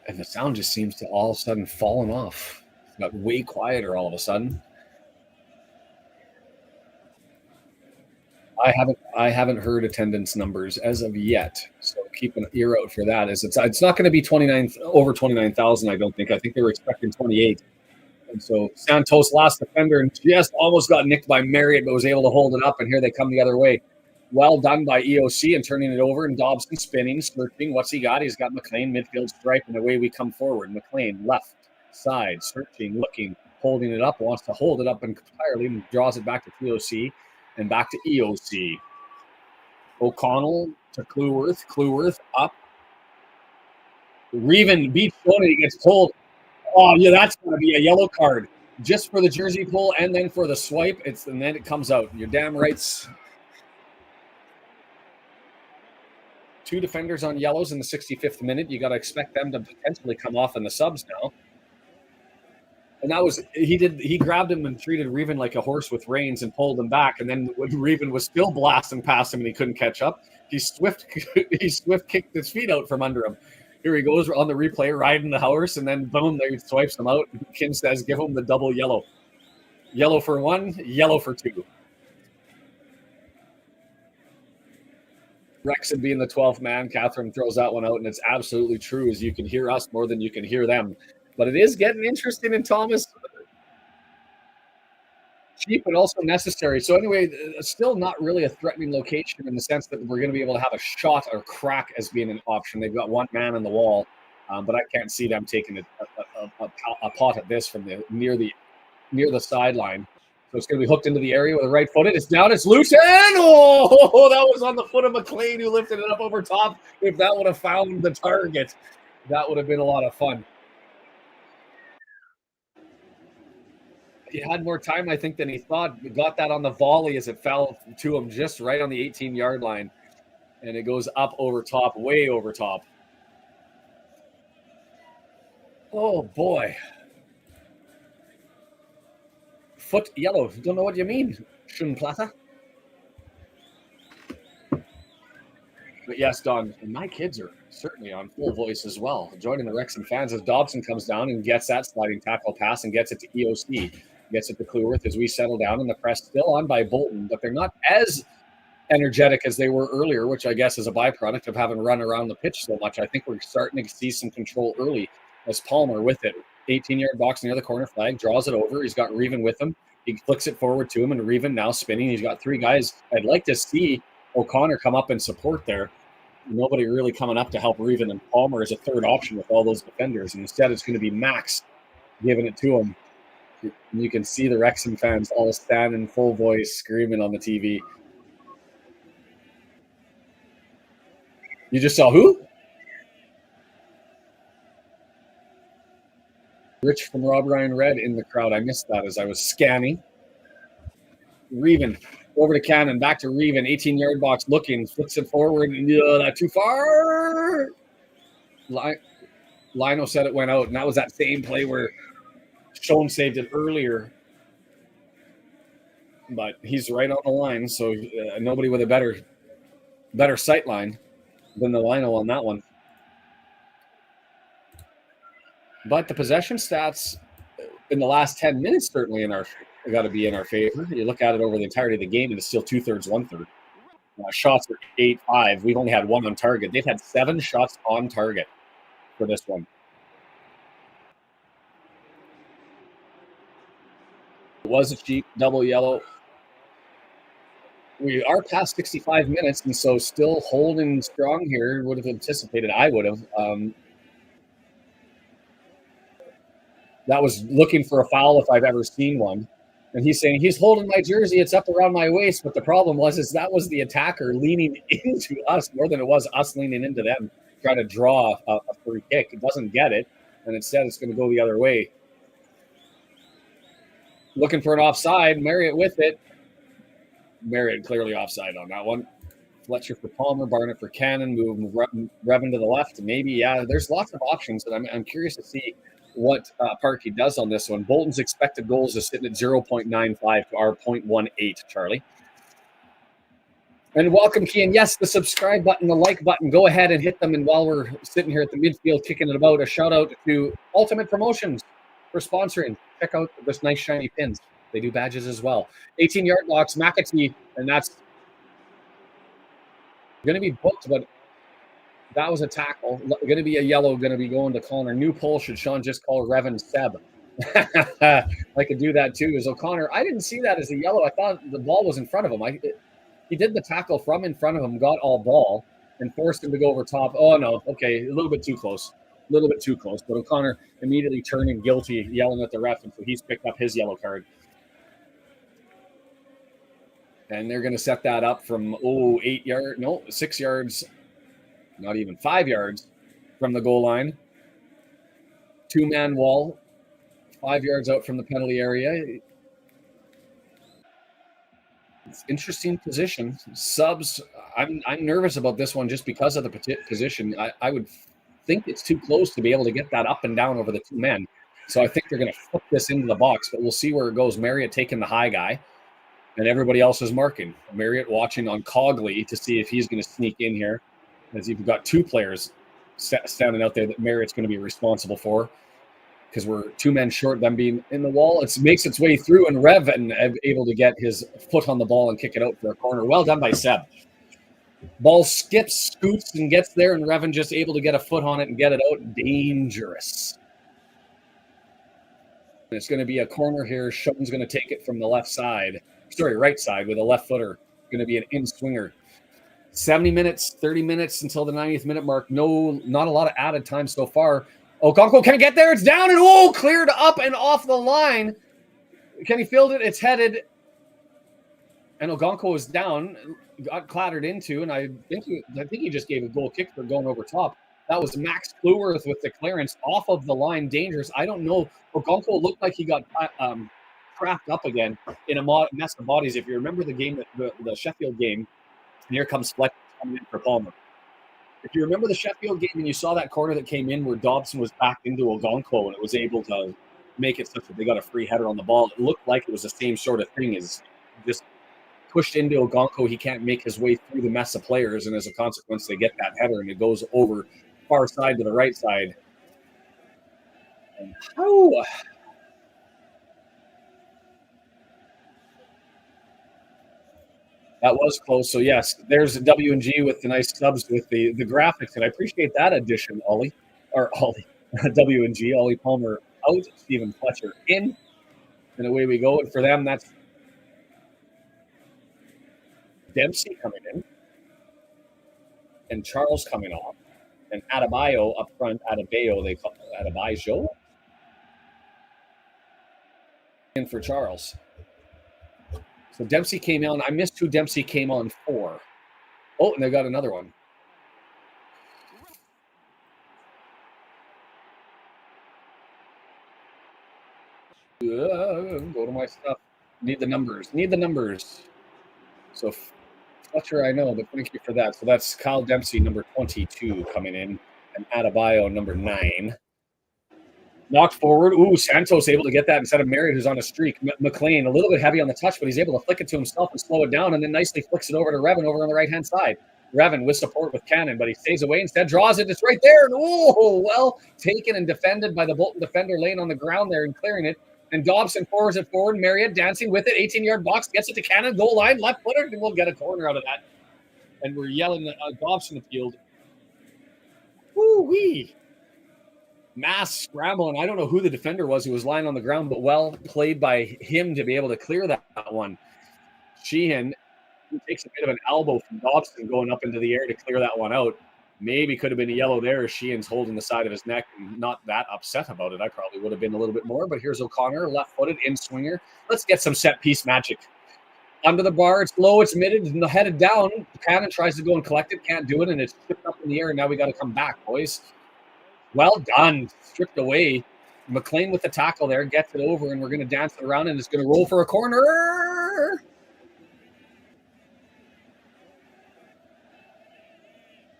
And the sound just seems to all of a sudden fallen off. It got way quieter all of a sudden. I haven't heard attendance numbers as of yet, so keep an ear out for that. It's not going to be over 29,000. I don't think. I think they were expecting 28. And so Santos, last defender, and just almost got nicked by Marriott, but was able to hold it up. And here they come the other way. Well done by EOC and turning it over, and Dobson spinning, searching. What's he got? He's got McLean midfield stripe, and away we come forward. McLean left side, searching, looking, holding it up, wants to hold it up entirely, and draws it back to EOC and back to EOC. O'Connell to Clueworth. Clueworth up. Reven beats Shoney. He gets pulled. Oh, yeah, that's going to be a yellow card. Just for the jersey pull and then for the swipe. And then it comes out. You're damn right. 2 defenders on yellows in the 65th minute. You got to expect them to potentially come off in the subs now. And that was he grabbed him and treated Reven like a horse with reins and pulled him back. And then when Reven was still blasting past him and he couldn't catch up, he swift kicked his feet out from under him. Here he goes on the replay, riding the horse, and then boom, there he swipes him out. Kim says, give him the double yellow. Yellow for 1, yellow for 2. Wrexham being the 12th man, Catherine throws that one out, and it's absolutely true, as you can hear us more than you can hear them. But it is getting interesting in Thomas. Cheap, but also necessary. So anyway, still not really a threatening location in the sense that we're going to be able to have a shot or crack as being an option. They've got one man on the wall, but I can't see them taking a pot at this from near the sideline. So it's going to be hooked into the area with the right footed. It's down. It's loose. And oh, that was on the foot of McLean, who lifted it up over top. If that would have found the target, that would have been a lot of fun. He had more time, I think, than he thought. He got that on the volley as it fell to him just right on the 18-yard line. And it goes up over top, way over top. Oh, boy. Foot yellow. Don't know what you mean, Schönplatte. But yes, Don, and my kids are certainly on full voice as well, joining the Wrexham fans as Dobson comes down and gets that sliding tackle pass and gets it to EOC. Gets it to Clueworth as we settle down, and the press still on by Bolton, but they're not as energetic as they were earlier, which I guess is a byproduct of having run around the pitch so much. I think we're starting to see some control early as Palmer with it. 18-yard box near the corner flag, draws it over. He's got Reven with him. He flicks it forward to him, and Reven now spinning. He's got 3 guys. I'd like to see O'Connor come up and support there. Nobody really coming up to help Reven, and Palmer is a third option with all those defenders. And instead, it's going to be Max giving it to him. You can see the Wrexham fans all stand in full voice screaming on the TV. You just saw who? Rich from Rob Ryan Red in the crowd. I missed that as I was scanning. Reven over to Cannon, back to Reven, 18-yard box, looking, flicks it forward. Not too far. Lino said it went out, and that was that same play where Schoen saved it earlier, but he's right on the line, so nobody with a better sight line than the Lino on that one. But the possession stats in the last 10 minutes certainly got to be in our favor. You look at it over the entirety of the game, and it's still 2/3, 1/3. Shots are 8-5. We've only had 1 on target. They've had 7 shots on target for this one. It was a cheap double yellow. We are past 65 minutes, and so still holding strong here. Would have anticipated. I would have. That was looking for a foul if I've ever seen one. And he's saying, he's holding my jersey. It's up around my waist. But the problem was that was the attacker leaning into us more than it was us leaning into them, trying to draw a free kick. It doesn't get it, and instead it's going to go the other way. Looking for an offside. Marriott with it. Marriott clearly offside on that one. Fletcher for Palmer, Barnett for Cannon, move Reven to the left. Maybe, yeah, there's lots of options, and I'm curious to see what Parkey does on this one. Bolton's expected goals is sitting at 0.95 to our 0.18, Charlie. And welcome, Kian. Yes, the subscribe button, the like button. Go ahead and hit them. And while we're sitting here at the midfield kicking it about, a shout out to Ultimate Promotions for sponsoring. Check out this nice shiny pins. They do badges as well. 18-yard box, McAtee, and that's going to be booked, but that was a tackle. Going to be a yellow, going to be going to Connor. New poll, should Sean just call Reven Seb? I could do that too. Is O'Connor, I didn't see that as a yellow. I thought the ball was in front of him. He did the tackle from in front of him, got all ball, and forced him to go over top. Oh, no. Okay, a little bit too close. A little bit too close. But O'Connor immediately turning guilty, yelling at the ref, and so he's picked up his yellow card. And they're going to set that up from, 6 yards, not even 5 yards from the goal line. 2-man wall, 5 yards out from the penalty area. It's interesting position. Subs, I'm nervous about this one just because of the position. I would think it's too close to be able to get that up and down over the 2 men. So I think they're going to flip this into the box, but we'll see where it goes. Marriott taking the high guy, and everybody else is marking. Marriott watching on Cogley to see if he's going to sneak in here, as you've got 2 players standing out there that Marriott's going to be responsible for, because we're 2 men short, them being in the wall. It makes its way through, and Revan able to get his foot on the ball and kick it out for a corner. Well done by Seb. Ball skips, scoots, and gets there, and Revan just able to get a foot on it and get it out. Dangerous. And it's going to be a corner here. Schoen's going to take it from the right side with a left footer. Going to be an in-swinger. 70 minutes, 30 minutes until the 90th minute mark. Not a lot of added time so far. Okonkwo can get there. It's down and cleared up and off the line. Can he field it? It's headed. And Okonkwo is down, got clattered into, and I think he just gave a goal kick for going over top. That was Max Kluwerth with the clearance off of the line. Dangerous. I don't know. Okonkwo looked like he got trapped up again in a mess of bodies. If you remember the game, the Sheffield game, and here comes Fleck coming in for Palmer. If you remember the Sheffield game and you saw that corner that came in where Dobson was backed into Okonkwo and it was able to make it such that they got a free header on the ball, it looked like it was the same sort of thing, as just pushed into Okonkwo. He can't make his way through the mess of players, and as a consequence, they get that header and it goes over far side to the right side. And that was close. So, yes, there's a W&G with the nice subs with the graphics. And I appreciate that addition, Ollie. W&G, Ollie Palmer out, Stephen Fletcher in. And away we go. And for them, that's Dempsey coming in. And Charles coming off. And Adebayo up front. Adebayo, they call it Adebayo. In for Charles. So Dempsey came on. I missed who Dempsey came on for. Oh, and they got another one. Go to my stuff. Need the numbers. So Fletcher, I know, but thank you for that. So that's Kyle Dempsey, number 22, coming in, and Adebayo, number 9. Knocked forward. Ooh, Santos able to get that instead of Marriott, who's on a streak. McLean, a little bit heavy on the touch, but he's able to flick it to himself and slow it down, and then nicely flicks it over to Revan over on the right-hand side. Revan with support with Cannon, but he stays away instead, draws it. It's right there. And well taken and defended by the Bolton defender, laying on the ground there and clearing it. And Dobson forwards it forward. Marriott dancing with it. 18-yard box, gets it to Cannon. Goal line, left-footed, and we'll get a corner out of that. And we're yelling at Dobson the field. Woo-wee. Mass scramble, and I don't know who the defender was who was lying on the ground, but well played by him to be able to clear that one. Sheehan takes a bit of an elbow from Dobson going up into the air to clear that one out. Maybe could have been a yellow there. Sheehan's holding the side of his neck and not that upset about it. I probably would have been a little bit more, but here's O'Connor, left-footed, in-swinger. Let's get some set-piece magic. Under the bar, it's low, it's mitted, and headed down. Cannon tries to go and collect it, can't do it, and it's stripped up in the air, and now we got to come back, boys. Well done. Stripped away. McLean with the tackle there, gets it over, and we're going to dance it around, and it's going to roll for a corner.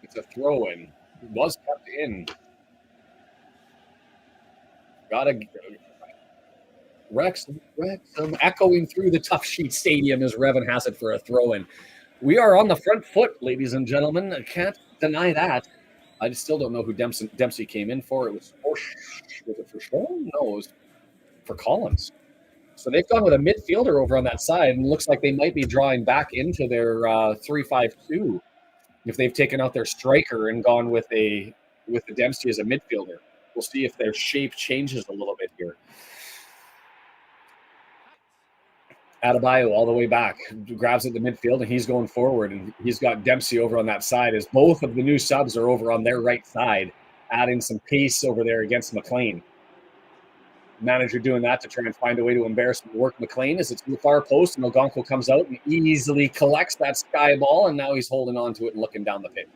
It's a throw-in. It was kept in. Wrexham echoing through the Tough Sheet Stadium as Revan has it for a throw-in. We are on the front foot, ladies and gentlemen. I can't deny that. I just still don't know who Dempsey came in for. It was it for Sean? No, it was for Collins. So they've gone with a midfielder over on that side, and it looks like they might be drawing back into their 3-5-2 if they've taken out their striker and gone with the Dempsey as a midfielder. We'll see if their shape changes a little bit here. Adebayo all the way back, grabs at the midfield, and he's going forward. And he's got Dempsey over on that side as both of the new subs are over on their right side, adding some pace over there against McLean. Manager doing that to try and find a way to embarrass work McLean as it's in the far post, and Ogonko comes out and easily collects that sky ball, and now he's holding on to it and looking down the pit.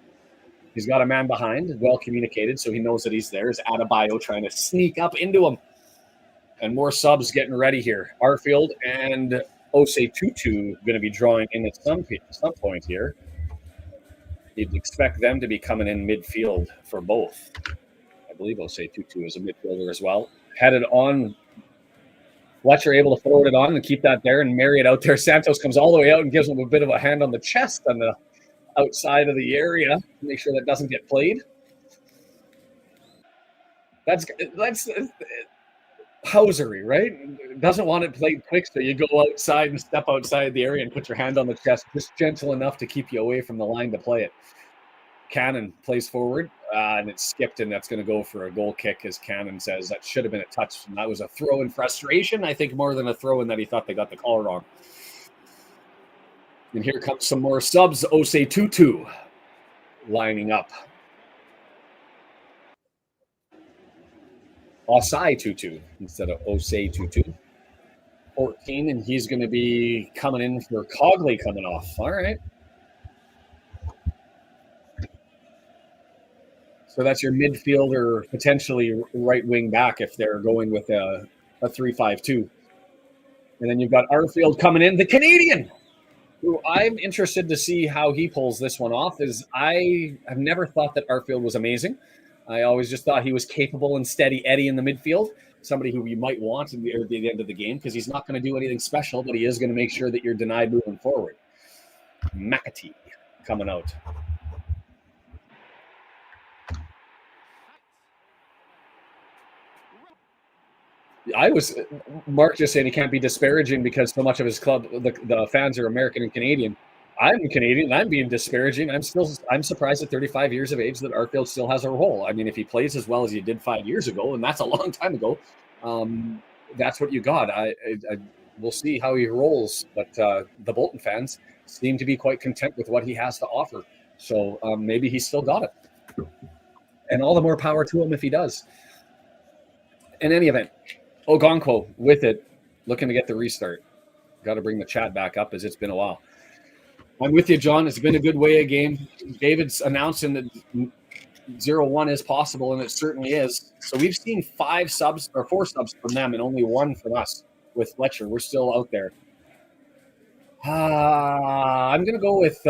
He's got a man behind, well communicated, so he knows that he's there. Is Adebayo trying to sneak up into him. And more subs getting ready here. Arfield and Osei Tutu going to be drawing in at some point here. You'd expect them to be coming in midfield for both. I believe Osei Tutu is a midfielder as well. Headed on. Fletcher able to forward it on and keep that there and marry it out there. Santos comes all the way out and gives him a bit of a hand on the chest on the outside of the area to make sure that doesn't get played. That's housery, right? Doesn't want it played quick, so you go outside and step outside the area and put your hand on the chest, just gentle enough to keep you away from the line to play it. Cannon plays forward, and it's skipped, and that's going to go for a goal kick, as Cannon says. That should have been a touch, and that was a throw in frustration, I think, more than a throw in that he thought they got the call wrong. And here comes some more subs. Osei Tutu lining up. Osei Tutu instead of Osei Tutu. 14, and he's going to be coming in for Cogley coming off. All right. So that's your midfielder, potentially right wing back if they're going with a 3-5-2. And then you've got Arfield coming in, the Canadian, who I'm interested to see how he pulls this one off. I have never thought that Arfield was amazing. I always just thought he was capable and steady Eddie in the midfield, somebody who you might want at the end of the game because he's not going to do anything special, but he is going to make sure that you're denied moving forward. McAtee coming out. Mark just saying he can't be disparaging because so much of his club, the fans are American and Canadian. I'm Canadian. I'm being disparaging. I'm surprised at 35 years of age that Arfield still has a role. I mean, if he plays as well as he did 5 years ago, and that's a long time ago, that's what you got. We'll see how he rolls, but the Bolton fans seem to be quite content with what he has to offer. So maybe he's still got it, and all the more power to him if he does. In any event, Ogonko with it, looking to get the restart. Got to bring the chat back up as it's been a while. I'm with you, John. It's been a good way of game. David's announcing that 0-1 is possible, and it certainly is. So we've seen 4 subs from them and only 1 from us with Fletcher. We're still out there. I'm going to go with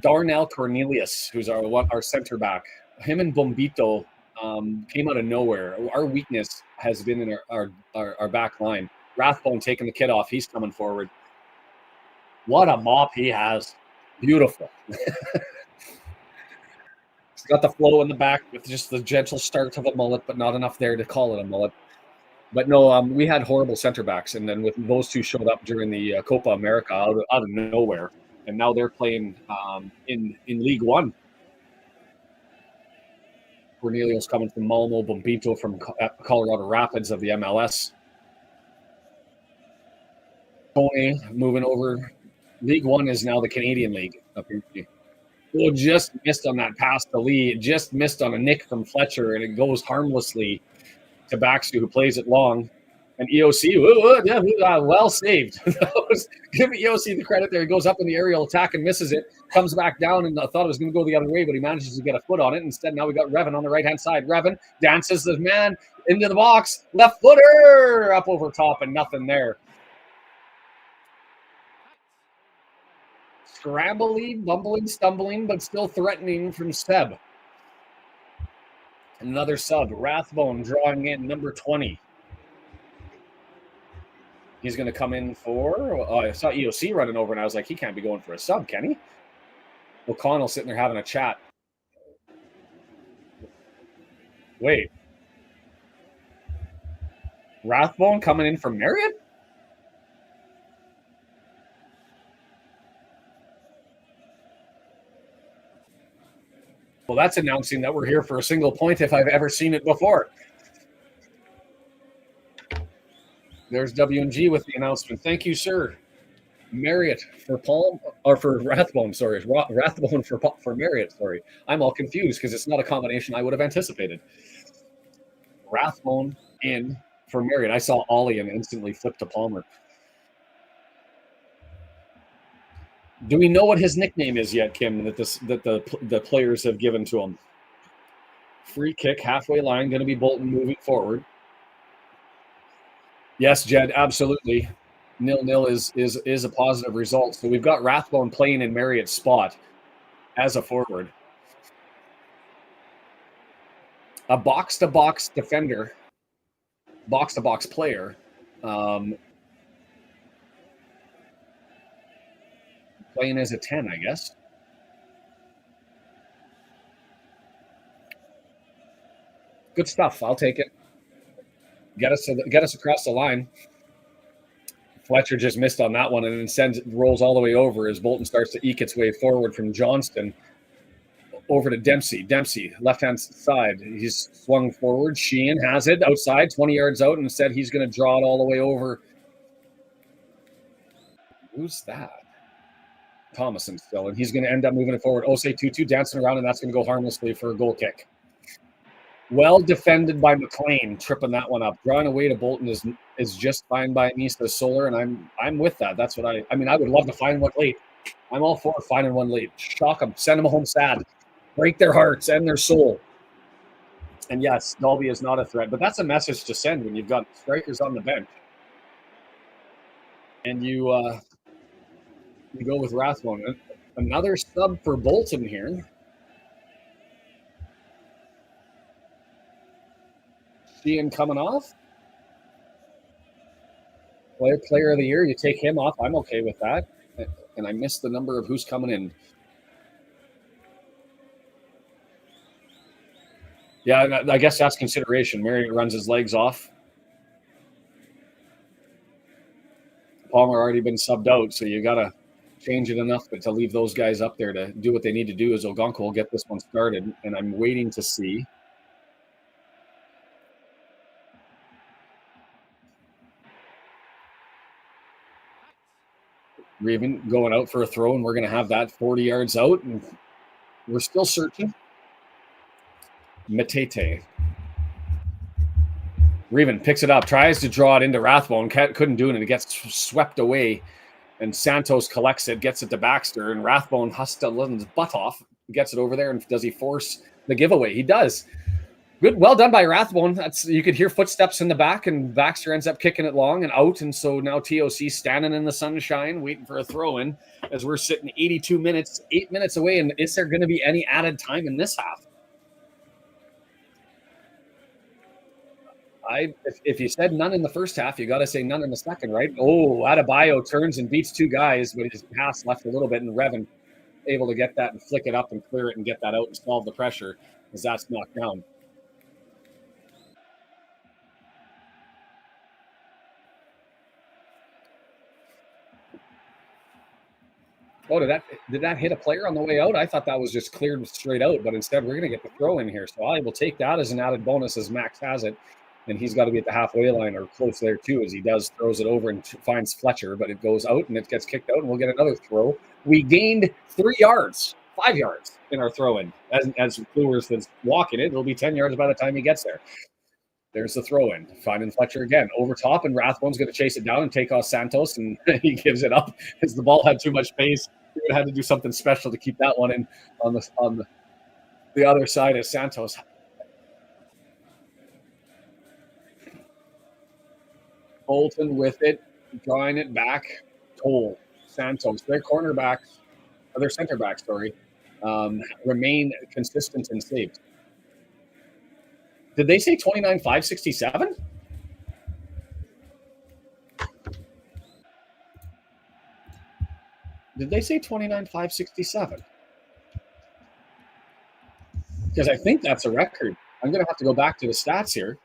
Darnell Cornelius, who's our center back. Him and Bombito came out of nowhere. Our weakness has been in our back line. Rathbone taking the kid off. He's coming forward. What a mop he has. Beautiful. He's got the flow in the back with just the gentle start of a mullet, but not enough there to call it a mullet. But no, we had horrible center backs, and then with those two showed up during the Copa America out of nowhere, and now they're playing in League One. Cornelius coming from Malmo, Bombito from Colorado Rapids of the MLS. Tony moving over. League One is now the Canadian League. Well, just missed on that pass to Lee. Just missed on a nick from Fletcher, and it goes harmlessly to Baxter, who plays it long. And EOC, well saved. Give EOC the credit there. He goes up in the aerial attack and misses it. Comes back down, and I thought it was going to go the other way, but he manages to get a foot on it. Instead, now we got Revan on the right-hand side. Revan dances the man into the box. Left footer up over top, and nothing there. Scrambly, bumbling, stumbling, but still threatening from Seb. Another sub. Rathbone drawing in number 20. He's going to come in for... I saw EOC running over, and I was like, he can't be going for a sub, can he? O'Connell sitting there having a chat. Wait. Rathbone coming in for Marriott? Well, that's announcing that we're here for a single point if I've ever seen it before. There's W&G with the announcement. Thank you, sir. Marriott for Palm or for Rathbone. Sorry, Rathbone for Marriott. Sorry, I'm all confused because it's not a combination I would have anticipated. Rathbone in for Marriott. I saw Ollie and instantly flipped to Palmer. Do we know what his nickname is yet, Kim? That the players have given to him. Free kick, halfway line, going to be Bolton moving forward. Yes, Jed, absolutely. 0-0 is a positive result. So we've got Rathbone playing in Marriott's spot as a forward. A box-to-box defender, box-to-box player. Playing as a 10, I guess. Good stuff. I'll take it. Get us across the line. Fletcher just missed on that one and then rolls all the way over as Bolton starts to eke its way forward from Johnston over to Dempsey. Dempsey, left-hand side. He's swung forward. Sheehan has it outside, 20 yards out, and said he's going to draw it all the way over. Who's that? Thomason still, and he's going to end up moving it forward. Osei Tutu dancing around, and that's going to go harmlessly for a goal kick. Well defended by McLean, tripping that one up. Drawing away to Bolton is just fine by me, says Solar, and I'm with that. That's what I mean, I would love to find one late. I'm all for finding one late. Shock them, send them home sad, break their hearts and their soul. And yes, Dalby is not a threat, but that's a message to send when you've got strikers on the bench. And you go with Rathbone. Another sub for Bolton here. Sheehan coming off. Player of the year, you take him off. I'm okay with that. And I missed the number of who's coming in. Yeah, I guess that's consideration. Marriott runs his legs off. Palmer already been subbed out, so you got to change it enough to leave those guys up there to do what they need to do as Ogonko will get this one started. And I'm waiting to see. Reven going out for a throw, and we're going to have that 40 yards out, and we're still searching. Matete. Reven picks it up, tries to draw it into Rathbone, couldn't do it, and it gets swept away, and Santos collects it, gets it to Baxter, and Rathbone has to let his butt off, gets it over there, and does he force the giveaway? He does. Good, well done by Rathbone. You could hear footsteps in the back, and Baxter ends up kicking it long and out. And so now TOC standing in the sunshine, waiting for a throw-in as we're sitting 82 minutes, 8 minutes away. And is there going to be any added time in this half? If you said none in the first half, you got to say none in the second, right? Oh, Adebayo turns and beats two guys, but his pass left a little bit, and Reven able to get that and flick it up and clear it and get that out and solve the pressure as that's knocked down. Oh, did that hit a player on the way out? I thought that was just cleared straight out, but instead we're going to get the throw in here. So I will take that as an added bonus as Max has it, and he's got to be at the halfway line or close there too as he throws it over and finds Fletcher, but it goes out and it gets kicked out, and we'll get another throw. We gained 5 yards in our throw-in. As Fleurs is walking it, it'll be 10 yards by the time he gets there. There's the throw-in. Finding Fletcher again. Over top, and Rathbone's going to chase it down and take off Santos, and he gives it up as the ball had too much pace. He had to do something special to keep that one in on the other side of Santos. Bolton with it, drawing it back. Toll, Santos. Their cornerbacks, or their center backs, remain consistent and saved. Did they say 29-5-67? Did they say 29-5-67? Because I think that's a record. I'm going to have to go back to the stats here.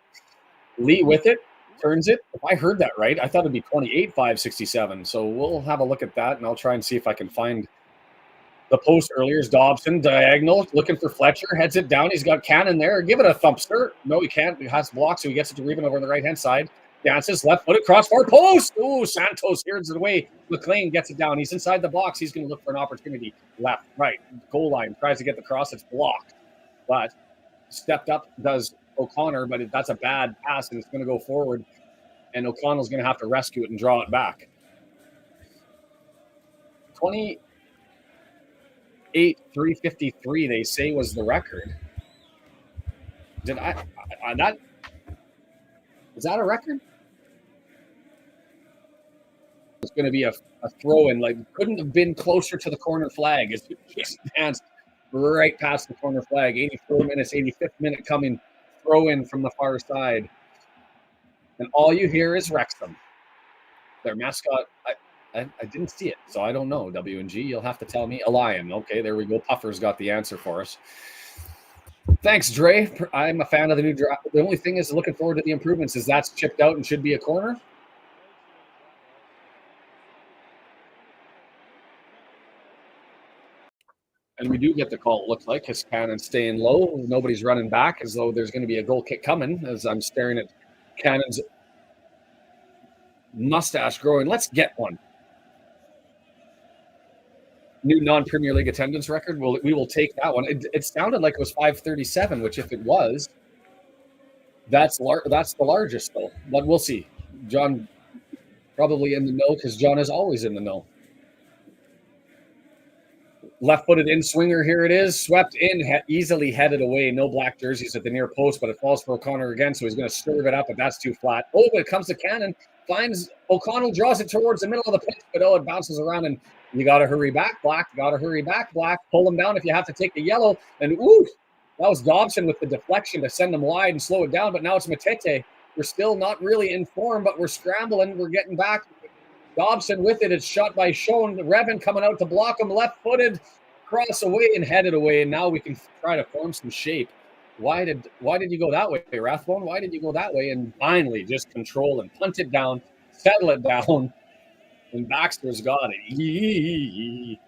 Lee with it, turns it. If I heard that right, I thought it'd be 28-5-67. So we'll have a look at that, and I'll try and see if I can find the post earlier. Is Dobson diagonal, looking for Fletcher, heads it down. He's got Cannon there. Give it a thump, sir. No, he can't. He has blocked, so he gets it to Reven over on the right-hand side. Dances left-footed crossbar post. Oh, Santos hears it away. McLean gets it down. He's inside the box. He's going to look for an opportunity. Left, right, goal line. Tries to get the cross. It's blocked. But stepped up does O'Connor, but that's a bad pass, and it's going to go forward. And O'Connell's going to have to rescue it and draw it back. 28-353, they say, was the record. Is that a record? It's going to be a throw-in. Like, couldn't have been closer to the corner flag. It's just danced right past the corner flag. 84 minutes, 85th minute coming. Throw-in from the far side. And all you hear is Wrexham. Their mascot, I didn't see it, so I don't know. W&G, you'll have to tell me. A lion. Okay, there we go. Puffer's got the answer for us. Thanks, Dre. I'm a fan of the new draft. The only thing is, looking forward to the improvements, is that's chipped out and should be a corner. And we do get the call, it looks like. His Cannon's staying low. Nobody's running back, as though there's going to be a goal kick coming, as I'm staring at Cannon's mustache growing. Let's get one. New non-Premier League attendance record. We will take that one. It sounded like it was 537, which, if it was, that's the largest, though. But we'll see. John probably in the know, because John is always in the know. Left-footed in-swinger, here it is. Swept in, easily headed away. No black jerseys at the near post, but it falls for O'Connor again, so he's going to serve it up, but that's too flat. Oh, but it comes to Cannon. Finds O'Connell, draws it towards the middle of the pitch, but it bounces around, and you got to hurry back, Black. You got to hurry back, Black. Pull him down if you have to take the yellow. And, ooh, that was Dobson with the deflection to send him wide and slow it down, but now it's Matete. We're still not really in form, but we're scrambling. We're getting back. Dobson with it. It's shot by Schoen. Revan coming out to block him, left-footed, cross away and headed away, and now we can try to form some shape. Why did you go that way, Rathbone? Why did you go that way? And finally, just control and punt it down, settle it down, and Baxter's got it.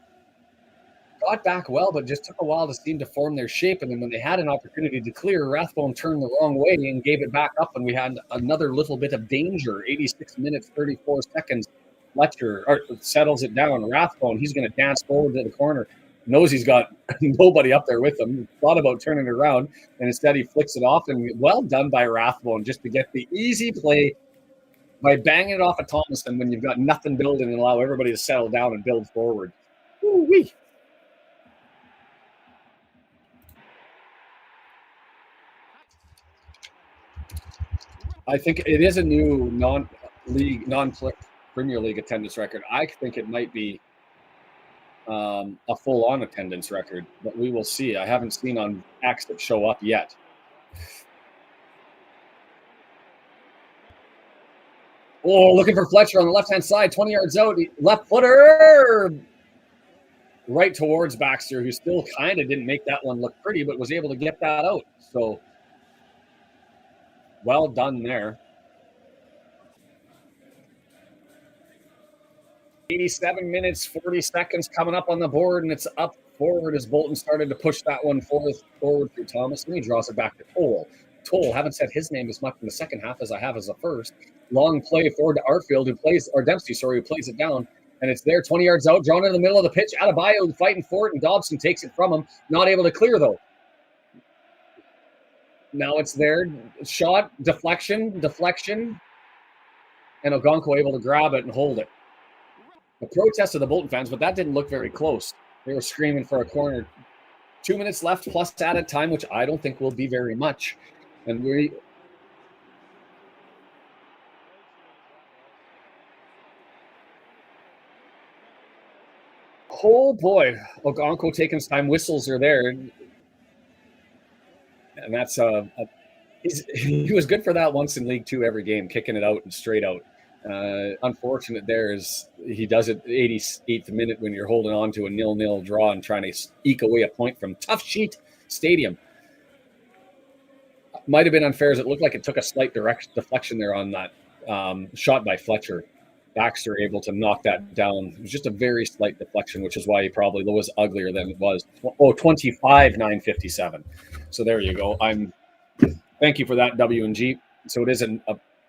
Got back well, but just took a while to seem to form their shape. And then when they had an opportunity to clear, Rathbone turned the wrong way and gave it back up, and we had another little bit of danger. 86 minutes, 34 seconds. Fletcher settles it down. Rathbone, he's going to dance forward to the corner. Knows he's got nobody up there with him. Thought about turning it around, and instead he flicks it off. And well done by Rathbone, just to get the easy play by banging it off of Thomason when you've got nothing building, and allow everybody to settle down and build forward. Woo-wee. I think it is a new non-Premier League attendance record. I think it might be a full-on attendance record, but we will see. I haven't seen on X that show up yet. Oh, looking for Fletcher on the left-hand side, 20 yards out, left footer, right towards Baxter, who still kind of didn't make that one look pretty, but was able to get that out. So, well done there. 87 minutes, 40 seconds coming up on the board, and it's up forward as Bolton started to push that one forward through Thomas, and he draws it back to Toll. Toll, haven't said his name as much in the second half as I have as the first. Long play forward to Arfield, who plays it down, and it's there, 20 yards out, drawn in the middle of the pitch. Adebayo fighting for it, and Dobson takes it from him. Not able to clear, though. Now it's there. Shot, deflection, and Ogonko able to grab it and hold it. A protest of the Bolton fans, but that didn't look very close. They were screaming for a corner. 2 minutes left plus added time, which I don't think will be very much. And oh boy, Ogonko taking his time. Whistles are there, and that's he was good for that once in League Two every game, kicking it out and straight out. Unfortunate there is he does it 88th minute when you're holding on to a 0-0 draw and trying to eke away a point from Tough Sheet Stadium. Might have been unfair, as it looked like it took a slight deflection there on that shot by Fletcher. Baxter able to knock that down. It was just a very slight deflection, which is why he probably was uglier than it was. 25-957. So there you go. Thank you for that, W&G. So it is a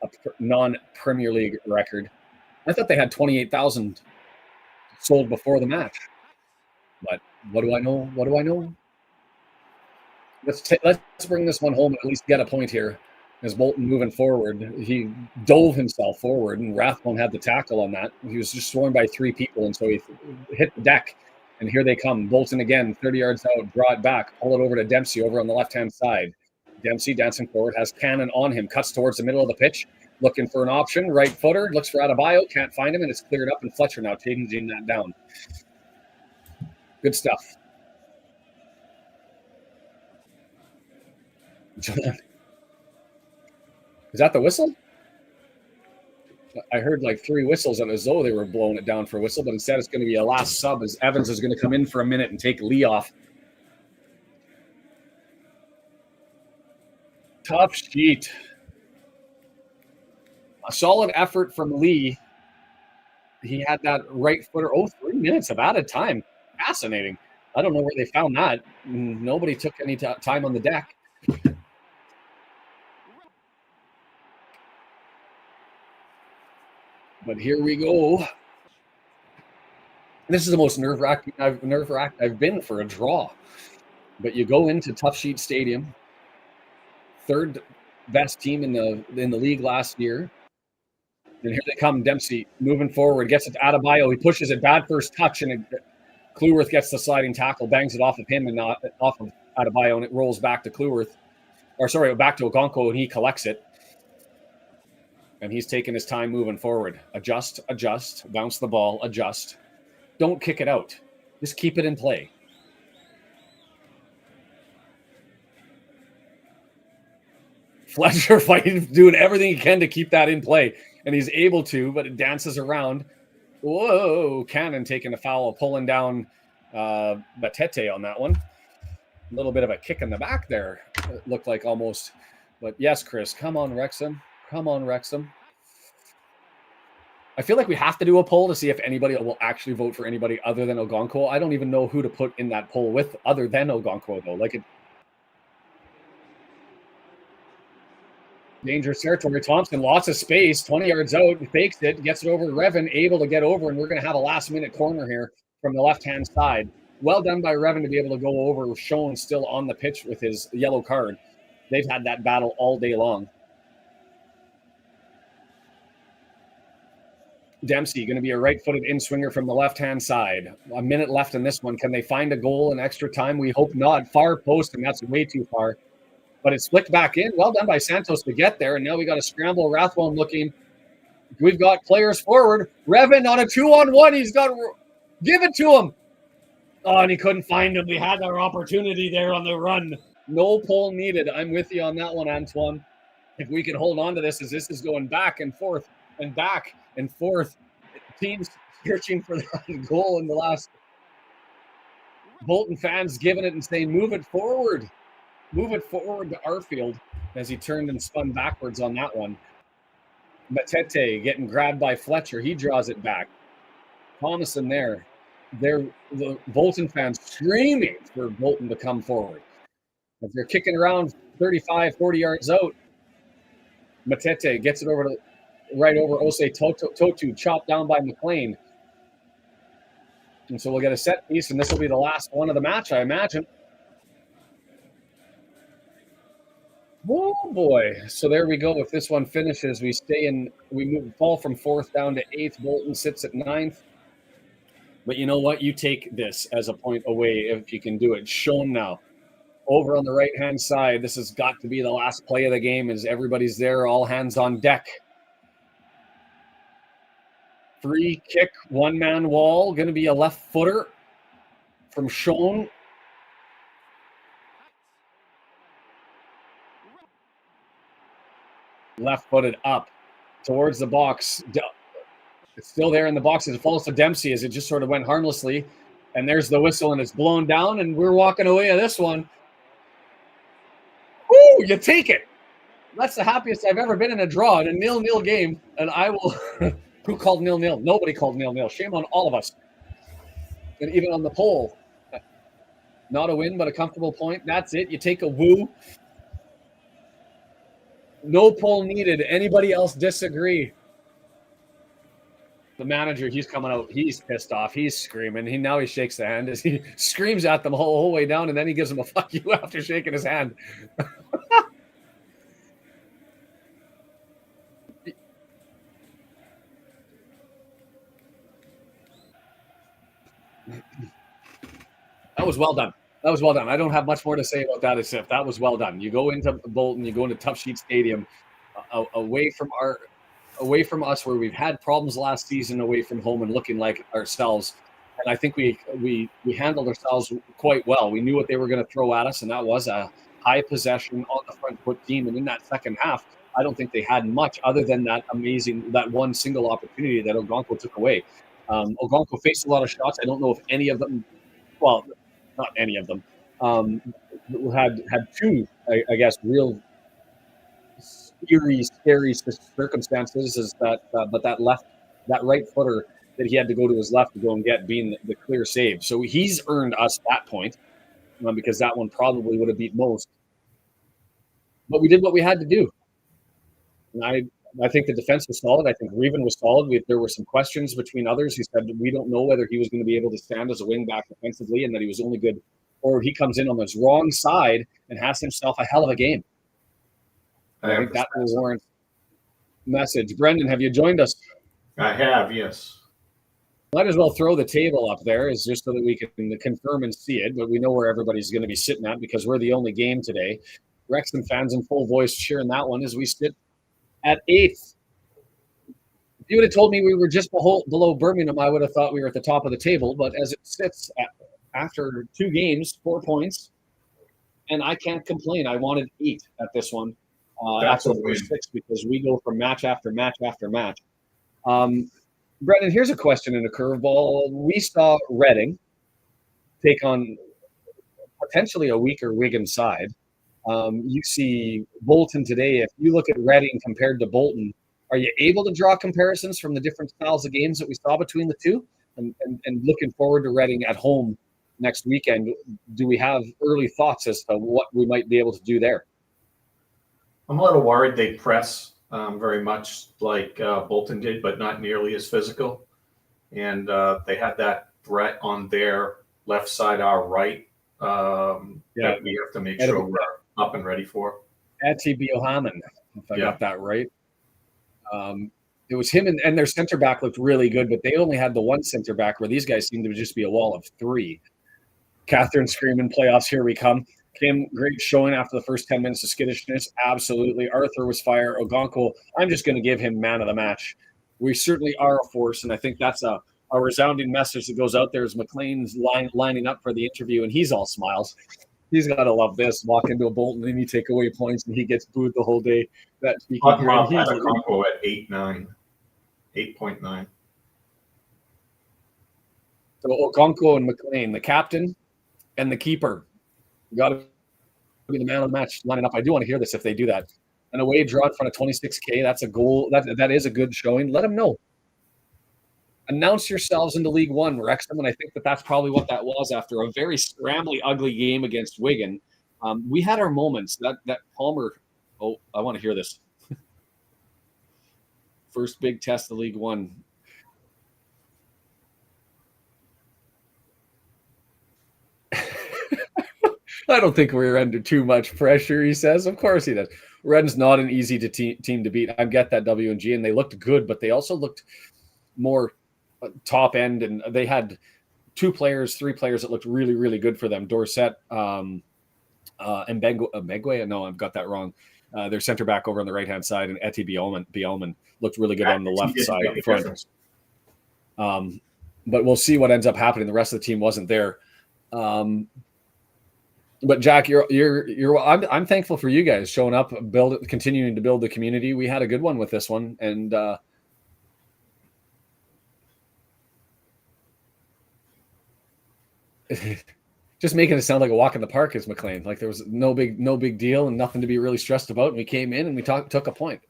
a non-Premier League record. I thought they had 28,000 sold before the match. But what do I know? What do I know? Let's bring this one home and at least get a point here. As Bolton moving forward, he dove himself forward, and Rathbone had the tackle on that. He was just swarmed by 3 people, and so he hit the deck. And here they come. Bolton again, 30 yards out, draw it back, pull it over to Dempsey over on the left-hand side. Dempsey dancing forward, has Cannon on him, cuts towards the middle of the pitch, looking for an option. Right footer, looks for Adebayo, can't find him, and it's cleared up, and Fletcher now changing that down. Good stuff. John. Is that the whistle? I heard like 3 whistles, and as though they were blowing it down for a whistle, but instead it's going to be a last sub as Evans is going to come in for a minute and take Lee off. Tough sheet. A solid effort from Lee. He had that right footer. 3 minutes of added time. Fascinating. I don't know where they found that. Nobody took any time on the deck. But here we go. This is the most nerve-wracking I've been for a draw. But you go into Tough Sheet Stadium, 3rd best team in the league last year. And here they come, Dempsey moving forward, gets it to Adebayo. He pushes it, bad first touch, and Cleworth gets the sliding tackle, bangs it off of him and not off of Adebayo, and it rolls back to Cleworth. Back to Ogonko, and he collects it. And he's taking his time moving forward. Adjust, bounce the ball, adjust. Don't kick it out. Just keep it in play. Fletcher fighting, doing everything he can to keep that in play. And he's able to, but it dances around. Whoa, Cannon taking a foul, pulling down Matete on that one. A little bit of a kick in the back there. It looked like almost. But yes, Chris, come on, Wrexham. Come on, Wrexham. I feel like we have to do a poll to see if anybody will actually vote for anybody other than Ogonko. I don't even know who to put in that poll with other than Ogonko, though. Dangerous territory. Thompson, lots of space, 20 yards out, fakes it, gets it over to Revan, able to get over, and we're going to have a last-minute corner here from the left-hand side. Well done by Revan to be able to go over, Schoen still on the pitch with his yellow card. They've had that battle all day long. Dempsey going to be a right-footed in-swinger from the left-hand side. A minute left in this one. Can they find a goal in extra time? We hope not. Far post, and that's way too far. But it's flicked back in. Well done by Santos to get there, and now we got a scramble. Rathbone looking. We've got players forward. Revan on a 2-on-1. He's got – give it to him. Oh, and he couldn't find him. We had our opportunity there on the run. No pole needed. I'm with you on that one, Antoine. If we can hold on to this as this is going back and forth and back and forth. Teams searching for the goal in the last. Bolton fans giving it and saying, move it forward. Move it forward to Arfield as he turned and spun backwards on that one. Matete getting grabbed by Fletcher. He draws it back. Thomason there. They're the Bolton fans screaming for Bolton to come forward. As they're kicking around 35, 40 yards out, Matete gets it over to right over Osei Totu, chopped down by McLean. And so we'll get a set piece, and this will be the last one of the match, I imagine. Oh boy. So there we go. If this one finishes, we fall from 4th down to 8th. Bolton sits at 9th. But you know what? You take this as a point away if you can do it. Shown now. Over on the right-hand side, this has got to be the last play of the game as everybody's there, all hands on deck. Free kick, one-man wall. Going to be a left footer from Schoen. Left-footed up towards the box. It's still there in the box as it falls to Dempsey as it just sort of went harmlessly. And there's the whistle, and it's blown down, and we're walking away of this one. Woo! You take it. That's the happiest I've ever been in a draw in a 0-0 game, and I will... Who called 0-0? Nobody called 0-0. Shame on all of us. And even on the poll. Not a win, but a comfortable point. That's it. You take a woo. No poll needed. Anybody else disagree? The manager, he's coming out. He's pissed off. He's screaming. Now he shakes the hand as he screams at them the whole way down, and then he gives them a fuck you after shaking his hand. That was well done. I don't have much more to say about that except that was well done. You go into Bolton, you go into Tough Sheet Stadium, away from us where we've had problems last season, away from home and looking like ourselves. And I think we handled ourselves quite well. We knew what they were going to throw at us, and that was a high possession on the front foot team. And in that second half, I don't think they had much other than that one single opportunity that Ogonko took away. Ogonko faced a lot of shots. I don't know if any of them, well, not any of them, had two, I guess, real scary circumstances. Is that, but that right footer that he had to go to his left to go and get being the clear save. So he's earned us that point because that one probably would have beat most. But we did what we had to do. And I think the defense was solid. I think Reven was solid. There were some questions between others who said we don't know whether he was going to be able to stand as a wing back defensively and that he was only good, or he comes in on this wrong side and has himself a hell of a game. I think that will warrant message. Brendan, have you joined us? I have, yes. Might as well throw the table up there, is just so that we can confirm and see it, but we know where everybody's going to be sitting at because we're the only game today. Wrexham fans in full voice cheering that one as we sit at 8th. If you would have told me we were just below Birmingham, I would have thought we were at the top of the table, but as it sits after 2 games, 4 points, and I can't complain. I wanted 8 at this one after the first 6 because we go from match after match after match. Brendan, here's a question in a curveball. We saw Reading take on potentially a weaker Wigan side. You see Bolton today. If you look at Reading compared to Bolton, are you able to draw comparisons from the different styles of games that we saw between the two? And looking forward to Reading at home next weekend, do we have early thoughts as to what we might be able to do there? I'm a little worried they press very much like Bolton did, but not nearly as physical. And they had that threat on their left side, our right, that we have to make sure we're up and ready for. Ati Biohaman, if I got that right. It was him and their center back looked really good, but they only had the one center back where these guys seemed to just be a wall of 3. Catherine screaming, playoffs, here we come. Kim, great showing after the first 10 minutes of skittishness. Absolutely. Arthur was fire. Ogonko, I'm just going to give him man of the match. We certainly are a force, and I think that's a resounding message that goes out there as McLean's lining up for the interview, and he's all smiles. He's got to love this. Walk into a Bolton, and you take away points, and he gets booed the whole day. That's Ogonko at 8.9. So Ogonko and McLean, the captain and the keeper, got to be the man of the match lining up. I do want to hear this if they do that. An away draw in front of 26K, that's a goal. That is a good showing. Let them know. Announce yourselves into League One, Wrexham, and I think that's probably what that was after a very scrambly, ugly game against Wigan. We had our moments. That Palmer. Oh, I want to hear this. First big test of League One. I don't think we're under too much pressure, he says. Of course he does. Ren's not an easy team to beat. I get that, W&G, and they looked good, but they also looked more top end, and they had 3 players that looked really, really good for them. Dorset and Begwe. No, I've got that wrong. Their center back over on the right-hand side, and Eti Bielman looked really good on the left side up front. But we'll see what ends up happening. The rest of the team wasn't there. But Jack, I'm thankful for you guys showing up, continuing to build the community. We had a good one with this one, and just making it sound like a walk in the park is McLean. Like there was no big deal and nothing to be really stressed about. And we came in and we took a point.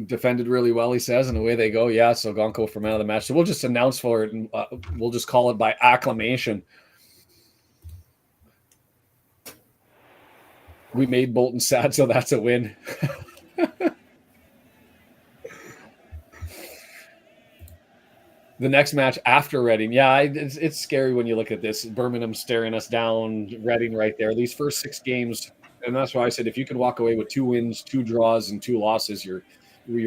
defended really well, he says, and away they go. Yeah, so Gonko for man of the match. So we'll just announce for it, and we'll just call it by acclamation. We made Bolton sad, so that's a win. The next match after Reading. Yeah, it's scary when you look at this. Birmingham staring us down, Reading right there. These first 6 games, and that's why I said if you can walk away with 2 wins, 2 draws, and 2 losses, you're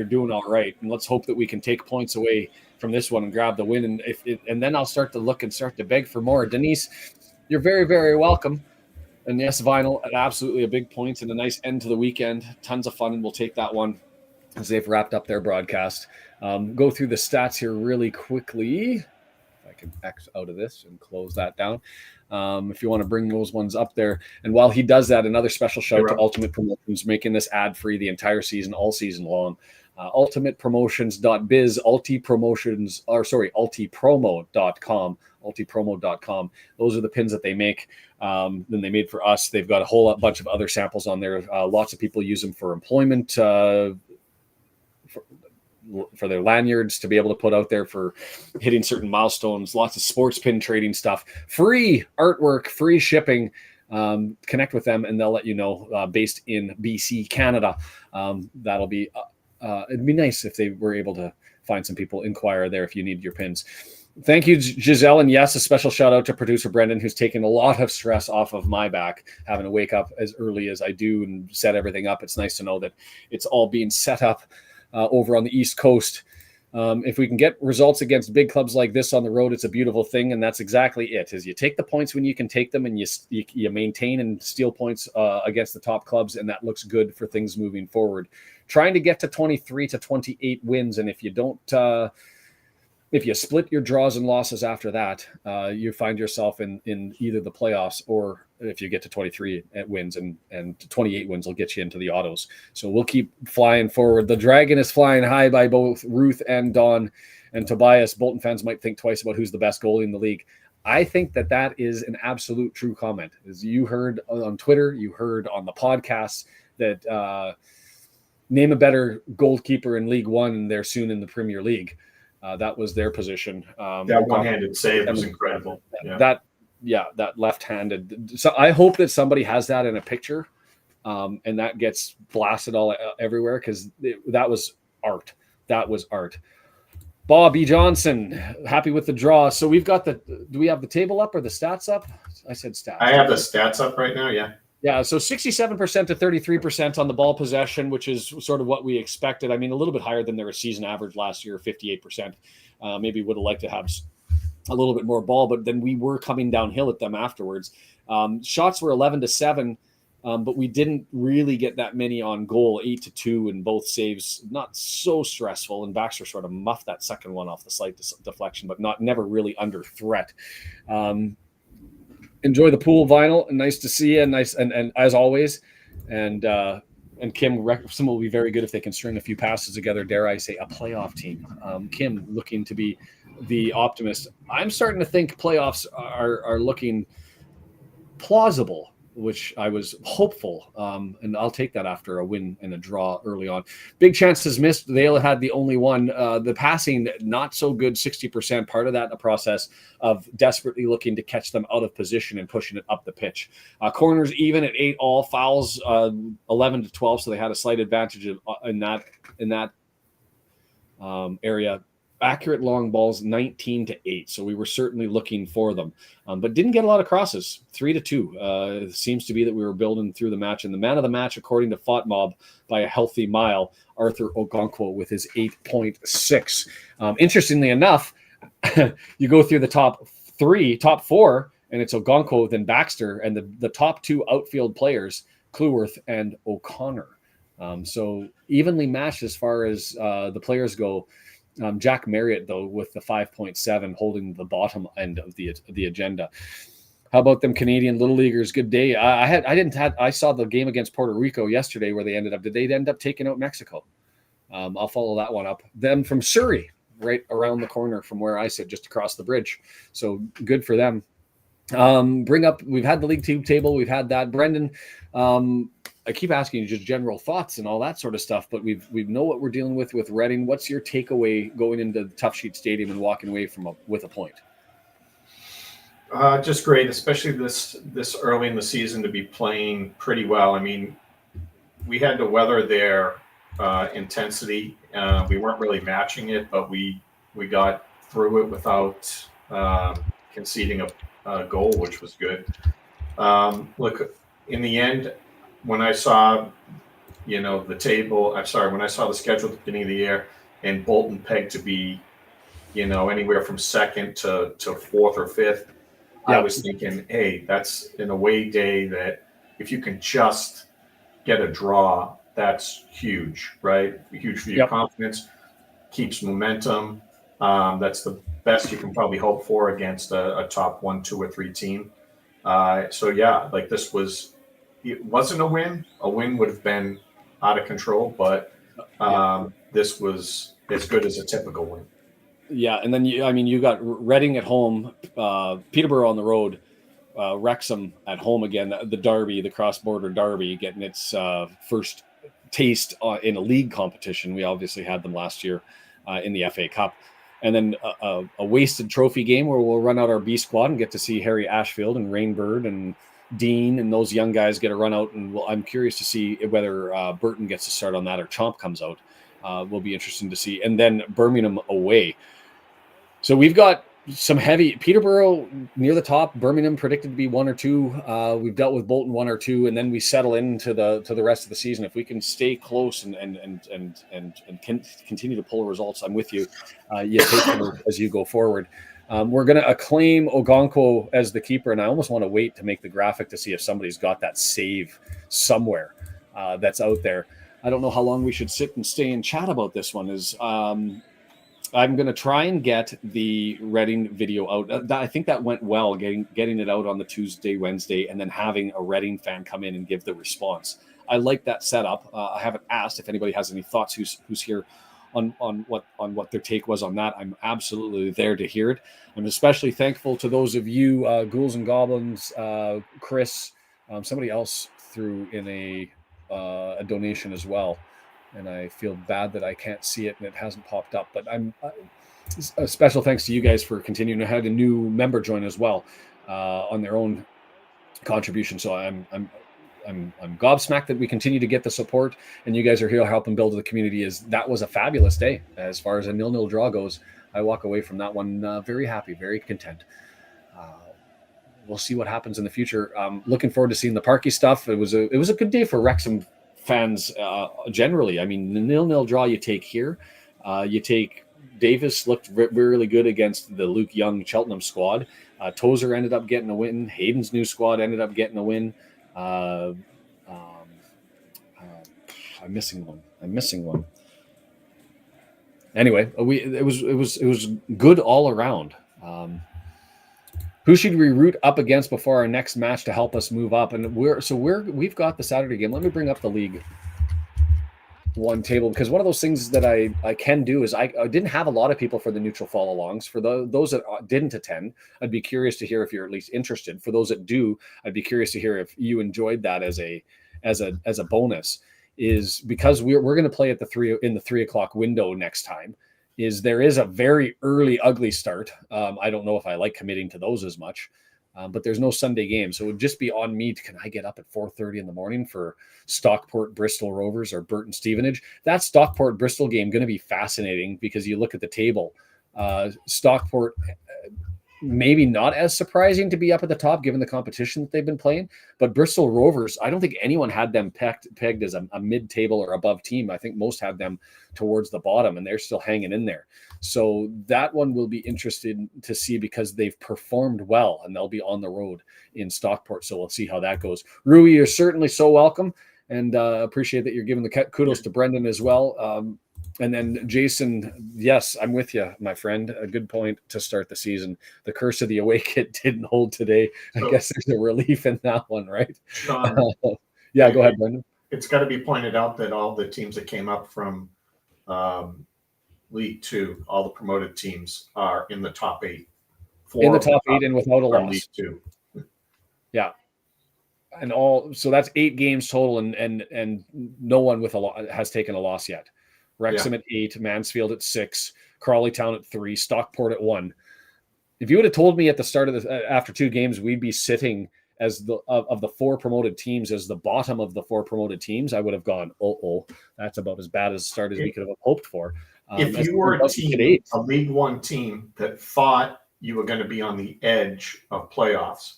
doing all right. And let's hope that we can take points away from this one and grab the win. And then I'll start to look and start to beg for more. Denise, you're very, very welcome. And yes, Vinyl, absolutely a big point and a nice end to the weekend. Tons of fun, and we'll take that one as they've wrapped up their broadcast. Go through the stats here really quickly. If I can X out of this and close that down. If you want to bring those ones up there. And while he does that, another special shout out to Ultimate Promotions, making this ad-free the entire season, all season long. Ultimatepromotions.biz, ultipromo.com, ultipromo.com. Those are the pins that they make. Then they made for us. They've got a whole bunch of other samples on there. Lots of people use them for employment, for their lanyards to be able to put out there for hitting certain milestones. Lots of sports pin trading stuff, free artwork, free shipping. Connect with them and they'll let you know, based in BC, Canada. That'll be it'd be nice if they were able to find some people. Inquire there if you need your pins. Thank you, Giselle. And yes, a special shout out to producer Brendan, who's taken a lot of stress off of my back, having to wake up as early as I do and set everything up. It's nice to know that it's all being set up over on the East Coast. If we can get results against big clubs like this on the road, it's a beautiful thing. And that's exactly it, is you take the points when you can take them, and you maintain and steal points against the top clubs. And that looks good for things moving forward. Trying to get to 23 to 28 wins. And if you don't, if you split your draws and losses after that, you find yourself in either the playoffs, or if you get to 23 wins and 28 wins will get you into the autos. So we'll keep flying forward. The Dragon is flying high by both Ruth and Dawn and Tobias. Bolton fans might think twice about who's the best goalie in the league. I think that is an absolute true comment. As you heard on Twitter, you heard on the podcast that name a better goalkeeper in League One, and they're soon in the Premier League. That was their position. That one-handed save was incredible. That left-handed. So I hope that somebody has that in a picture, and that gets blasted everywhere, because that was art. That was art. Bobby Johnson, happy with the draw. So we've got do we have the table up or the stats up? I said stats. I have the stats up right now, yeah. Yeah, so 67% to 33% on the ball possession, which is sort of what we expected. I mean, a little bit higher than their season average last year, 58%. Maybe would have liked to have a little bit more ball, but then we were coming downhill at them afterwards. Shots were 11-7, but we didn't really get that many on goal, 8-2, and both saves not so stressful. And Baxter sort of muffed that second one off the slight deflection, but never really under threat. Enjoy the pool, Vinyl, and nice to see you. Nice and as always, and Kim, Wrexham will be very good if they can string a few passes together. Dare I say, a playoff team. Kim looking to be the optimist. I'm starting to think playoffs are looking plausible, which I was hopeful, and I'll take that after a win and a draw early on. Big chances missed. They had the only one. The passing, not so good, 60%. Part of that, a process of desperately looking to catch them out of position and pushing it up the pitch. Corners even at 8 all. Fouls 11-12, so they had a slight advantage in that area. Accurate long balls 19-8, so we were certainly looking for them, but didn't get a lot of crosses. 3-2. It seems to be that we were building through the match, and the man of the match, according to FOTMob, by a healthy mile, Arthur Okonkwo with his 8.6. Interestingly enough, you go through the top four, and it's Okonkwo, then Baxter, and the top 2 outfield players, Cleworth and O'Connor. So evenly matched as far as the players go. Jack Marriott, though, with the 5.7, holding the bottom end of the agenda. How about them Canadian Little Leaguers? Good day. I saw the game against Puerto Rico yesterday where they ended up. Did they end up taking out Mexico? I'll follow that one up. Them from Surrey, right around the corner from where I sit, just across the bridge. So good for them. We've had the League 2 table. We've had that. Brendan, I keep asking you just general thoughts and all that sort of stuff, but we know what we're dealing with Reading. What's your takeaway going into the Tough Sheet Stadium and walking away with a point? Just great, especially this early in the season to be playing pretty well. I mean, we had to weather their intensity. We weren't really matching it, but we got through it without conceding a goal, which was good. Look, in the end, when I saw, the table, when I saw the schedule at the beginning of the year and Bolton pegged to be, anywhere from second to fourth or fifth, I was thinking, hey, that's an away day that if you can just get a draw, that's huge, right? Huge for your confidence, keeps momentum. That's the best you can probably hope for against a top 1, 2, or 3 team. It wasn't a win. A win would have been out of control, but this was as good as a typical win. Yeah, and then you got Reading at home, Peterborough on the road, Wrexham at home again, the derby, the cross-border derby, getting its first taste in a league competition. We obviously had them last year in the FA Cup. And then a wasted trophy game where we'll run out our B squad and get to see Harry Ashfield and Rainbird and Dean and those young guys get a run out. And I'm curious to see whether Burton gets to start on that or Chomp comes out. Will be interesting to see. And then Birmingham away. So we've got some heavy Peterborough near the top. Birmingham predicted to be 1 or 2. We've dealt with Bolton 1 or 2, and then we settle into the rest of the season. If we can stay close and continue to pull results, I'm with you. You take them as you go forward. We're going to acclaim Ogonkwo as the keeper, and I almost want to wait to make the graphic to see if somebody's got that save somewhere that's out there. I don't know how long we should sit and stay and chat about this one. I'm going to try and get the Reading video out. I think that went well, getting it out on the Tuesday, Wednesday, and then having a Reading fan come in and give the response. I like that setup. I haven't asked if anybody has any thoughts who's here on what their take was on that. I'm absolutely there to hear it. I'm especially thankful to those of you, Ghouls and Goblins, Chris, somebody else threw in a donation as well. And I feel bad that I can't see it and it hasn't popped up. But I'm a special thanks to you guys for continuing. I had a new member join as well on their own contribution. So I'm gobsmacked that we continue to get the support, and you guys are here helping build the community. That was a fabulous day as far as a 0-0 draw goes. I walk away from that one very happy, very content. We'll see what happens in the future. Looking forward to seeing the Parky stuff. It was a good day for Wrexham fans generally. I mean, the 0-0 draw you take here. You take Davis looked really good against the Luke Young Cheltenham squad. Tozer ended up getting a win. Hayden's new squad ended up getting a win. I'm missing one. Anyway, it was good all around. Who should we root up against before our next match to help us move up? And we've got the Saturday game. Let me bring up the League One table, because one of those things that I can do is I didn't have a lot of people for the neutral follow-alongs. For those that didn't attend, I'd be curious to hear if you're at least interested. For those that do, I'd be curious to hear if you enjoyed that as a bonus. Is because we're going to play at the 3 o'clock window next time. There is a very early ugly start. I don't know if I like committing to those as much, but there's no Sunday game. So it would just be on me. Can I get up at 4:30 in the morning for Stockport, Bristol Rovers or Burton Stevenage? That Stockport Bristol game going to be fascinating because you look at the table. Stockport, maybe not as surprising to be up at the top given the competition that they've been playing, but Bristol Rovers, I don't think anyone had them pegged as a mid-table or above team. I think most had them towards the bottom, and they're still hanging in there. So that one will be interesting to see because they've performed well and they'll be on the road in Stockport. So we'll see how that goes. Rui, you're certainly so welcome, and appreciate that you're giving the kudos to Brendan as well. And then Jason, yes, I'm with you, my friend. A good point to start the season. The curse of the away kit didn't hold today. I guess there's a relief in that one, right? Sean, yeah, go ahead, Brendan. It's got to be pointed out that all the teams that came up from League Two, all the promoted teams are in the top 8. In the top 8 and without a loss. League Two. Yeah. and all. So that's 8 games total, and no one with has taken a loss yet. Wrexham at 8, Mansfield at 6, Crawley Town at 3, Stockport at 1. If you would have told me at the start of after 2 games, we'd be sitting as of the 4 promoted teams as the bottom of the 4 promoted teams, I would have gone, that's about as bad as a start as we could have hoped for. If you were a team, a League One team that thought you were going to be on the edge of playoffs,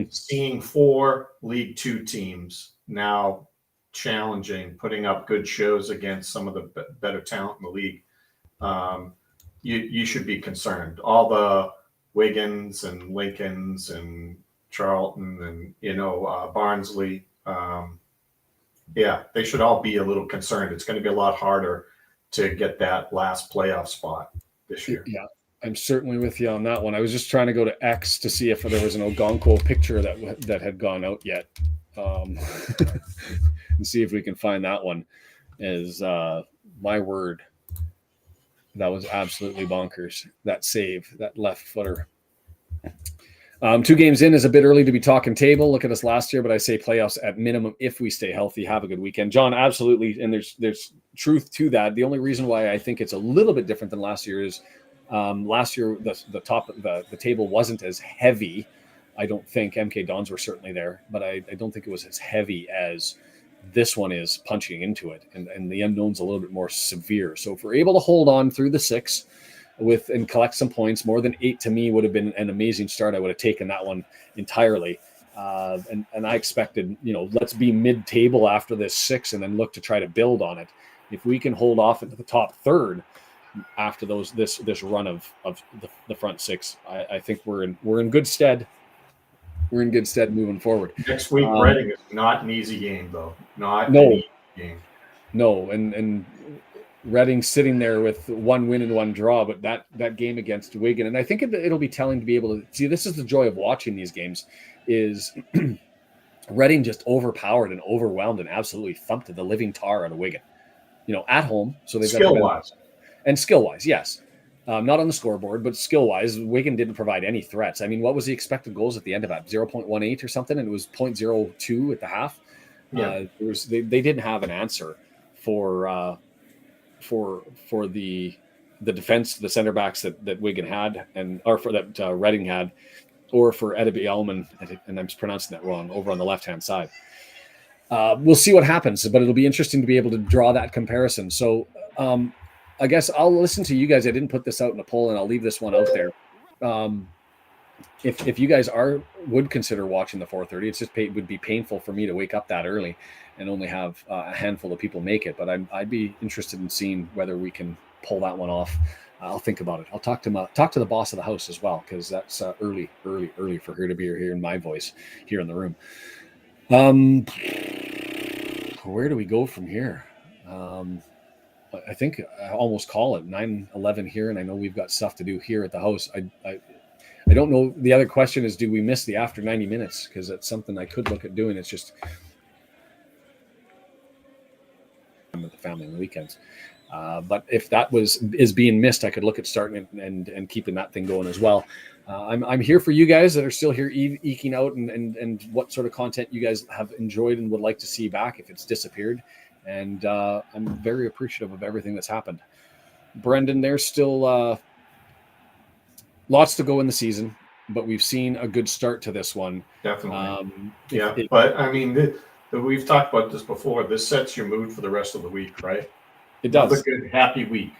seeing 4 League Two teams now challenging, putting up good shows against some of the better talent in the league, you should be concerned. All the Wigans and Lincolns and Charlton and Barnsley, they should all be a little concerned. It's going to be a lot harder to get that last playoff spot this year. Yeah, I'm certainly with you on that one. I was just trying to go to X to see if there was an Ogonko picture that had gone out yet, and see if we can find that one. Is my word, that was absolutely bonkers. That save, that left footer. 2 games in is a bit early to be talking table. Look at us last year, but I say playoffs at minimum if we stay healthy. Have a good weekend, John. Absolutely, and there's truth to that. The only reason why I think it's a little bit different than last year is last year the top of the table wasn't as heavy. I don't think MK Dons were certainly there, but I don't think it was as heavy as this one is punching into it, and the unknown's a little bit more severe. So if we're able to hold on through the 6 and collect some points, more than 8 to me would have been an amazing start. I would have taken that one entirely. And I expected, let's be mid-table after this 6 and then look to try to build on it. If we can hold off into the top third after this run of the front 6, I think we're in good stead. We're in good stead moving forward. Next week, Reading is not an easy game, though. An easy game. No, and Reading sitting there with 1 win and 1 draw, but that game against Wigan, and I think it'll be telling to be able to see. This is the joy of watching these games, is Reading just overpowered and overwhelmed and absolutely thumped the living tar out of Wigan. At home, so they've skill-wise. And skill-wise, yes. Not on the scoreboard, but skill-wise, Wigan didn't provide any threats. I mean, what was the expected goals at the end of that? 0.18 or something, and it was 0.02 at the half. Yeah. They didn't have an answer for the defense, the center backs that Wigan had, or for that Reading had, or for Edebi Elman, and I'm pronouncing that wrong, over on the left-hand side. We'll see what happens, but it'll be interesting to be able to draw that comparison. So I guess I'll listen to you guys. I didn't put this out in a poll, and I'll leave this one out there. If you guys would consider watching the 4:30, it's just would be painful for me to wake up that early and only have a handful of people make it. But I'd be interested in seeing whether we can pull that one off. I'll think about it. I'll talk to the boss of the house as well, because that's early for her to be hearing my voice here in the room. Where do we go from here? I think I almost call it 9:11 here, and I know we've got stuff to do here at the house. I don't know. The other question is, do we miss the after 90 minutes? Because that's something I could look at doing. It's just I'm with the family on the weekends. But if that is being missed, I could look at starting it and keeping that thing going as well. I'm here for you guys that are still here eking out and what sort of content you guys have enjoyed and would like to see back if it's disappeared. And I'm very appreciative of everything that's happened. Brendan, there's still lots to go in the season, but we've seen a good start to this one. Definitely. But I mean, we've talked about this before. This sets your mood for the rest of the week, right? It does. Another good, happy week.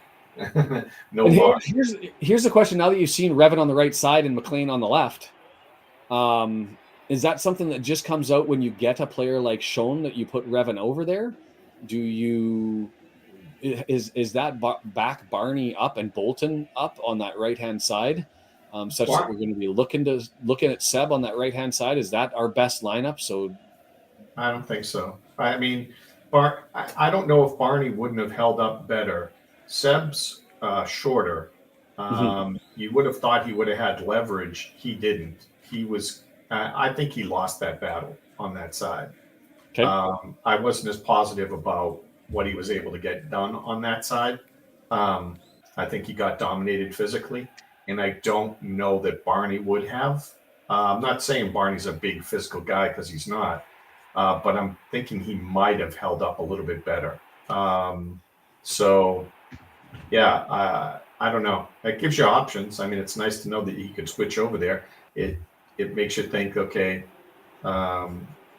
No loss. Here's the question. Now that you've seen Revan on the right side and McLean on the left, is that something that just comes out when you get a player like Schoen that you put Revan over there? Is that back Barney up and Bolton up on that right-hand side, such that we're going to be looking at Seb on that right-hand side? Is that our best lineup? So I don't think so. I mean, I don't know if Barney wouldn't have held up better. Seb's shorter. You would have thought he would have had leverage. He didn't. He was. I think he lost that battle on that side. Okay. I wasn't as positive about what he was able to get done on that side. I think he got dominated physically, and I don't know that Barney would have. I'm not saying Barney's a big physical guy because he's not, but I'm thinking he might have held up a little bit better. So, yeah, I don't know. It gives you options. I mean, it's nice to know that he could switch over there. It makes you think, okay,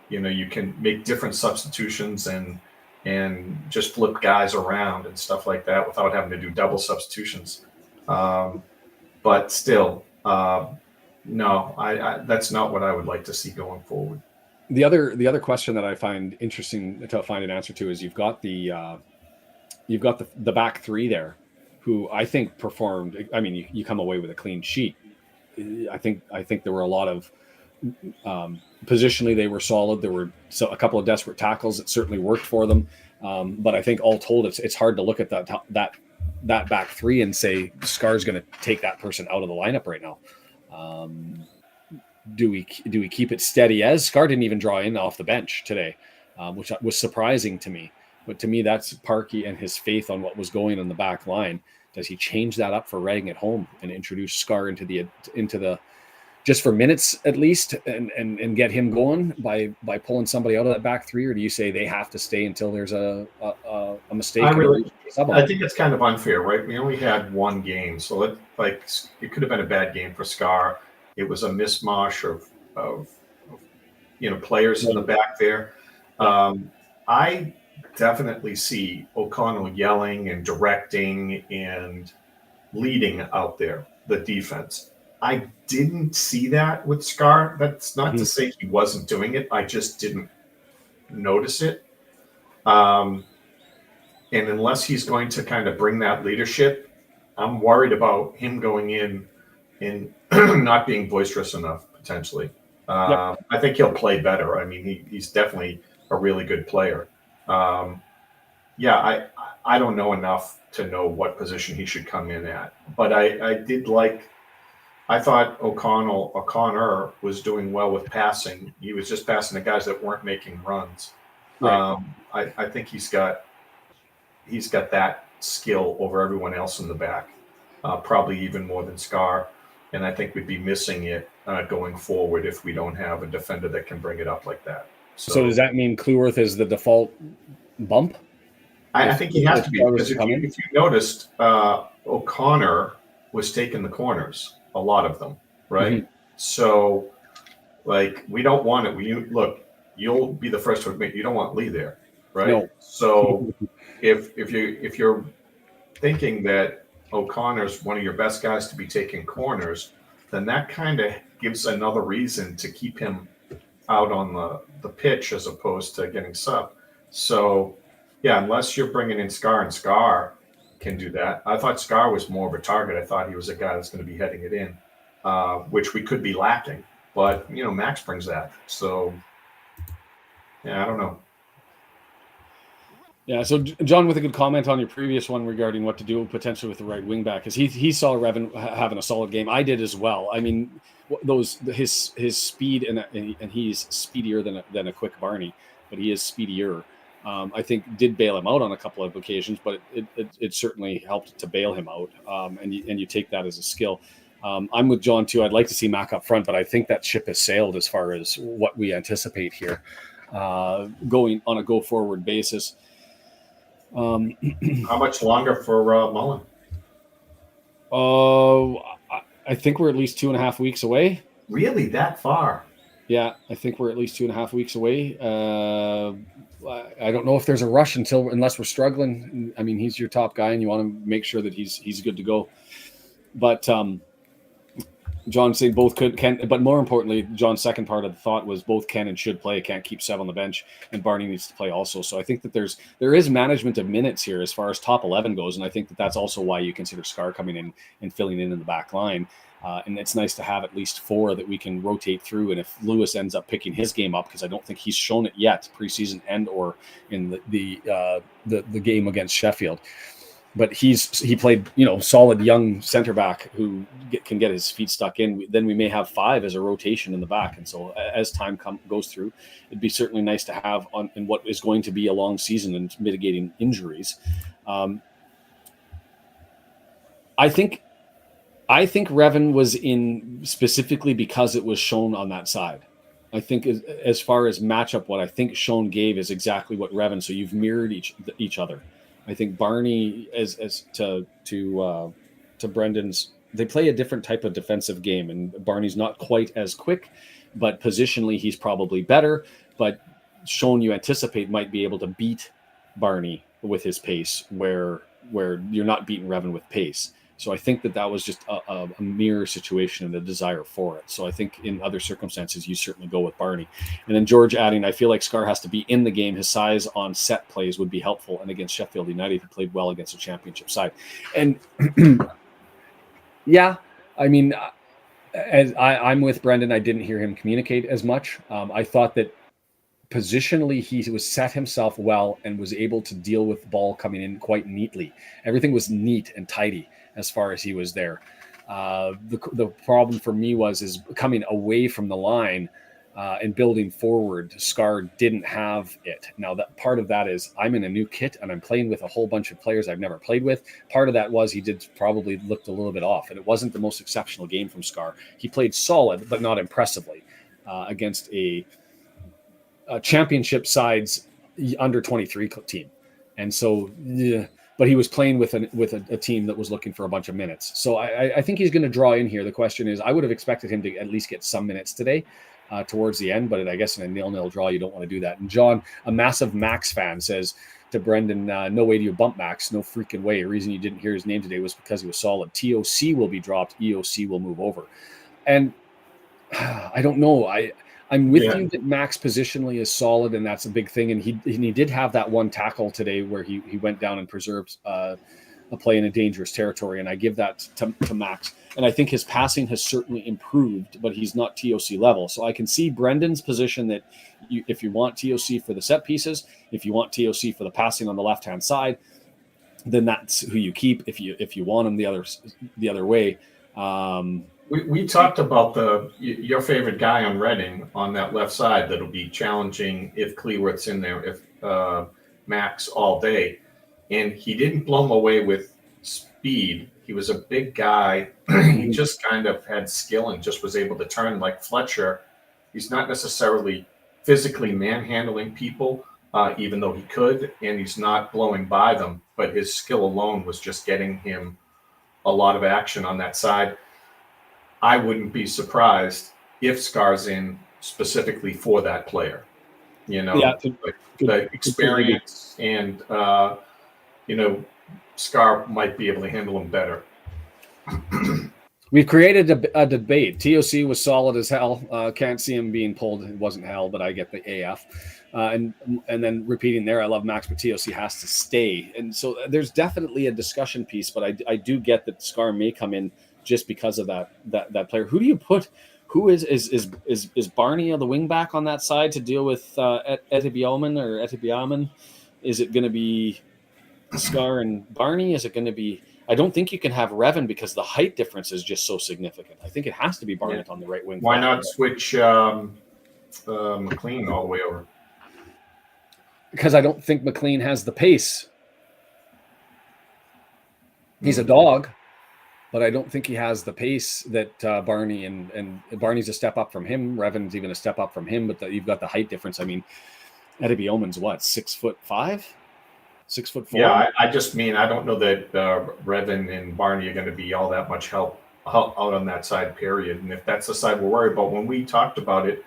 you can make different substitutions and just flip guys around and stuff like that without having to do double substitutions. But still, no, that's not what I would like to see going forward. The other question that I find interesting to find an answer to is you've got the back three there, who I think performed. I mean, you come away with a clean sheet. I think there were a lot of positionally they were solid. There were a couple of desperate tackles that certainly worked for them. But I think all told, it's hard to look at that back three and say Scar's going to take that person out of the lineup right now. Do we keep it steady as Scar didn't even draw in off the bench today, which was surprising to me. But to me, that's Parkey and his faith on what was going on the back line. Does he change that up for Reading at home and introduce Scar into the just for minutes at least and get him going by pulling somebody out of that back three, or do you say they have to stay until there's a mistake? I think it's kind of unfair, right? We only had one game, so it could have been a bad game for Scar. It was a mishmash of players in the back there. I definitely see O'Connell yelling and directing and leading out there, the defense. I didn't see that with Scar. That's not to say he wasn't doing it. I just didn't notice it. And unless he's going to kind of bring that leadership, I'm worried about him going in and not being boisterous enough, potentially. I think he'll play better. I mean, he's definitely a really good player. I don't know enough to know what position he should come in at. But I thought O'Connor was doing well with passing. He was just passing the guys that weren't making runs. Right. I think he's got that skill over everyone else in the back, probably even more than Scar. And I think we'd be missing it going forward if we don't have a defender that can bring it up like that. So does that mean Cleworth is the default bump? I think he has to be, because if you noticed, O'Connor was taking the corners, a lot of them, right? Mm-hmm. So, we don't want it. You'll be the first to admit you don't want Lee there, right? No. So, if you're thinking that O'Connor's one of your best guys to be taking corners, then that kind of gives another reason to keep him out on the pitch as opposed to getting subbed. So, yeah, unless you're bringing in Scar, and Scar can do that. I thought Scar was more of a target. I thought he was a guy that's going to be heading it in, which we could be lacking. But, Max brings that. So, yeah, I don't know. Yeah, so John, with a good comment on your previous one regarding what to do potentially with the right wing back, because he saw Revan having a solid game. I did as well. I mean, his speed and he's speedier than a quick Barney, but he is speedier. I think did bail him out on a couple of occasions, but it certainly helped to bail him out. And you take that as a skill. I'm with John too. I'd like to see Mac up front, but I think that ship has sailed as far as what we anticipate here, going on a go forward basis. How much longer for Mullen? I think we're at least 2.5 weeks away. Really, that far? Yeah, I think we're at least 2.5 weeks away. I don't know if there's a rush unless we're struggling. I mean, he's your top guy, and you want to make sure that he's good to go. But John saying both can, but more importantly, John's second part of the thought was both can and should play. Can't keep Sev on the bench, and Barney needs to play also. So I think that there is management of minutes here as far as top 11 goes, and I think that's also why you consider Scar coming in and filling in the back line. And it's nice to have at least 4 that we can rotate through. And if Lewis ends up picking his game up, because I don't think he's shown it yet preseason and or in the game against Sheffield. But he played, solid young center back who can get his feet stuck in. Then we may have 5 as a rotation in the back. And so as time goes through, it'd be certainly nice to have in what is going to be a long season and mitigating injuries. I think I think Revan was in specifically because it was shown on that side. I think as far as matchup, what I think Sean gave is exactly what Revan. So you've mirrored each other. I think Barney as to Brendan's. They play a different type of defensive game, and Barney's not quite as quick, but positionally he's probably better. But Sean, you anticipate, might be able to beat Barney with his pace, where you're not beating Revan with pace. So I think that was just a mirror situation and a desire for it. So I think in other circumstances, you certainly go with Barney. And then George adding, I feel like Scar has to be in the game. His size on set plays would be helpful. And against Sheffield United, he played well against a championship side. And yeah, I mean, as I'm with Brendan, I didn't hear him communicate as much. I thought that positionally he was set himself well and was able to deal with the ball coming in quite neatly. Everything was neat and tidy as far as he was there. The problem for me is coming away from the line and building forward. Scar didn't have it. Now that part of that is I'm in a new kit and I'm playing with a whole bunch of players I've never played with. Part of that was he did probably looked a little bit off, and it wasn't the most exceptional game from Scar. He played solid, but not impressively against a championship side's under 23 team. And so, yeah. But he was playing with a team that was looking for a bunch of minutes. So I think he's going to draw in here. The question is, I would have expected him to at least get some minutes today towards the end, but I guess in a 0-0 draw, you don't want to do that. And John, a massive Max fan, says to Brendan, no way do you bump Max. No freaking way. The reason you didn't hear his name today was because he was solid. TOC will be dropped. EOC will move over. And I don't know. I'm with you that Max positionally is solid, and that's a big thing. And he did have that one tackle today where he went down and preserved a play in a dangerous territory, and I give that to Max. And I think his passing has certainly improved, but he's not TOC level. So I can see Brendan's position that if you want TOC for the set pieces, if you want TOC for the passing on the left-hand side, then that's who you keep. If you want him the other way. We talked about your favorite guy on Reading on that left side that'll be challenging if Cleworth's in there, if Max all day. And he didn't blow him away with speed. He was a big guy. He just kind of had skill and just was able to turn like Fletcher. He's not necessarily physically manhandling people, even though he could, and he's not blowing by them. But his skill alone was just getting him a lot of action on that side. I wouldn't be surprised if Scar's in specifically for that player. The experience and, Scar might be able to handle him better. We've created a debate. TOC was solid as hell. Can't see him being pulled. It wasn't hell, but I get the AF. And then repeating there, I love Max, but TOC has to stay. And so there's definitely a discussion piece, but I do get that Scar may come in just because of that player. Who do you put? Who is Barney on the wing back on that side to deal with Etibiaman? Is it going to be Scar and Barney? Is it going to be? I don't think you can have Revan because the height difference is just so significant. I think it has to be Barnett on the right wing. Why not switch McLean all the way over? Because I don't think McLean has the pace. He's a dog. But I don't think he has the pace that Barney and Barney's a step up from him. Revan's even a step up from him, but you've got the height difference. I mean, Eddie Bowman's what, 6'5", 6'4"? Yeah, I just mean I don't know that Revan and Barney are going to be all that much help out on that side. Period. And if that's the side we're worried about, when we talked about it,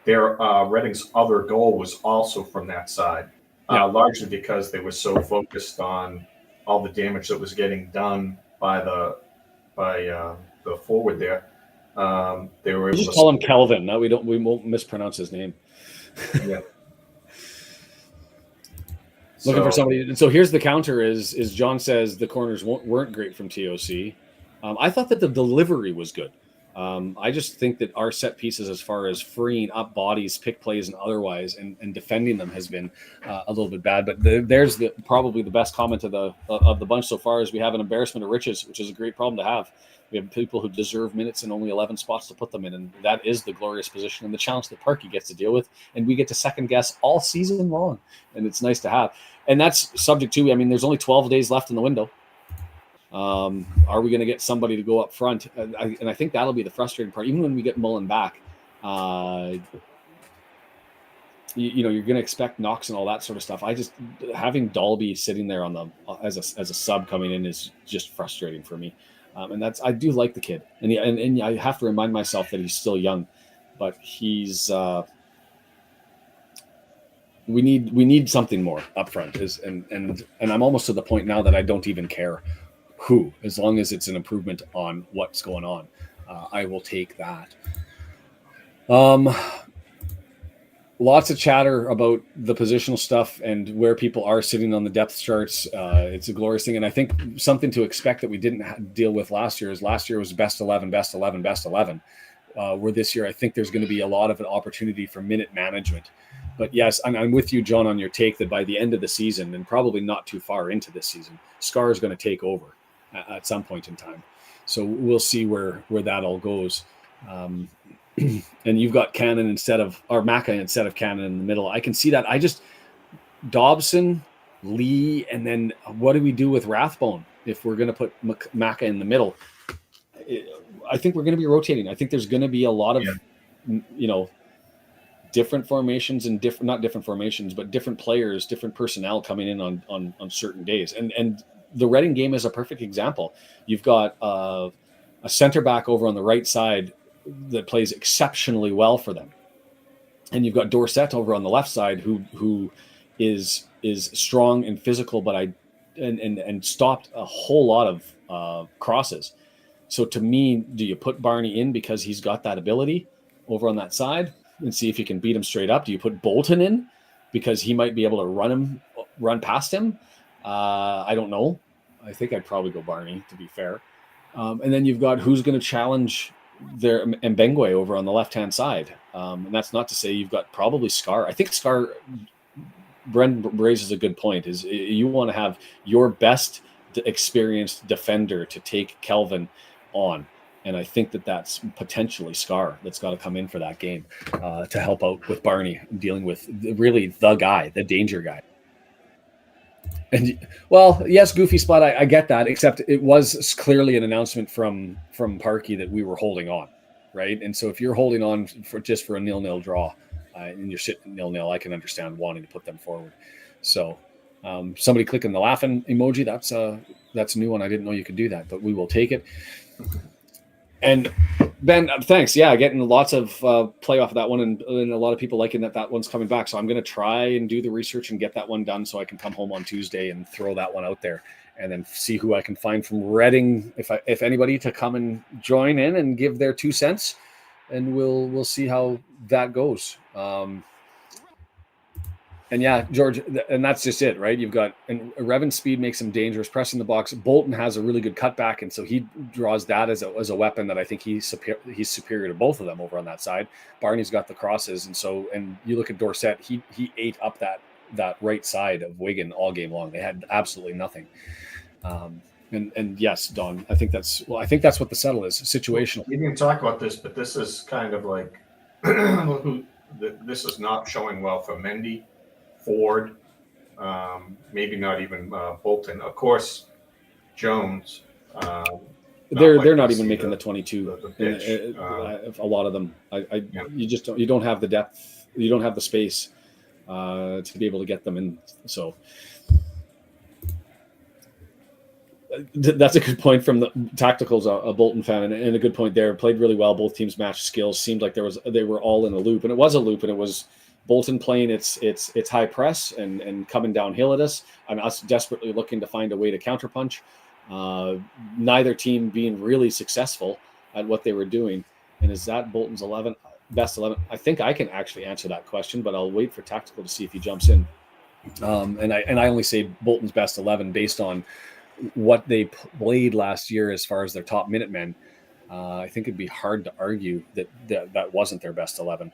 Reading's other goal was also from that side, largely because they were so focused on all the damage that was getting done by the forward there. They were able to call him Kelvin. No, we won't mispronounce his name. Yeah. Looking for somebody. And so here's the counter: is John says the corners weren't great from TOC. I thought that the delivery was good. I just think that our set pieces, as far as freeing up bodies, pick plays, and otherwise, and defending them, has been a little bit bad. But there's probably the best comment of the bunch so far is we have an embarrassment of riches, which is a great problem to have. We have people who deserve minutes and only 11 spots to put them in, and that is the glorious position and the challenge that Parky gets to deal with, and we get to second guess all season long, and it's nice to have. And that's subject to, I mean, there's only 12 days left in the window. Are we going to get somebody to go up front? And I think that'll be the frustrating part. Even when we get Mullen back, you're going to expect knocks and all that sort of stuff. Having Dalby sitting there on the as a sub coming in is just frustrating for me. And I do like the kid, and I have to remind myself that he's still young, but he's. We need something more up front. And I'm almost to the point now that I don't even care who, as long as it's an improvement on what's going on. I will take that. Lots of chatter about the positional stuff and where people are sitting on the depth charts. It's a glorious thing. And I think something to expect that we didn't deal with last year was best 11, best 11, best 11. Where this year, I think there's going to be a lot of an opportunity for minute management. But yes, I'm with you, John, on your take that by the end of the season, and probably not too far into this season, Scar is going to take over at some point in time. So we'll see where that all goes. And you've got Cannon Maka instead of Cannon in the middle. I can see that. Dobson, Lee, and then what do we do with Rathbone if we're going to put Maka in the middle? I think we're going to be rotating. I think there's going to be a lot of, different formations and not different formations, but different players, different personnel coming in on certain days. And the Reading game is a perfect example. You've got a center back over on the right side that plays exceptionally well for them, and you've got Dorset over on the left side who is strong and physical, but and stopped a whole lot of crosses. So to me, do you put Barney in because he's got that ability over on that side and see if you can beat him straight up? Do you put Bolton in because he might be able to run past him? I don't know. I think I'd probably go Barney, to be fair. And then you've got who's going to challenge their Mbengwe over on the left-hand side. And that's not to say you've got probably Scar. I think Scar, Bren raises a good point, is you want to have your best experienced defender to take Kelvin on. And I think that's potentially Scar that's got to come in for that game to help out with Barney dealing with really the guy, the danger guy. And well, yes, goofy spot. I get that, except it was clearly an announcement from Parkey that we were holding on, right? And so if you're holding on for a 0-0 draw and you're sitting 0-0, I can understand wanting to put them forward. So somebody clicking the laughing emoji, that's a new one. I didn't know you could do that, but we will take it. And Ben, thanks. Yeah, getting lots of play off of that one, and a lot of people liking that one's coming back. So I'm going to try and do the research and get that one done so I can come home on Tuesday and throw that one out there, and then see who I can find from Reading, if anybody, to come and join in and give their 2 cents, and we'll see how that goes. And yeah, George, and that's just it, right? You've got, and Revan's speed makes him dangerous, pressing the box. Bolton has a really good cutback, and so he draws that as a weapon that I think he's superior to both of them over on that side. Barney's got the crosses, and you look at Dorset, he ate up that right side of Wigan all game long. They had absolutely nothing. And yes, Don, I think that's what the settle is, situational. We didn't talk about this, but this is kind of like this is not showing well for Mendy, Ford, maybe not even Bolton. Of course, Jones. They're not even making the 22. A lot of them, you don't have the depth, you don't have the space to be able to get them in. So that's a good point from the Tactical's a Bolton fan, and a good point there. Played really well. Both teams matched skills. Seemed like they were all in a loop, and it was a loop, and it was Bolton playing its high press and coming downhill at us, and us desperately looking to find a way to counterpunch. Neither team being really successful at what they were doing. And is that Bolton's best 11? I think I can actually answer that question, but I'll wait for Tactical to see if he jumps in. And I only say Bolton's best 11 based on what they played last year as far as their top Minutemen. I think it'd be hard to argue that wasn't their best 11.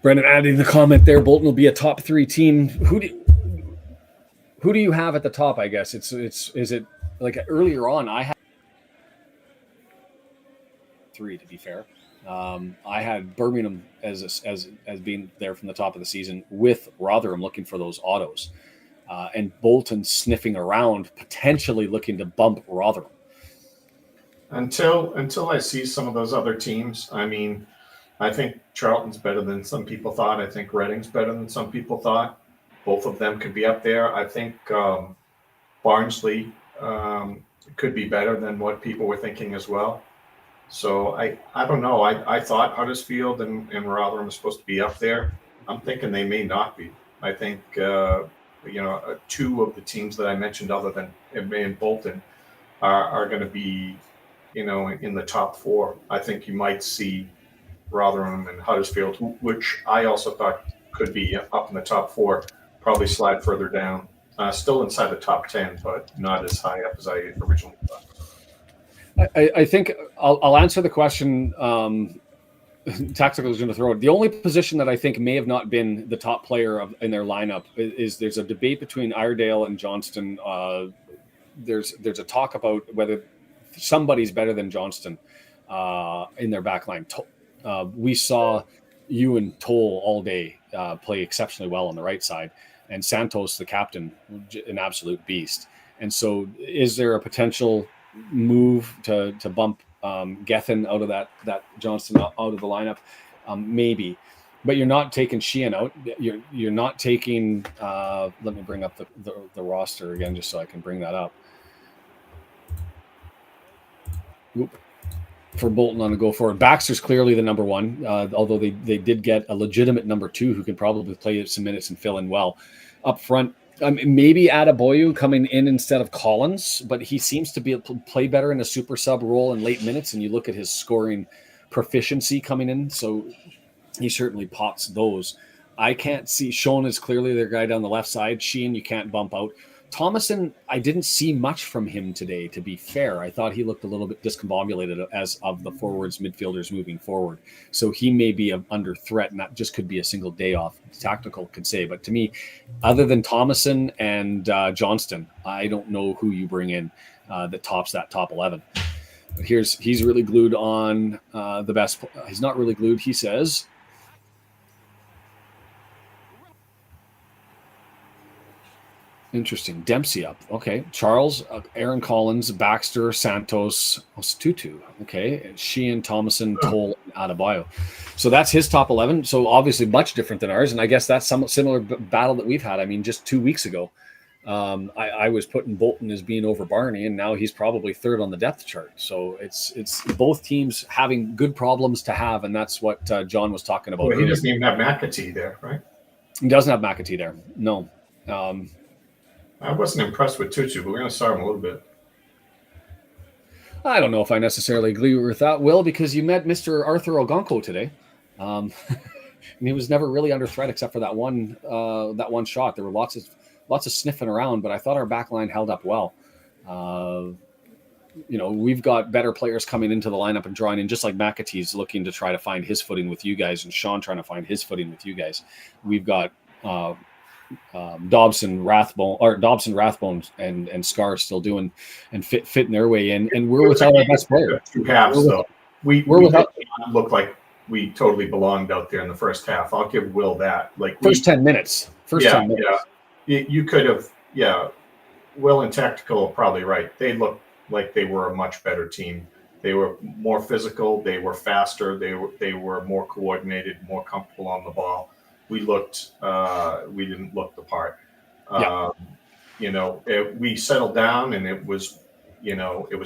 Brendan adding the comment there, Bolton will be a top 3 team. Who do you have at the top? I guess is it like earlier on I had 3, to be fair. I had Birmingham as being there from the top of the season with Rotherham looking for those autos. and Bolton sniffing around, potentially looking to bump Rotherham. Until I see some of those other teams, I mean, I think Charlton's better than some people thought. I think Reading's better than some people thought. Both of them could be up there. I think Barnsley could be better than what people were thinking as well. So I don't know. I thought Huddersfield and Rotherham were supposed to be up there. I'm thinking they may not be. I think two of the teams that I mentioned, other than and Bolton, are going to be, in the top four. I think you might see Rotherham and Huddersfield, which I also thought could be up in the top four, probably slide further down. Still inside the top 10, but not as high up as I originally thought. I think I'll answer the question. Tactical is going to throw it. The only position that I think may have not been the top player in their lineup is there's a debate between Iredale and Johnston. There's a talk about whether somebody's better than Johnston in their back line. We saw you and Toll all day play exceptionally well on the right side, and Santos, the captain, an absolute beast. And so is there a potential move to bump Gethin out of that Johnston out of the lineup? Maybe, but you're not taking Sheehan out. You're not taking let me bring up the roster again just so I can bring that up. Oop. For Bolton on the go forward. Baxter's clearly the number one, although they did get a legitimate number two who can probably play some minutes and fill in well. Up front, maybe Adebayo coming in instead of Collins, but he seems to play better in a super sub role in late minutes, and you look at his scoring proficiency coming in, so he certainly pots those. I can't see. Sean is clearly their guy down the left side. Sheehan, you can't bump out. Thomason, I didn't see much from him today, to be fair. I thought he looked a little bit discombobulated as of the forwards, midfielders moving forward. So he may be under threat, and that just could be a single day off. Tactical could say. But to me, other than Thomason and Johnston, I don't know who you bring in that tops that top 11. But he's really glued on the best. He's not really glued, he says. Interesting. Dempsey up. Okay. Charles, Aaron Collins, Baxter, Santos, Tutu. Okay. Sheehan, Thomason, Toll, and Adebayo. So that's his top 11. So obviously much different than ours. And I guess that's somewhat similar battle that we've had. I mean, just 2 weeks ago, I was putting Bolton as being over Barney, and now he's probably third on the depth chart. So it's both teams having good problems to have. And that's what John was talking about. Well, he doesn't even have McAtee there, right? He doesn't have McAtee there. No. I wasn't impressed with Tutu, but we're going to start him a little bit. I don't know if I necessarily agree with that, Will, because you met Mr. Arthur Ogonko today. And he was never really under threat except for that one shot. There were lots of sniffing around, but I thought our back line held up well. We've got better players coming into the lineup and drawing in, just like McAtee's looking to try to find his footing with you guys, and Sean trying to find his footing with you guys. We've got Dobson, Rathbone, and Scar still doing and fitting their way in, and we're without our best player. Two halves, though. We look like we totally belonged out there in the first half. I'll give Will that. First 10 minutes. 10 minutes. Yeah. You could have. Yeah, Will and Tactical are probably right. They looked like they were a much better team. They were more physical. They were faster. They were more coordinated, more comfortable on the ball. We didn't look the part. We settled down, and it was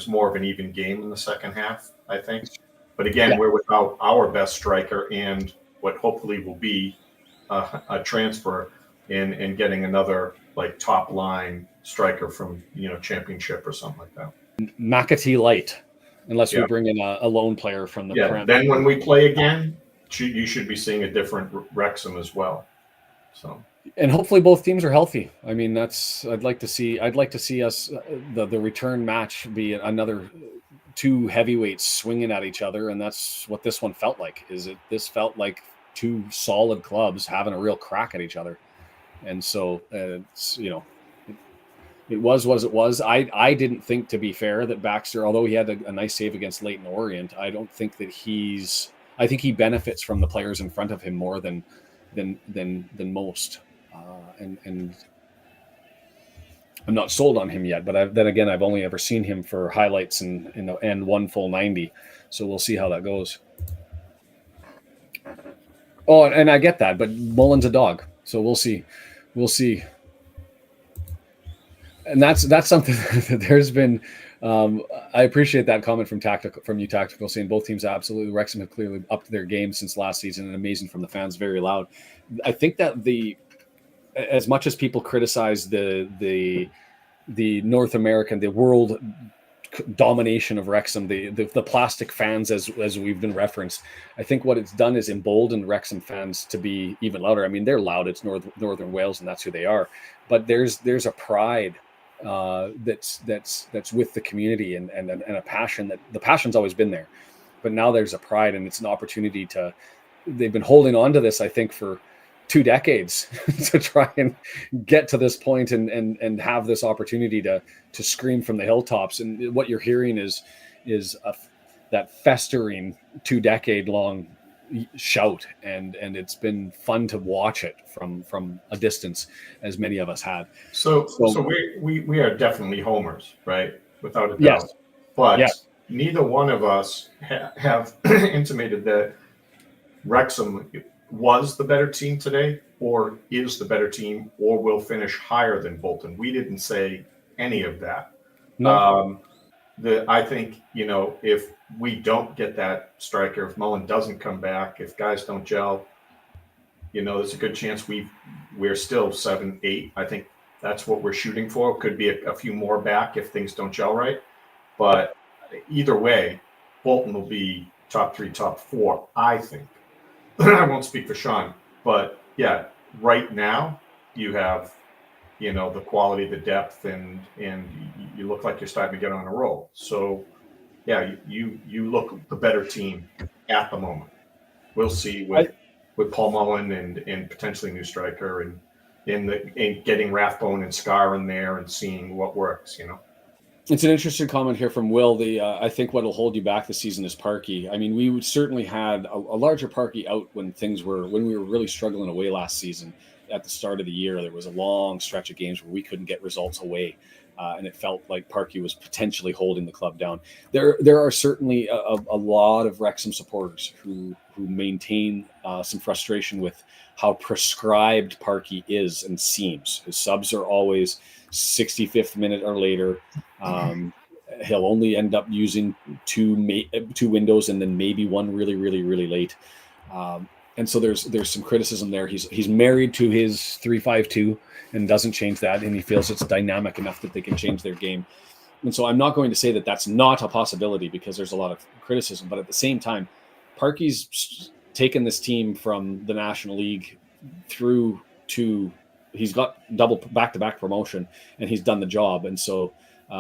more of an even game in the second half, I think. But again, we're without our best striker and what hopefully will be a transfer in getting another top line striker from Championship or something like that. McAtee light, unless we bring in a lone player from the. Yeah. Then when we play again, you should be seeing a different Wrexham as well. So, and hopefully both teams are healthy. I mean, I'd like to see us the return match be another two heavyweights swinging at each other, and that's what this one felt like. This felt like two solid clubs having a real crack at each other, and so it was what it was. I didn't think, to be fair, that Baxter, although he had a nice save against Leyton Orient, I don't think that I think he benefits from the players in front of him more than most. And I'm not sold on him yet, but then again, I've only ever seen him for highlights and one full 90. So we'll see how that goes. Oh, and I get that, but Mullen's a dog. So we'll see. We'll see. And that's something that there's been. I appreciate that comment from you, Tactical, saying both teams absolutely. Wrexham have clearly upped their game since last season, and amazing from the fans, very loud. I think that as much as people criticize the North American, the world domination of Wrexham, the plastic fans, as we've been referenced, I think what it's done is emboldened Wrexham fans to be even louder. I mean, they're loud. It's Northern Wales, and that's who they are. But there's a pride that's with the community and a passion that the passion's always been there, but now there's a pride, and it's an opportunity they've been holding on to this, I think, for 2 decades to try and get to this point and have this opportunity to scream from the hilltops. And what you're hearing is that festering 2-decade long shout, and it's been fun to watch it from a distance, as many of us had. So we are definitely homers, right? Without a doubt. Yes. But neither one of us have intimated that Wrexham was the better team today, or is the better team, or will finish higher than Bolton. We didn't say any of that. No. I think, if we don't get that striker, if Mullen doesn't come back, if guys don't gel, there's a good chance we're still 7-8. I think that's what we're shooting for. Could be a few more back if things don't gel right. But either way, Bolton will be top 3, top 4, I think. I won't speak for Sean, but yeah, right now you have, the quality, the depth, and you look like you're starting to get on a roll. So yeah, you look the better team at the moment. We'll see with Paul Mullen and potentially new striker and getting Rathbone and Scar in there and seeing what works, It's an interesting comment here from Will. I think what will hold you back this season is Parky. I mean, we certainly had a larger Parky out when we were really struggling away last season. At the start of the year, there was a long stretch of games where we couldn't get results away, and it felt like Parky was potentially holding the club down. There are certainly a lot of Wrexham supporters who maintain some frustration with how prescribed Parky is and seems. His subs are always 65th minute or later. He'll only end up using two windows and then maybe one really, really, really late. And so there's some criticism there. He's married to his 3-5-2 and doesn't change that, and he feels it's dynamic enough that they can change their game. And so I'm not going to say that that's not a possibility, because there's a lot of criticism. But at the same time, Parky's taken this team from the National League through to he's got double back-to-back promotion, and he's done the job. And so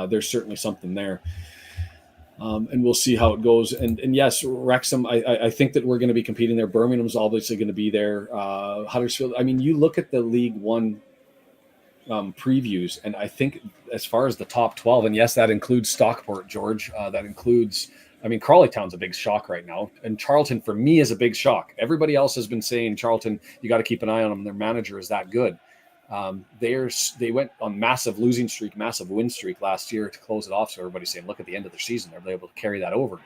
there's certainly something there. And we'll see how it goes. And yes, Wrexham, I think that we're going to be competing there. Birmingham's obviously going to be there. Huddersfield. I mean, you look at the League One previews, and I think as far as the top 12, and yes, that includes Stockport, George. That includes, Crawley Town's a big shock right now. And Charlton, for me, is a big shock. Everybody else has been saying Charlton, you got to keep an eye on them. Their manager is that good. They went on massive losing streak, massive win streak last year to close it off. So everybody's saying, look at the end of their season, they're able to carry that over.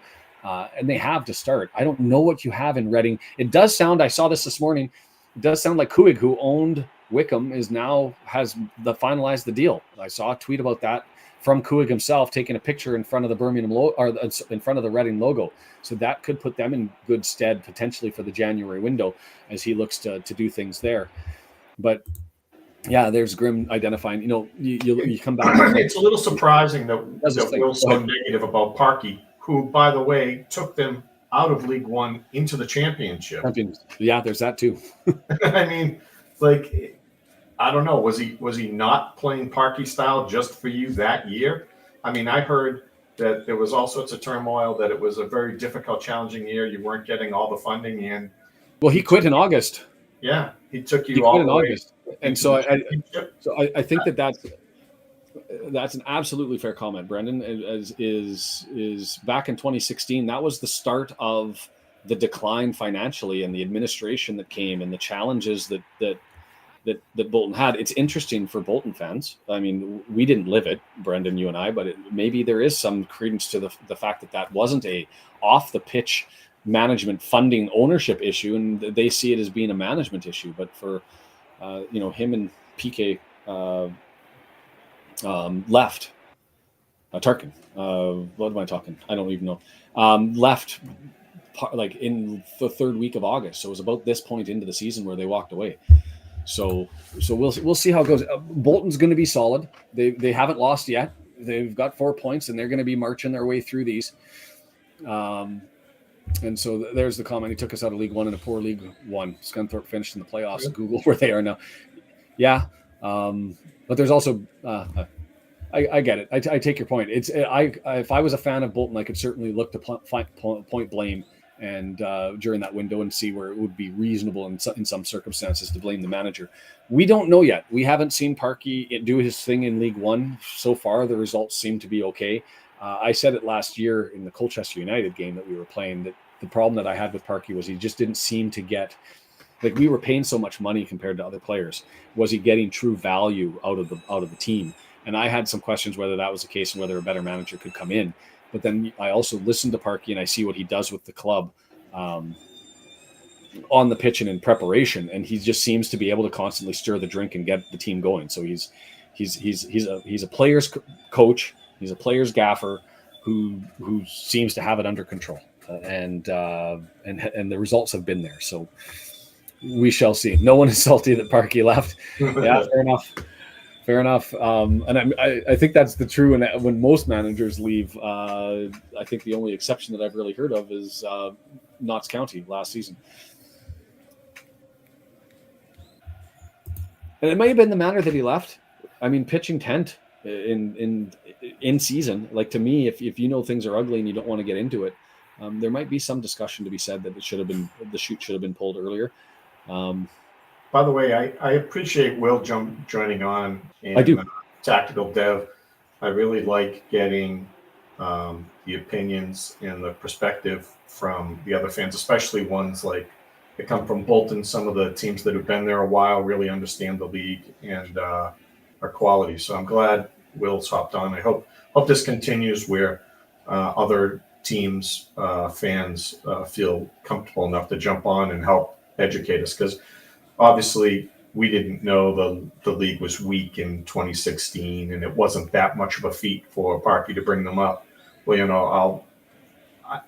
And they have to start. I don't know what you have in Reading. It does sound, I saw this morning, it does sound like Kuig, who owned Wycombe, has finalized the deal. I saw a tweet about that from Kuig himself, taking a picture in front of the Birmingham or in front of the Reading logo. So that could put them in good stead potentially for the January window as he looks to do things there. But yeah, there's Grim identifying. You come back. It's a little surprising that Will's so negative about Parky, who, by the way, took them out of League One into the championship. Yeah, there's that too. I don't know. Was he not playing Parky style just for you that year? I heard that there was all sorts of turmoil, that it was a very difficult, challenging year. You weren't getting all the funding in. Well, he quit in August. Yeah, he took you all the way. August. And so I think that's an absolutely fair comment, Brendan. Is back in 2016, that was the start of the decline financially, and the administration that came, and the challenges that that Bolton had. It's interesting for Bolton fans. I mean, we didn't live it, Brendan, you and I, but maybe there is some credence to the fact that wasn't a off the pitch management funding ownership issue, and they see it as being a management issue. But for him and PK left. Tarkin. What am I talking? I don't even know. Left like in the third week of August. So it was about this point into the season where they walked away. So we'll see how it goes. Bolton's going to be solid. They haven't lost yet. They've got 4 points, and they're going to be marching their way through these. And so there's the comment. He took us out of League One in a poor League One. Scunthorpe finished in the playoffs. Yeah. Google where they are now. Yeah, but there's also I get it. I take your point. It's if I was a fan of Bolton, I could certainly look to point blame and during that window and see where it would be reasonable in some circumstances to blame the manager. We don't know yet. We haven't seen Parkey do his thing in League One so far. The results seem to be okay. I said it last year in the Colchester United game that we were playing, that the problem that I had with Parkey was he just didn't seem to get, like, we were paying so much money compared to other players. Was he getting true value out of the team? And I had some questions whether that was the case and whether a better manager could come in. But then I also listened to Parkey and I see what he does with the club on the pitch and in preparation, and he just seems to be able to constantly stir the drink and get the team going. So he's a player's coach. He's a player's gaffer who seems to have it under control, and the results have been there. So we shall see. No one is salty that Parkey left. Yeah, fair enough. And I think that's the true. And when most managers leave, I think the only exception that I've really heard of is Notts County last season. And it might have been the manner that he left. I mean, pitching tent in season, like, to me, if you know things are ugly and you don't want to get into it, there might be some discussion to be said that the shoot should have been pulled earlier. By the way, I appreciate Will joining on. And, I do. Tactical Dev. I really like getting the opinions and the perspective from the other fans, especially ones like that come from Bolton. Some of the teams that have been there a while really understand the league and our quality. So I'm glad Will's hopped on. I hope this continues where other teams, fans feel comfortable enough to jump on and help educate us, because obviously we didn't know the league was weak in 2016, and it wasn't that much of a feat for Parkey to bring them up. Well,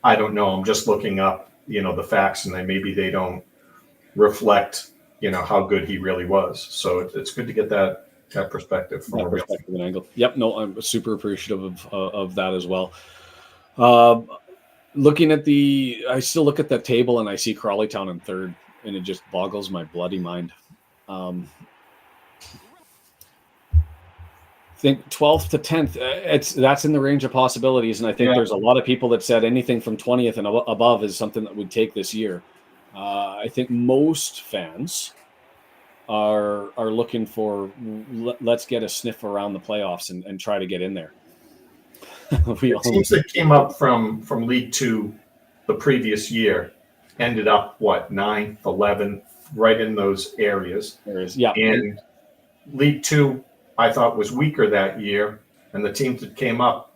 I don't know. I'm just looking up, the facts, and maybe they don't reflect, how good he really was. So it's good to get that perspective from a perspective and angle. Yep. No, I'm super appreciative of that as well. Looking at I still look at that table and I see Crawley Town in third, and it just boggles my bloody mind. I think 12th to 10th, that's in the range of possibilities. And I think there's a lot of people that said anything from 20th and above is something that would take this year. I think most fans are looking for, let's get a sniff around the playoffs and try to get in there. Teams that came up from League Two the previous year ended up 9th, 11th, right in those areas. Yeah. And League Two, I thought, was weaker that year, and the teams that came up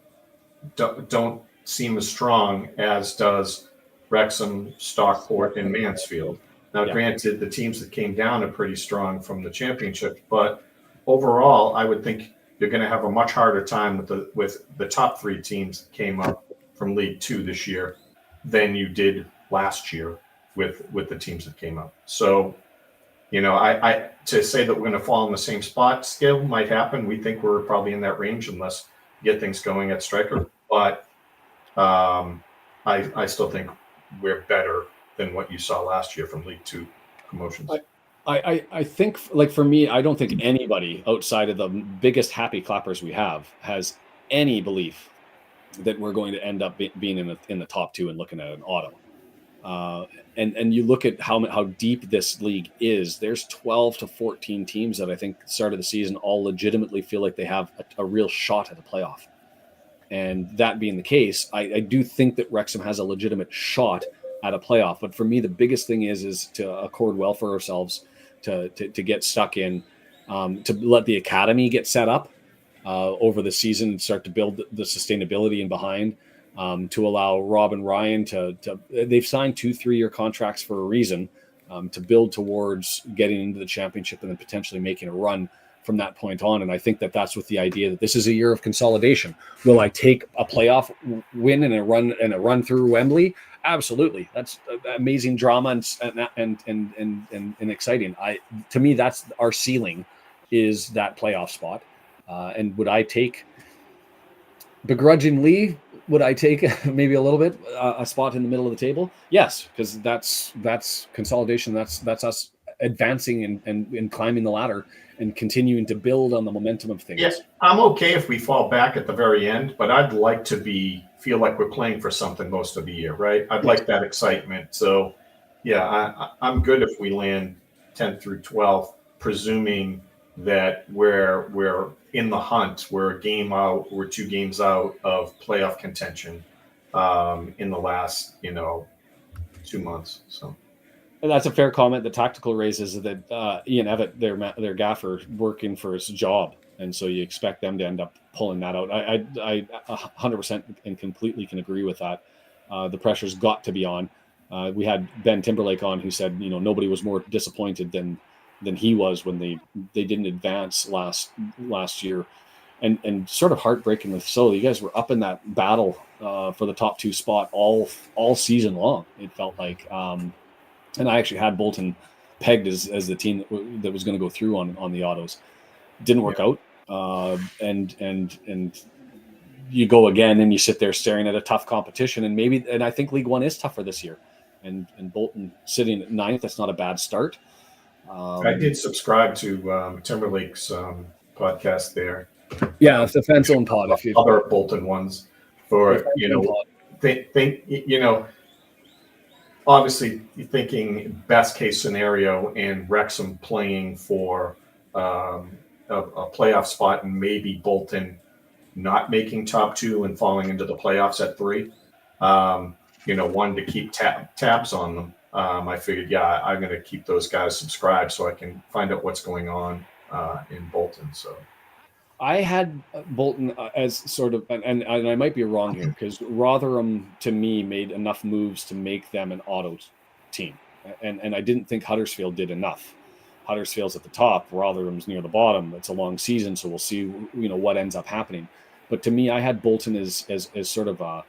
don't seem as strong as does Wrexham, Stockport, and Mansfield. Now, granted, the teams that came down are pretty strong from the championship, but overall, I would think you're going to have a much harder time with the top three teams that came up from League Two this year than you did last year with the teams that came up. So, I to say that we're going to fall in the same spot still might happen. We think we're probably in that range unless we get things going at striker. But I still think we're better than what you saw last year from League Two promotions. I think, like, for me, I don't think anybody outside of the biggest happy clappers we have has any belief that we're going to end up being in the top two and looking at an autumn. And you look at how deep this league is. There's 12 to 14 teams that I think start of the season all legitimately feel like they have a real shot at a playoff. And that being the case, I do think that Wrexham has a legitimate shot at a playoff. But for me, the biggest thing is to accord well for ourselves to get stuck in, to let the academy get set up over the season and start to build the sustainability in behind, to allow Rob and Ryan to they've signed 2-3 year contracts for a reason, to build towards getting into the championship and then potentially making a run from that point on. And I think that that's with the idea that this is a year of consolidation. Will I take a playoff win and a run through Wembley? Absolutely. That's amazing drama and exciting. To me, that's our ceiling, is that playoff spot. And would I take, begrudgingly, maybe a little bit a spot in the middle of the table? Yes, because that's consolidation. That's us advancing and climbing the ladder and continuing to build on the momentum of things. Yes, I'm okay if we fall back at the very end, but I'd like to feel like we're playing for something most of the year, right? I'd like that excitement. So, yeah, I'm good if we land 10th through 12th, presuming that we're in the hunt, we're a game out, we're 2 games out of playoff contention in the last 2 months. So. And that's a fair comment. The tactical raises that Ian Evatt, their gaffer, working for his job, and so you expect them to end up pulling that out. I 100% and completely can agree with that. The pressure's got to be on. We had Ben Timberlake on, who said, nobody was more disappointed than he was when they didn't advance last year, and sort of heartbreakingly so. You guys were up in that battle for the top 2 spot all season long. It felt like. And I actually had Bolton pegged as the team that was going to go through on the autos. Didn't work out, and you go again, and you sit there staring at a tough competition, and I think League One is tougher this year, and Bolton sitting at 9th. That's not a bad start. I did subscribe to Timberlake's podcast there. Yeah, it's the Fan Zone Pod. If you other Bolton ones for obviously, thinking best case scenario and Wrexham playing for a playoff spot, and maybe Bolton not making top 2 and falling into the playoffs at 3. One, to keep tabs on them. I figured, I'm going to keep those guys subscribed so I can find out what's going on in Bolton. So. I had Bolton as sort of, and I might be wrong here, because Rotherham to me made enough moves to make them an autos team, and I didn't think Huddersfield did enough. Huddersfield's at the top, Rotherham's near the bottom. It's a long season, so we'll see what ends up happening. But to me, I had Bolton as sort of a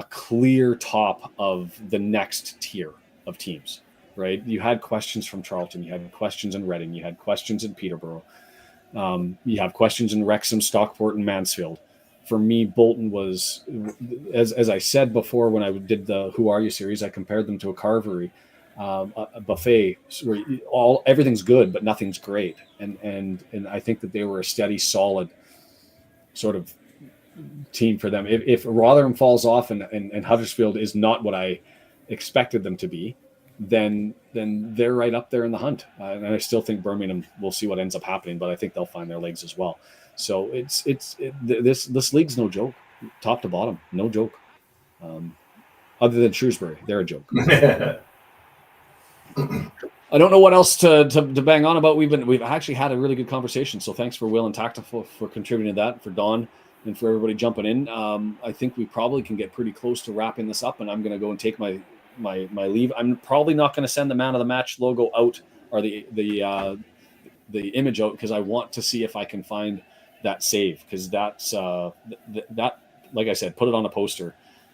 clear top of the next tier of teams. Right? You had questions from Charlton, you had questions in Reading, you had questions in Peterborough. You have questions in Wrexham, Stockport, and Mansfield. For me, Bolton was, as I said before when I did the Who Are You series, I compared them to a carvery, a buffet where everything's good but nothing's great. And I think that they were a steady, solid sort of team for them. If Rotherham falls off and Huddersfield is not what I expected them to be, then they're right up there in the hunt. And I still think Birmingham, we'll see what ends up happening, but I think they'll find their legs as well. So this league's no joke, top to bottom, no joke. Other than Shrewsbury, they're a joke. I don't know what else to bang on about. We've actually had a really good conversation. So thanks for Will and Tactful for contributing to that, for Don and for everybody jumping in. I think we probably can get pretty close to wrapping this up, and I'm going to go and take my leave. I'm probably not going to send the man of the match logo out, or the image out, because I want to see if I can find that save, because that's that, like I said, put it on a poster.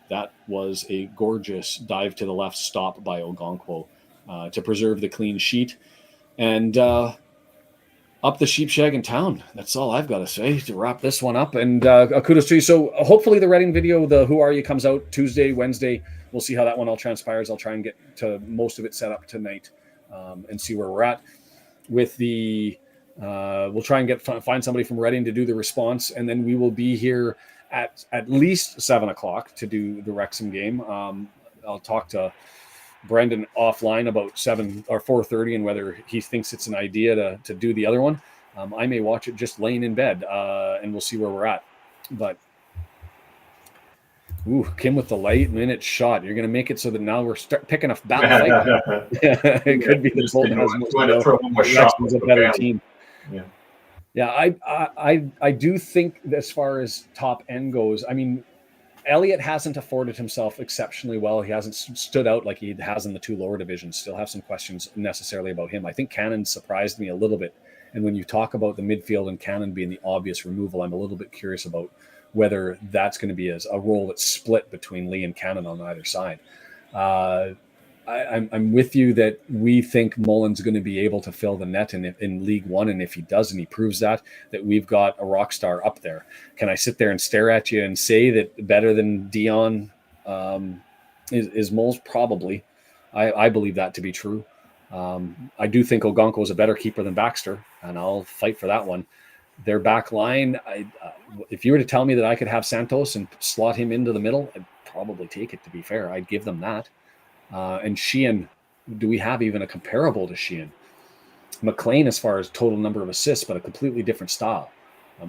That was a gorgeous dive to the left stop by Ogonkwo to preserve the clean sheet, and up the sheepshag in town. That's all I've got to say to wrap this one up, and kudos to you. So hopefully the Reading video, the Who Are You, comes out Tuesday, Wednesday. We'll see how that one all transpires. I'll try and get to most of it set up tonight, and see where we're at with the. We'll try and find somebody from Reading to do the response, and then we will be here at least 7:00 to do the Wrexham game. I'll talk to Brendan offline about 7 or 4:30 and whether he thinks it's an idea to do the other one. I may watch it just laying in bed, and we'll see where we're at. But Ooh, Kim with the late-minute shot. You're going to make it so that now we're picking a battle fight. It could be that Bolton has most to throw one more shot. Wrexham's a better team. Yeah. Yeah, I do think as far as top end goes, I mean, Elliott hasn't afforded himself exceptionally well. He hasn't stood out like he has in the two lower divisions. Still have some questions necessarily about him. I think Cannon surprised me a little bit. And when you talk about the midfield and Cannon being the obvious removal, I'm a little bit curious about whether that's going to be a role that's split between Lee and Cannon on either side. I'm with you that we think Mullen's going to be able to fill the net in League One. And if he does, and he proves that we've got a rock star up there. Can I sit there and stare at you and say that better than Dion is Moles? Probably. I believe that to be true. I do think Ogonko is a better keeper than Baxter, and I'll fight for that one. Their back line, if you were to tell me that I could have Santos and slot him into the middle, I'd probably take it, to be fair. I'd give them that. And Sheehan, do we have even a comparable to Sheehan? McLean as far as total number of assists, but a completely different style.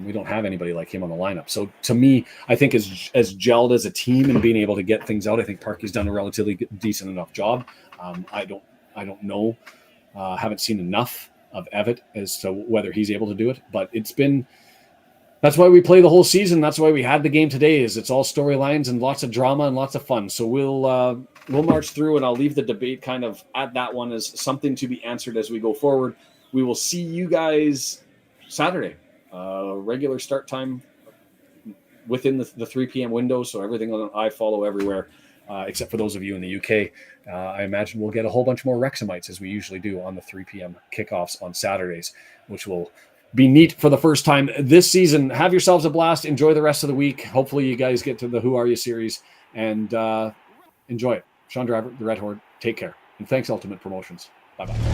We don't have anybody like him on the lineup. So to me, I think as gelled as a team and being able to get things out, I think Parky's done a relatively decent enough job. I don't know. Haven't seen enough of Evatt as to whether he's able to do it, but that's why we play the whole season. That's why we had the game today, is it's all storylines and lots of drama and lots of fun. So we'll march through, and I'll leave the debate kind of at that one as something to be answered as we go forward. We will see you guys Saturday, regular start time within the 3 p.m. window. So everything on iFollow everywhere, except for those of you in the UK. I imagine we'll get a whole bunch more Wrexhamites, as we usually do, on the 3 p.m. kickoffs on Saturdays, which will be neat for the first time this season. Have yourselves a blast. Enjoy the rest of the week. Hopefully you guys get to the Who Are You series and enjoy it. Sean Driver, the Red Horde, take care. And thanks, Ultimate Promotions. Bye-bye.